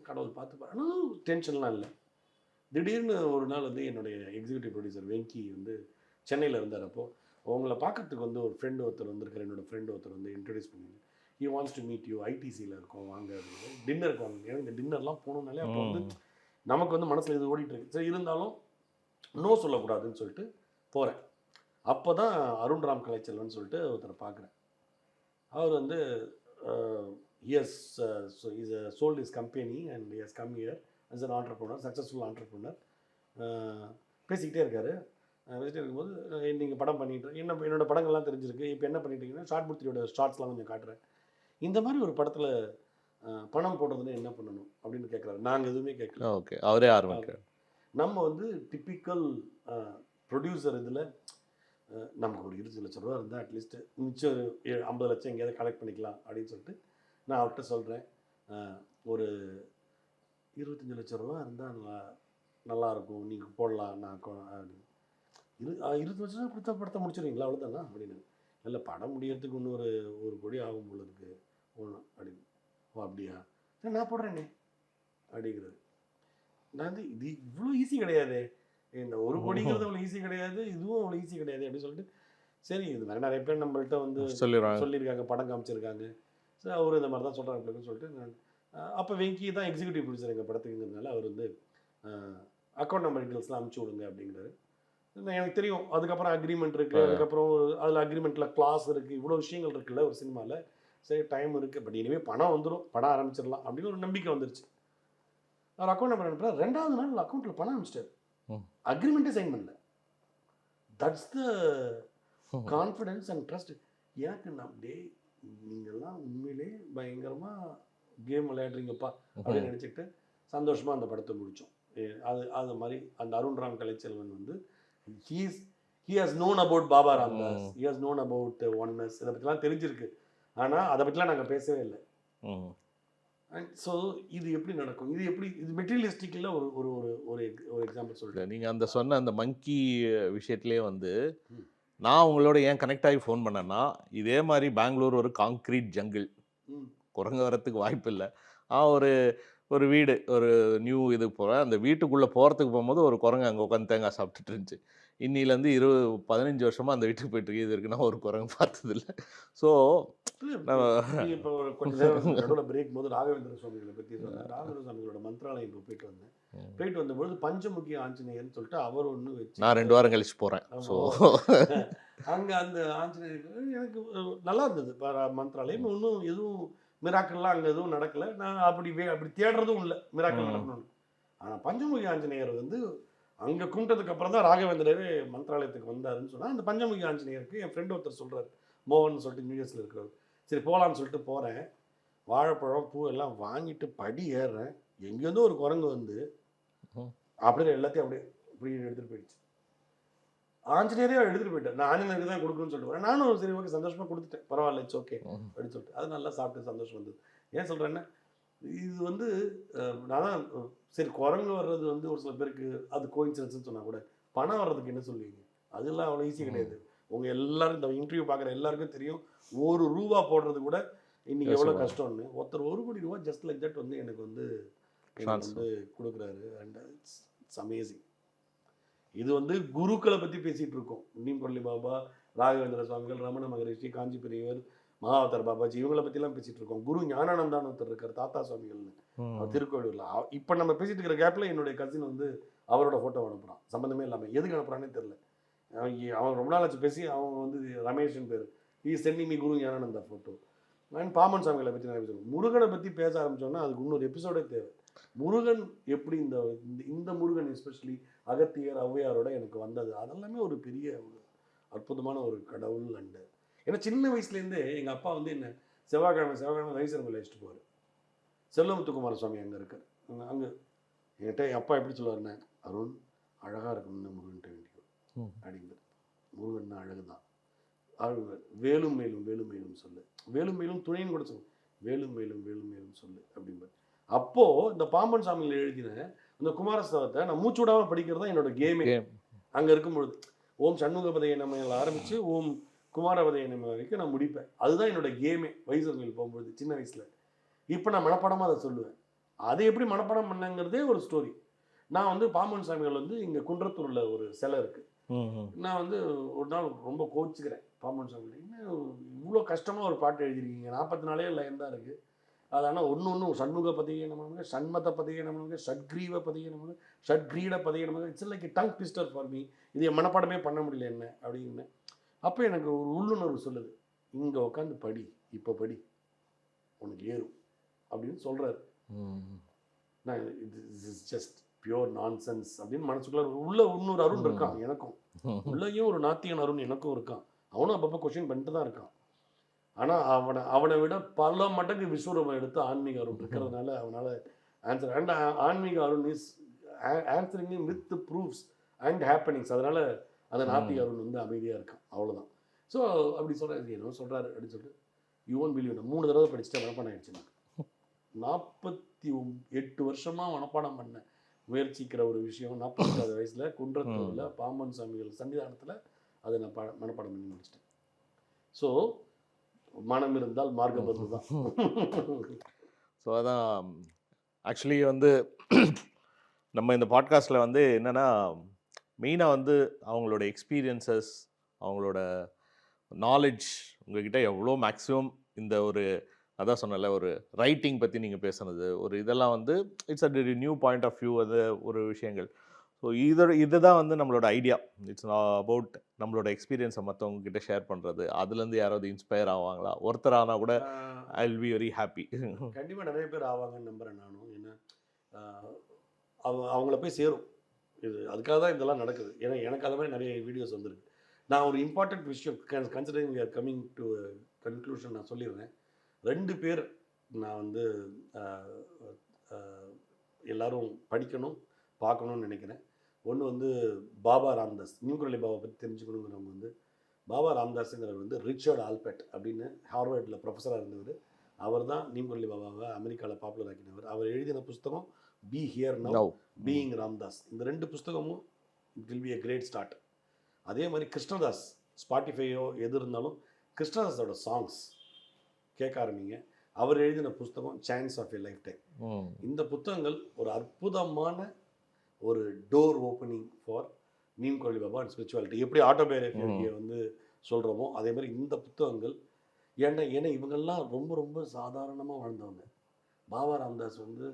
கடவுள் பார்த்து ஆனால் டென்ஷன்லாம் இல்லை. திடீர்னு ஒரு நாள் வந்து என்னுடைய எக்ஸிக்யூட்டிவ் ப்ரொடியூசர் வெங்கி வந்து சென்னையில் இருந்தார். அப்போது அவங்கள பார்க்கறதுக்கு வந்து ஒரு ஃப்ரெண்டு ஒருத்தர் வந்திருக்கார், என்னோடய ஃப்ரெண்டு ஒருத்தர் வந்து இன்ட்ரடியூஸ் பண்ணி, he wants to meet you, ஐடிசியில் இருக்கோம் வாங்க அப்படின்னு டின்னருக்கு வாங்க. ஏன்னா இந்த டின்னர்லாம் போகணுன்னாலே அப்போ வந்து நமக்கு வந்து மனசில் இது ஓடிட்டுருக்கு. சரி இருந்தாலும் நோ சொல்லக்கூடாதுன்னு சொல்லிட்டு போகிறேன். அப்போ தான் அருண்ராம் கலைச்செல்வன் சொல்லிட்டு ஒருத்தரை பார்க்குறேன். அவர் வந்து he has sold his company and he has come here as an entrepreneur, successful entrepreneur. பேசிக்கிட்டே இருக்காரு. பேசிகிட்டே இருக்கும்போது நீங்கள் படம் பண்ணிட்டு என்னோடய படங்கள்லாம் தெரிஞ்சிருக்கு, இப்போ என்ன பண்ணிட்டீங்கன்னா ஷார்ட் புத்திரியோட ஷார்ட்ஸ்லாம் கொஞ்சம் காட்டுறேன், இந்த மாதிரி ஒரு படத்தில் பணம் போடுறதுன்னு என்ன பண்ணணும் அப்படின்னு கேட்குறாரு. நாங்கள் எதுவுமே கேட்கல. ஓகே, அவரே ஆரம்பிக்கிறார். நம்ம வந்து டிப்பிக்கல் ப்ரொடியூசர் இதில் நமக்கு ஒரு 20 லட்ச ரூபா இருந்தால் அட்லீஸ்ட்டு மிச்சம் 50 லட்சம் எங்கேயாவது கலெக்ட் பண்ணிக்கலாம் அப்படின்னு சொல்லிட்டு நான் அவர்கிட்ட சொல்கிறேன், ஒரு 25 லட்ச ரூபா இருந்தால் நல்லாயிருக்கும், நீங்கள் போடலாம். நான் 20 லட்ச ரூபா கொடுத்தா படத்தை முடிச்சிடுவீங்களா அவ்வளோதானா அப்படின்னு. இல்லை படம் முடியறதுக்கு இன்னொரு 1 கோடி ஆகும் போல இருக்கு ஒன்று அப்படின்னு. ஓ அப்படியா, சரி நான் போடுறேனே அப்படிங்கிறது. நான் வந்து இது இவ்வளோ ஈஸி கிடையாது, இந்த 1 கோடிங்கிறது அவ்வளோ ஈஸி கிடையாது, இதுவும் அவ்வளோ ஈஸி கிடையாது அப்படின்னு சொல்லிட்டு சரி இது மாதிரி நிறைய பேர் நம்மள்கிட்ட வந்து சொல்லியிருக்காங்க, படம் காமிச்சிருக்காங்க. ஸோ அவர் இந்த மாதிரி தான் சொல்கிறாங்க அப்படின்னு சொல்லிட்டு நான் அப்போ வெங்கி தான் எக்ஸிக்யூட்டிவ் ப்ரொடியூசர் எங்கள் படத்துக்குங்கிறதுனால அவர் வந்து அக்கௌண்ட் நம்பர் டீட்டெயில்ஸ்லாம் அனுப்பிச்சி விடுங்க அப்படிங்கிறாரு. எனக்கு தெரியும் அதுக்கப்புறம் அக்ரிமெண்ட் இருக்குது, அதுக்கப்புறம் அதில் அக்ரிமெண்ட்டில் கிளாஸ் இருக்குது, இவ்வளோ விஷயங்கள் இருக்குல்ல ஒரு சினிமாவில். சரி டைம் இருக்குது, பட் இனிமேல் பணம் வந்துடும், படம் ஆரம்பிச்சிடலாம் அப்படின்னு ஒரு நம்பிக்கை வந்துருச்சு. அவர் அக்கௌண்ட் நம்பர் அனுப்புகிறார். 2வது நாள் அக்கௌண்ட்டில் பணம் அனுப்பிச்சிட்டார், அக்ரிமெண்ட்டே சைன் பண்ணல. That's the confidence and trust. எனக்கு நம் டே நீங்கள்லாம் உண்மையிலே பயங்கரமாக கேம் விளையாடுறீங்கப்பா அப்படின்னு நினச்சிக்கிட்டு சந்தோஷமாக அந்த படத்தை முடித்தோம். அது மாதிரி அந்த அருண்ராம் கலைச்செல்வன் வந்து he has known about Baba Ramdas, he has known about oneness, இதை பற்றிலாம் தெரிஞ்சிருக்கு. ஆனால் அதை பற்றிலாம் நாங்கள் பேசவே இல்லை. ஸோ இது எப்படி நடக்கும், இது எப்படி, இது மெட்டீரியலிஸ்டிக்கில் ஒரு ஒரு ஒரு ஒரு எக்ஸாம்பிள் சொல்கிறேன். நீங்கள் அந்த சொன்ன அந்த மங்கி விஷயத்துலேயே வந்து நான் உங்களோட ஏன் கனெக்ட் ஆகி ஃபோன் பண்ணேன்னா, இதே மாதிரி பெங்களூர் ஒரு காங்க்ரீட் ஜங்கிள், குரங்கு வரத்துக்கு வாய்ப்பு இல்லை. ஒரு ஒரு வீடு ஒரு நியூ இதுக்கு போகிறேன். அந்த வீட்டுக்குள்ளே போகிறதுக்கு போகும்போது ஒரு குரங்கு அங்கே உட்காந்து தேங்காய் சாப்பிட்டுட்டு இருந்துச்சு. இன்னிலேருந்து 15 வருஷமாக அந்த வீட்டுக்கு போயிட்டுருக்கு. இது வரைக்கும் நான் ஒரு குரங்கு பார்த்ததில்ல. ஸோ நம்ம நீ இப்போ கொஞ்ச நேரம் நடுவில் பிரேக் போது ராகவேந்திர சுவாமிகளை பற்றி சொன்னேன். ராகவேந்திர சுவாமிகளோட மந்திராலயம் இப்போ போயிட்டு வந்தேன். போயிட்டு வந்தபொழுது பஞ்சமுகி ஆஞ்சநேயர்னு சொல்லிட்டு அவர் ஒன்று வச்சு நான் 2 வாரம் கழிச்சு போகிறேன். ஸோ அங்கே அந்த ஆஞ்சநேயர் எனக்கு நல்லா இருந்தது. மந்திராலயம் ஒன்றும் எதுவும் மிராக்கள்லாம் அங்கே எதுவும் நடக்கலை. நான் அப்படி தேடுறதும் இல்லை மிராக்கள் நடக்கணும்னு. ஆனால் பஞ்சமுகி ஆஞ்சநேயர் வந்து அங்கே கும்பிட்டதுக்கு அப்புறம் தான் ராகவேந்திரர் மந்திராலயத்துக்கு வந்தாருன்னு சொன்னால், அந்த பஞ்சமுகி ஆஞ்சநேயருக்கு என் ஃப்ரெண்டு ஒருத்தர் சொல்கிறார், மோகன் சொல்லிட்டு நியூஎஸில் இருக்கிறவர். சரி போகலான்னு சொல்லிட்டு போகிறேன். வாழைப்பழம் பூ எல்லாம் வாங்கிட்டு படி ஏறுறேன். எங்கேருந்தோ ஒரு குரங்கு வந்து அப்படியே எல்லாத்தையும் இப்படி எடுத்துகிட்டு போயிடுச்சு. ஆஞ்சநேயரே எடுத்துகிட்டு போயிட்டேன். நான் ஆஞ்சநேயருக்கு தான் கொடுக்கணும்னு சொல்லிட்டு வரேன். நானும் சரி ஓகே சந்தோஷமாக கொடுத்துட்டேன். பரவாயில்ல இட்ஸ் ஓகே அப்படின்னு சொல்லிட்டு அது நல்லா சாப்பிட்டு சந்தோஷம் வந்தது. ஏன் சொல்கிறேன்னா, இது வந்து நான் தான் சரி குரங்கு வர்றது வந்து ஒரு சில பேருக்கு அது கோயின்சிடன்ஸ்னு சொன்னால் கூட பணம் வர்றதுக்கு என்ன சொல்லுவீங்க? அதெல்லாம் அவ்வளோ ஈஸி கிடையாது. உங்கள் எல்லாரும் இந்த இன்டர்வியூ பார்க்குற எல்லாருக்கும் தெரியும், ₹1 போடுறது கூட இன்னைக்கு எவ்வளோ கஷ்டம்னு. ஒருத்தர் ₹1 கோடி ஜஸ்ட் லைக் தட் வந்து எனக்கு வந்து கொடுக்குறாரு. And it's amazing. இது வந்து குருக்களை பற்றி பேசிகிட்டு இருக்கோம். நீம்கொல்லி பாபா, ராகவேந்திர சுவாமிகள், ரமண மகரிஷி, காஞ்சி பெரியவர், மகாவதார் பாபாஜி, இவங்களை பற்றிலாம் பேசிகிட்டு இருக்கோம். குரு ஞானானந்தான்னு ஒருத்தர் இருக்கார், தாத்தா சுவாமிகள்னு, திருக்கோவிலூரில். இப்போ நம்ம பேசிகிட்டு இருக்கிற கேப்பில் என்னுடைய கசின் வந்து அவரோட ஃபோட்டோ அனுப்புகிறான். சம்மந்தமே இல்லாமல் எதுக்கு அனுப்புகிறானே தெரில. அவன் ரொம்ப நாள் ஆச்சு பேசி. அவங்க வந்து ரமேஷன் பேர். சென்டிங் மீ குரு ஞானானந்தா ஃபோட்டோ. நான் பாமன் சாமிகளை பற்றி நிறைய பேசுவேன். முருகனை பற்றி பேச ஆரம்பித்தோன்னா அதுக்கு இன்னொரு எபிசோடே தேவை. முருகன் எப்படி இந்த முருகன் எஸ்பெஷலி அகத்தியர் ஔவையாரோட எனக்கு வந்தது அதெல்லாமே ஒரு பெரிய ஒரு அற்புதமான ஒரு கடவுள். அண்டு ஏன்னா சின்ன வயசுலேருந்தே எங்கள் அப்பா வந்து என்ன செவ்வாய்க்கிழமை வைசரங்களை அழைச்சிட்டு போவார். செல்லமுத்துக்குமார சுவாமி அங்கே இருக்கார். அங்கே என்கிட்ட என் அப்பா எப்படி சொல்லுவாருன்னா, அருண் அழகாக இருக்கணும்னு முருகன்ட்ட வேண்டியோ அப்படிங்கிறது. முருகன்னா அழகு தான். வேலும் மேலும் வேலும் மேலும் சொல்லு, வேலும் மேலும் துணைன்னு கூட சொல்லு, வேலும் மேலும் வேலும் மேலும் சொல்லு அப்படிங்கிறது. அப்போது இந்த பாம்பன் சாமியில் எழுதின அந்த குமாரஸ்தவத்தை நான் மூச்சு விடாமல் படிக்கிறது தான் என்னோட கேமே. அங்கே இருக்கும்பொழுது ஓம் சண்முகபதைய நம்ம ஆரம்பித்து ஓம் குமாரபதைய நம்ம வரைக்கும் நான் முடிப்பேன். அதுதான் என்னோட கேமே வைசர்கள் போகும்பொழுது சின்ன வயசில். இப்போ நான் மனப்பாடமாக அதை சொல்லுவேன். அதை எப்படி மனப்பாடம் பண்ணங்கிறதே ஒரு ஸ்டோரி. நான் வந்து பாம்பன் சாமிகள் வந்து இங்கே குன்றத்தூரில் ஒரு சிலை இருக்குது. நான் வந்து ஒரு நாள் ரொம்ப கோச்சிக்கிறேன் பாம்பன் சாமிகள், இன்னும் இவ்வளோ கஷ்டமாக ஒரு பாட்டு எழுதியிருக்கீங்க, 44 லைன் தான் இருக்குது. அது ஆனால் ஒன்று சண்முக பதிகை நமக்கு, சண்மத பதிகை நமக்கு, ஷட்கிரீவ பதிகை நமக்கு, ஷட்கிரீட பதிகை நமக்கு. It's like tongue twister for me. இது என் மனப்பாடமே பண்ண முடியல என்ன அப்படின்னு. அப்போ எனக்கு ஒரு உள்ளுணர்வு சொல்லுது, இங்கே உட்காந்து படி, இப்போ படி, உனக்கு ஏறும் அப்படின்னு சொல்கிறாரு. நான் இஸ் ஜஸ்ட் பியோர் நான்சென்ஸ் அப்படின்னு மனசுக்குள்ள உள்ள இன்னொரு அருண் இருக்கான் எனக்கும். உள்ளேயும் ஒரு நாத்தியன் அருண் எனக்கும் இருக்கான். அவனும் அப்பப்போ கொஸ்டின் பண்ணிட்டு தான் இருக்கான். ஆனால் அவனை விட பல மடங்கு விஸ்வரூபம் எடுத்து ஆன்மீக அருண் இருக்கிறதுனால அவனால் ஆன்சர். அண்ட் ஆன்மீக Arun is answering with proofs and happenings. அதனால் அந்த நாத்திக அருண் வந்து அமைதியாக இருக்கான், அவ்வளோதான். ஸோ அப்படி சொல்கிறாரு, என்ன சொல்கிறாரு அப்படின்னு சொல்லிட்டு யூ ஒன்ட் பிலீவ். 3 தடவை படிச்சுட்டு மனப்பாடம் ஆகிடுச்சு. நான் 48 வருஷமாக மனப்பாடம் பண்ண முயற்சிக்கிற ஒரு விஷயம் 40 வயசில் குன்றத்தூரில் பாம்பன் சாமிகள் சன்னிதானத்தில் அதை நான் மனப்பாடம் பண்ணி முடிச்சிட்டேன். ஸோ மனம் இருந்தால் மார்க்கம் வந்து தான். ஸோ அதான் ஆக்சுவலி வந்து நம்ம இந்த பாட்காஸ்ட்டில் வந்து என்னென்னா மெயினாக வந்து அவங்களோட எக்ஸ்பீரியன்சஸ், அவங்களோட நாலேஜ் உங்ககிட்ட எவ்வளோ மேக்ஸிமம் இந்த ஒரு அதான் சொன்னல ஒரு ரைட்டிங் பற்றி நீங்கள் பேசுனது ஒரு இதெல்லாம் வந்து it's a new point of view அது ஒரு விஷயங்கள். ஸோ இதுதான் வந்து நம்மளோட ஐடியா. இட்ஸ் அபவுட் நம்மளோட எக்ஸ்பீரியன்ஸை மற்றவங்க கிட்ட ஷேர் பண்ணுறது. அதுலேருந்து யாராவது இன்ஸ்பயர் ஆவாங்களா? ஒருத்தர் ஆனால் கூட I will be very happy. கண்டிப்பாக நிறைய பேர் ஆவாங்கன்னு நம்புகிறேன் நானும். ஏன்னா அவங்கள போய் சேரும் இது. அதுக்காக தான் இதெல்லாம் நடக்குது. ஏன்னா எனக்கு அது மாதிரி நிறைய வீடியோஸ் வந்துருக்கு. நான் ஒரு இம்பார்ட்டண்ட் விஷயம் considering we are coming to conclusion நான் சொல்லிடுறேன். 2 பேர் நான் வந்து எல்லோரும் படிக்கணும் பார்க்கணும்னு நினைக்கிறேன். ஒன்று வந்து பாபா ராம்தாஸ். நியூக்ரலி பாபா பற்றி தெரிஞ்சுக்கணுங்கிறவங்க வந்து பாபா ராம்தாஸுங்கிறவர் வந்து ரிச்சர்ட் ஆல்பர்ட் அப்படின்னு ஹார்வர்டில் ப்ரொஃபஸராக இருந்தவர். அவர் தான் நியூக்ரலி பாபாவை அமெரிக்காவில் பாப்புலர் ஆக்கினவர். அவர் எழுதின புஸ்தகம் be here now, being Ramdas. இந்த 2 புஸ்தகமும் it will be a great start. அதே மாதிரி கிருஷ்ணதாஸ், ஸ்பாட்டிஃபையோ எது இருந்தாலும் கிருஷ்ணதாஸோட சாங்ஸ் கேட்க ஆரம்பிங்க. அவர் எழுதின புஸ்தகம் chance of a lifetime. இந்த புத்தகங்கள் ஒரு அற்புதமான ஒரு door opening for Neem Karoli Baba and spirituality. எப்படி ஆட்டோபயோகிராஃபியை வந்து சொல்கிறோமோ அதே மாதிரி இந்த புத்தகங்கள் ஏன்னா இவங்கெல்லாம் ரொம்ப ரொம்ப சாதாரணமாக வாழ்ந்தவங்க. பாபா ராம்தாஸ் வந்து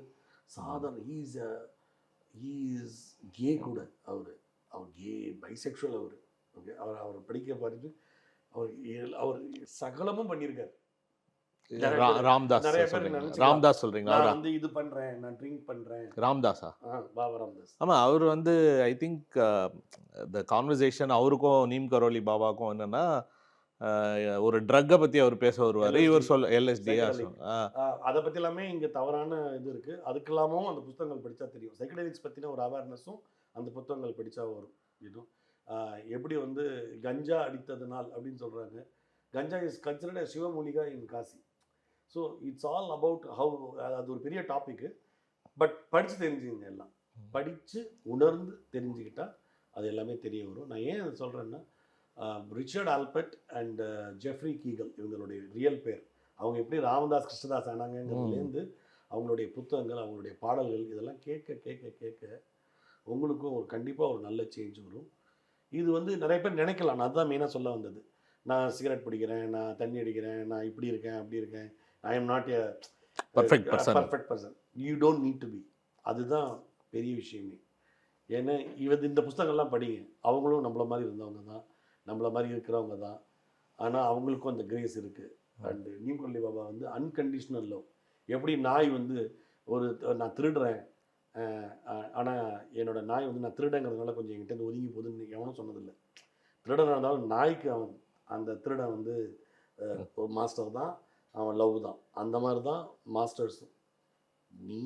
சாதாரண ஈஸ் கே கூட. அவர் கே பைசெக்ஷுவல். அவர் ஓகே, அவர் படிக்க பார்த்து அவர் சகலமும் பண்ணியிருக்காரு. ராம்தாஸ் சொல்றீங்களா? நான் வந்து இது பண்றேன், நான் ட்ரிங்க் பண்றேன். ராம்தாஸா? பாபா ராம்தாஸ். ஆமா, அவர் வந்து ஐ திங்க் த கான்வர்சேஷன் அவருக்கும் நீம் கரோலி பாபாவுக்கும் என்னன்னா, ஒரு ட்ரக்கை பத்தி அவர் பேச வருவார். இவர் எல்எஸ்டியா அதை பத்தி எல்லாமே இங்க தவறான இது இருக்கு. அதுக்கெல்லாமும் அந்த புத்தகங்கள் படிச்சா தெரியும். சைக்கடெலிக்ஸ் பத்தின ஒரு அவேர்னஸும் அந்த புத்தகங்கள் படிச்சா வரும். இன்னும் எப்படி வந்து கஞ்சா அடித்ததுனால் அப்படின்னு சொல்றாங்க. Ganja is considered Sivamulika in Kashi. So it's all about how, அது ஒரு பெரிய டாபிக்கு. பட் படித்து தெரிஞ்சுங்க, எல்லாம் படித்து உணர்ந்து தெரிஞ்சுக்கிட்டா அது எல்லாமே தெரிய வரும். நான் ஏன் அதை சொல்கிறேன்னா, Richard Albert and Jeffrey Kegel இவங்களுடைய ரியல் பேர். அவங்க எப்படி ராமதாஸ் கிருஷ்ணதாஸ் ஆனாங்கிறதுலேருந்து அவங்களுடைய புத்தகங்கள், அவங்களுடைய பாடல்கள் இதெல்லாம் கேட்க கேட்க கேட்க உங்களுக்கும் ஒரு கண்டிப்பாக ஒரு நல்ல சேஞ்ச் வரும். இது வந்து நிறைய பேர் நினைக்கலாம், நான் அதுதான் மெயினாக சொல்ல வந்தது. நான் சிகரெட் பிடிக்கிறேன், நான் தண்ணி அடிக்கிறேன், நான் இப்படி இருக்கேன் அப்படி இருக்கேன், I am not a perfect person. You don't need to be. அதுதான் பெரிய விஷயமே. ஏன்னா இந்த புஸ்தகங்கள்லாம் படிங்க. அவங்களும் நம்மள மாதிரி இருந்தவங்க தான், நம்மள மாதிரி இருக்கிறவங்க தான். ஆனால் அவங்களுக்கும் அந்த கிரேஸ் இருக்குது. அண்டு நீம் கொல்லி பாபா வந்து அன்கண்டிஷ்னல் லவ். எப்படி நாய் வந்து நான் திருடுறேன், ஆனால் என்னோட நாய் வந்து நான் திருடங்கிறதுனால கொஞ்சம் என்கிட்ட ஒதுங்கி போகுதுன்னு எவனும் சொன்னதில்லை. திருடனாக இருந்தாலும் நாய்க்கு அவன் அந்த திருடன் வந்து ஒரு மாஸ்டர் தான், அவன் லவ் தான். அந்த மாதிரி தான் மாஸ்டர்ஸும். நீ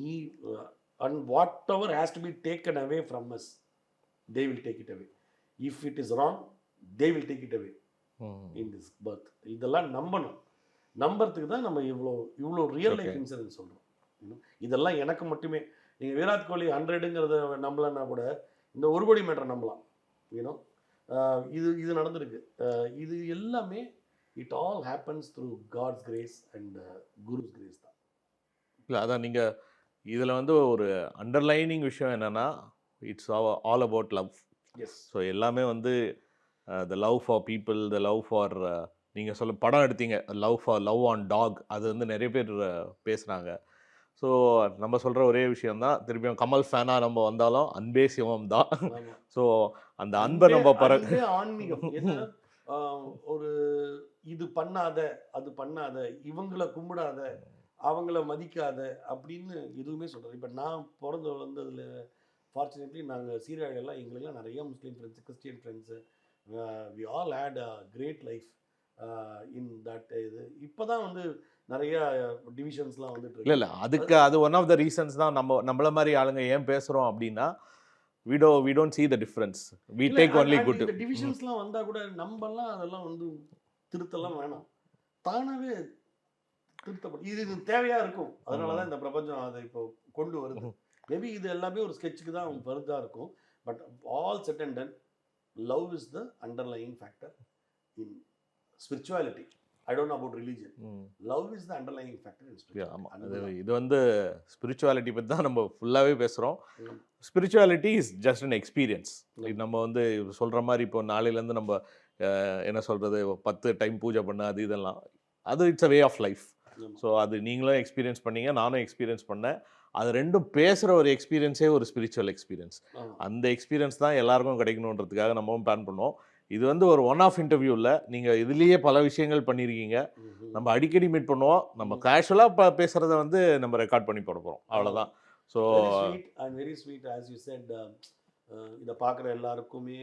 and what ever has to be taken away from us, they will take it away. If it is wrong, they will take it away in this birth. இதெல்லாம் நம்பணும். நம்புறதுக்கு தான் நம்ம இவ்வளோ ரியல் லைஃப் இன்சூரன்ஸ் சொல்கிறோம். இதெல்லாம் எனக்கு மட்டுமே. நீங்கள் விராட் கோலி 100ங்கிறத நம்பலன்னா கூட இந்த 1 கோடி மீட்டரை நம்பலாம். யூனோ இது நடந்திருக்கு. இது எல்லாமே it all happens through God's grace and guru's grace தான். இல்லை, அதான் நீங்கள் இதில் வந்து ஒரு அண்டர்லைனிங் விஷயம் என்னென்னா, it's all about love. Yes. So எல்லாமே வந்து the love for people, the love for, நீங்கள் சொல்ல படம் எடுத்தீங்க லவ் ஆன் டாக், அது வந்து நிறைய பேர் பேசுகிறாங்க. ஸோ நம்ம சொல்கிற ஒரே விஷயந்தான், திருப்பியும் கமல் ஃபேனாக நம்ம வந்தாலும் அன்பே சிவம் தான். ஸோ அந்த அன்பை நம்ம ஆன்மீகம் என்ன, ஒரு இது பண்ணாத, அது பண்ணாத, இவங்களை கும்பிடாத, அவங்கள மதிக்காத அப்படின்னு எதுவுமே சொல்கிறது. இப்போ நான் பிறந்து வந்ததில் ஃபார்ச்சுனேட்லி நாங்கள் சீர்காழியெல்லாம் எங்களுக்கெல்லாம் நிறைய Muslim friends, Christian friends, we all had a great life in that. இது இப்போ தான் வந்து நிறைய டிவிஷன்ஸ்லாம் வந்துட்டு இல்லை அதுக்கு அது ஒன் ஆஃப் த ரீசன்ஸ் தான். நம்மள மாதிரி ஆளுங்க ஏன் பேசுகிறோம் அப்படின்னா, we don't see the difference, we take only good. இந்த டிவிஷன்ஸ்லாம் வந்தால் கூட நம்மலாம் அதெல்லாம் வந்து திருத்தலாம் வேணாம், தானாகவே திருத்தப்படும். இது தேவையாக இருக்கும். அதனால தான் இந்த பிரபஞ்சம் அதை இப்போ கொண்டு வருது. மேபி இது எல்லாமே ஒரு ஸ்கெட்சுக்கு தான் வருதாக இருக்கும். But all set and ton, love is the underlying factor in spirituality. I don't know about religion. Love is the underlying factor in spirituality. ஆமாம், இது வந்து ஸ்பிரிச்சுவாலிட்டி பற்றி தான் நம்ம ஃபுல்லாகவே பேசுகிறோம். Spirituality is just an experience. நம்ம வந்து சொல்கிற மாதிரி இப்போ நாளையிலேருந்து நம்ம என்ன சொல்கிறது 10 டைம் பூஜை பண்ண அது இதெல்லாம், அது it's a way of life. So அது நீங்களும் எக்ஸ்பீரியன்ஸ் பண்ணீங்க, நானும் எக்ஸ்பீரியன்ஸ் பண்ணேன். அது ரெண்டும் பேசுகிற ஒரு எக்ஸ்பீரியன்ஸே ஒரு ஸ்பிரிச்சுவல் எக்ஸ்பீரியன்ஸ். அந்த எக்ஸ்பீரியன்ஸ் தான் எல்லாருக்கும் கிடைக்கணுன்றதுக்காக நம்மவும் பிளான் பண்ணோம். இது வந்து ஒரு ஒன் ஆஃப் இன்டர்வியூவில் நீங்கள் இதுலேயே பல விஷயங்கள் பண்ணியிருக்கீங்க. நம்ம அடிக்கடி மீட் பண்ணுவோம். நம்ம கேஷுவலாக பேசுகிறத வந்து நம்ம ரெக்கார்ட் பண்ணி போட போகிறோம், அவ்வளோதான். So very sweet as you said. இதை பார்க்குற எல்லாருக்குமே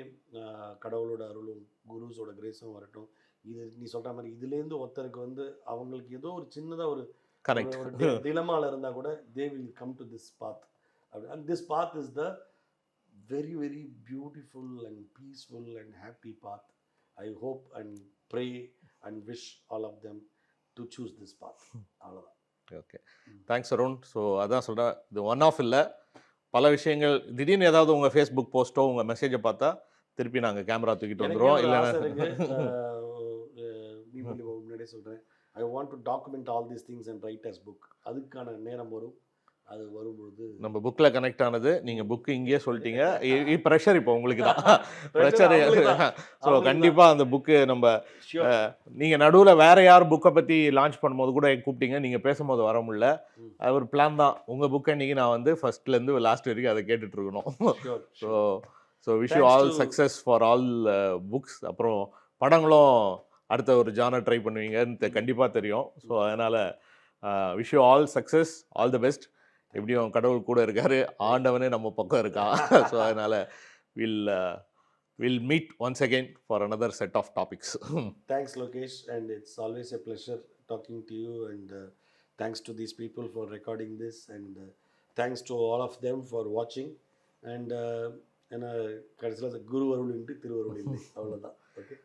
கடவுளோட அருளும் குருஸோட கிரேஸும் வரட்டும். இது நீ சொல்கிற மாதிரி இதுலேருந்து ஒருத்தருக்கு வந்து அவங்களுக்கு ஏதோ ஒரு சின்னதாக ஒரு திலமால இருந்தால் கூட they will come to this path. And this path is the very, very beautiful and peaceful and happy path. I hope and pray and wish all of them to choose this path. அவ்வளோதான். Okay, thanks Arun. So அதான் சொல்கிறேன், இது one of இல்லை, பல விஷயங்கள். திடீர்னு ஏதாவது உங்கள் ஃபேஸ்புக் போஸ்ட்டோ உங்கள் மெசேஜை பார்த்தா திருப்பி நாங்கள் கேமரா தூக்கிட்டு வந்துடுவோம். இல்லை முன்னாடியே சொல்கிறேன், I want to document all these things and write as book. அதுக்கான நேரம் வரும். அது வரும்பொழுது நம்ம புக்கில் கனெக்ட் ஆனது, நீங்கள் புக்கு இங்கேயே சொல்லிட்டீங்க. ப்ரெஷர் இப்போ உங்களுக்கு தான். Pressure pressure. அவங்களுக்கு தான். ஸோ அவங்களுக்கு கண்டிப்பாக அந்த புக்கு நம்ம Sure. நீங்கள் நடுவில் வேற யார் புக்கை பற்றி லான்ச் பண்ணும்போது கூட கூப்பிட்டீங்க, நீங்கள் பேசும்போது வர முடியல. ம். அது ஒரு பிளான் தான். உங்கள் புக்கை இன்றைக்கி நான் வந்து ஃபர்ஸ்ட்லேருந்து லாஸ்ட் வரைக்கும் அதை கேட்டுட்டு இருக்கணும். Sure, so sure. So wish you Thanks all to- success for all books. அப்புறம் படங்களும் அடுத்த ஒரு ஜானர் ட்ரை பண்ணுவீங்கன்னு கண்டிப்பாக தெரியும். ஸோ அதனால் wish you all success, all the best. எப்படியும் கடவுள் கூட இருக்காரு, ஆண்டவனே நம்ம பக்கம் இருக்கான். ஸோ அதனால் will meet once again for another set of topics. Thanks, Lokesh, and it's always a pleasure talking to you, and thanks to these people for recording this, and thanks to all of them for watching, and கடைசியில் குரு அருள் இன்றி திருவருள் இல்லை, அவ்வளோதான். Okay.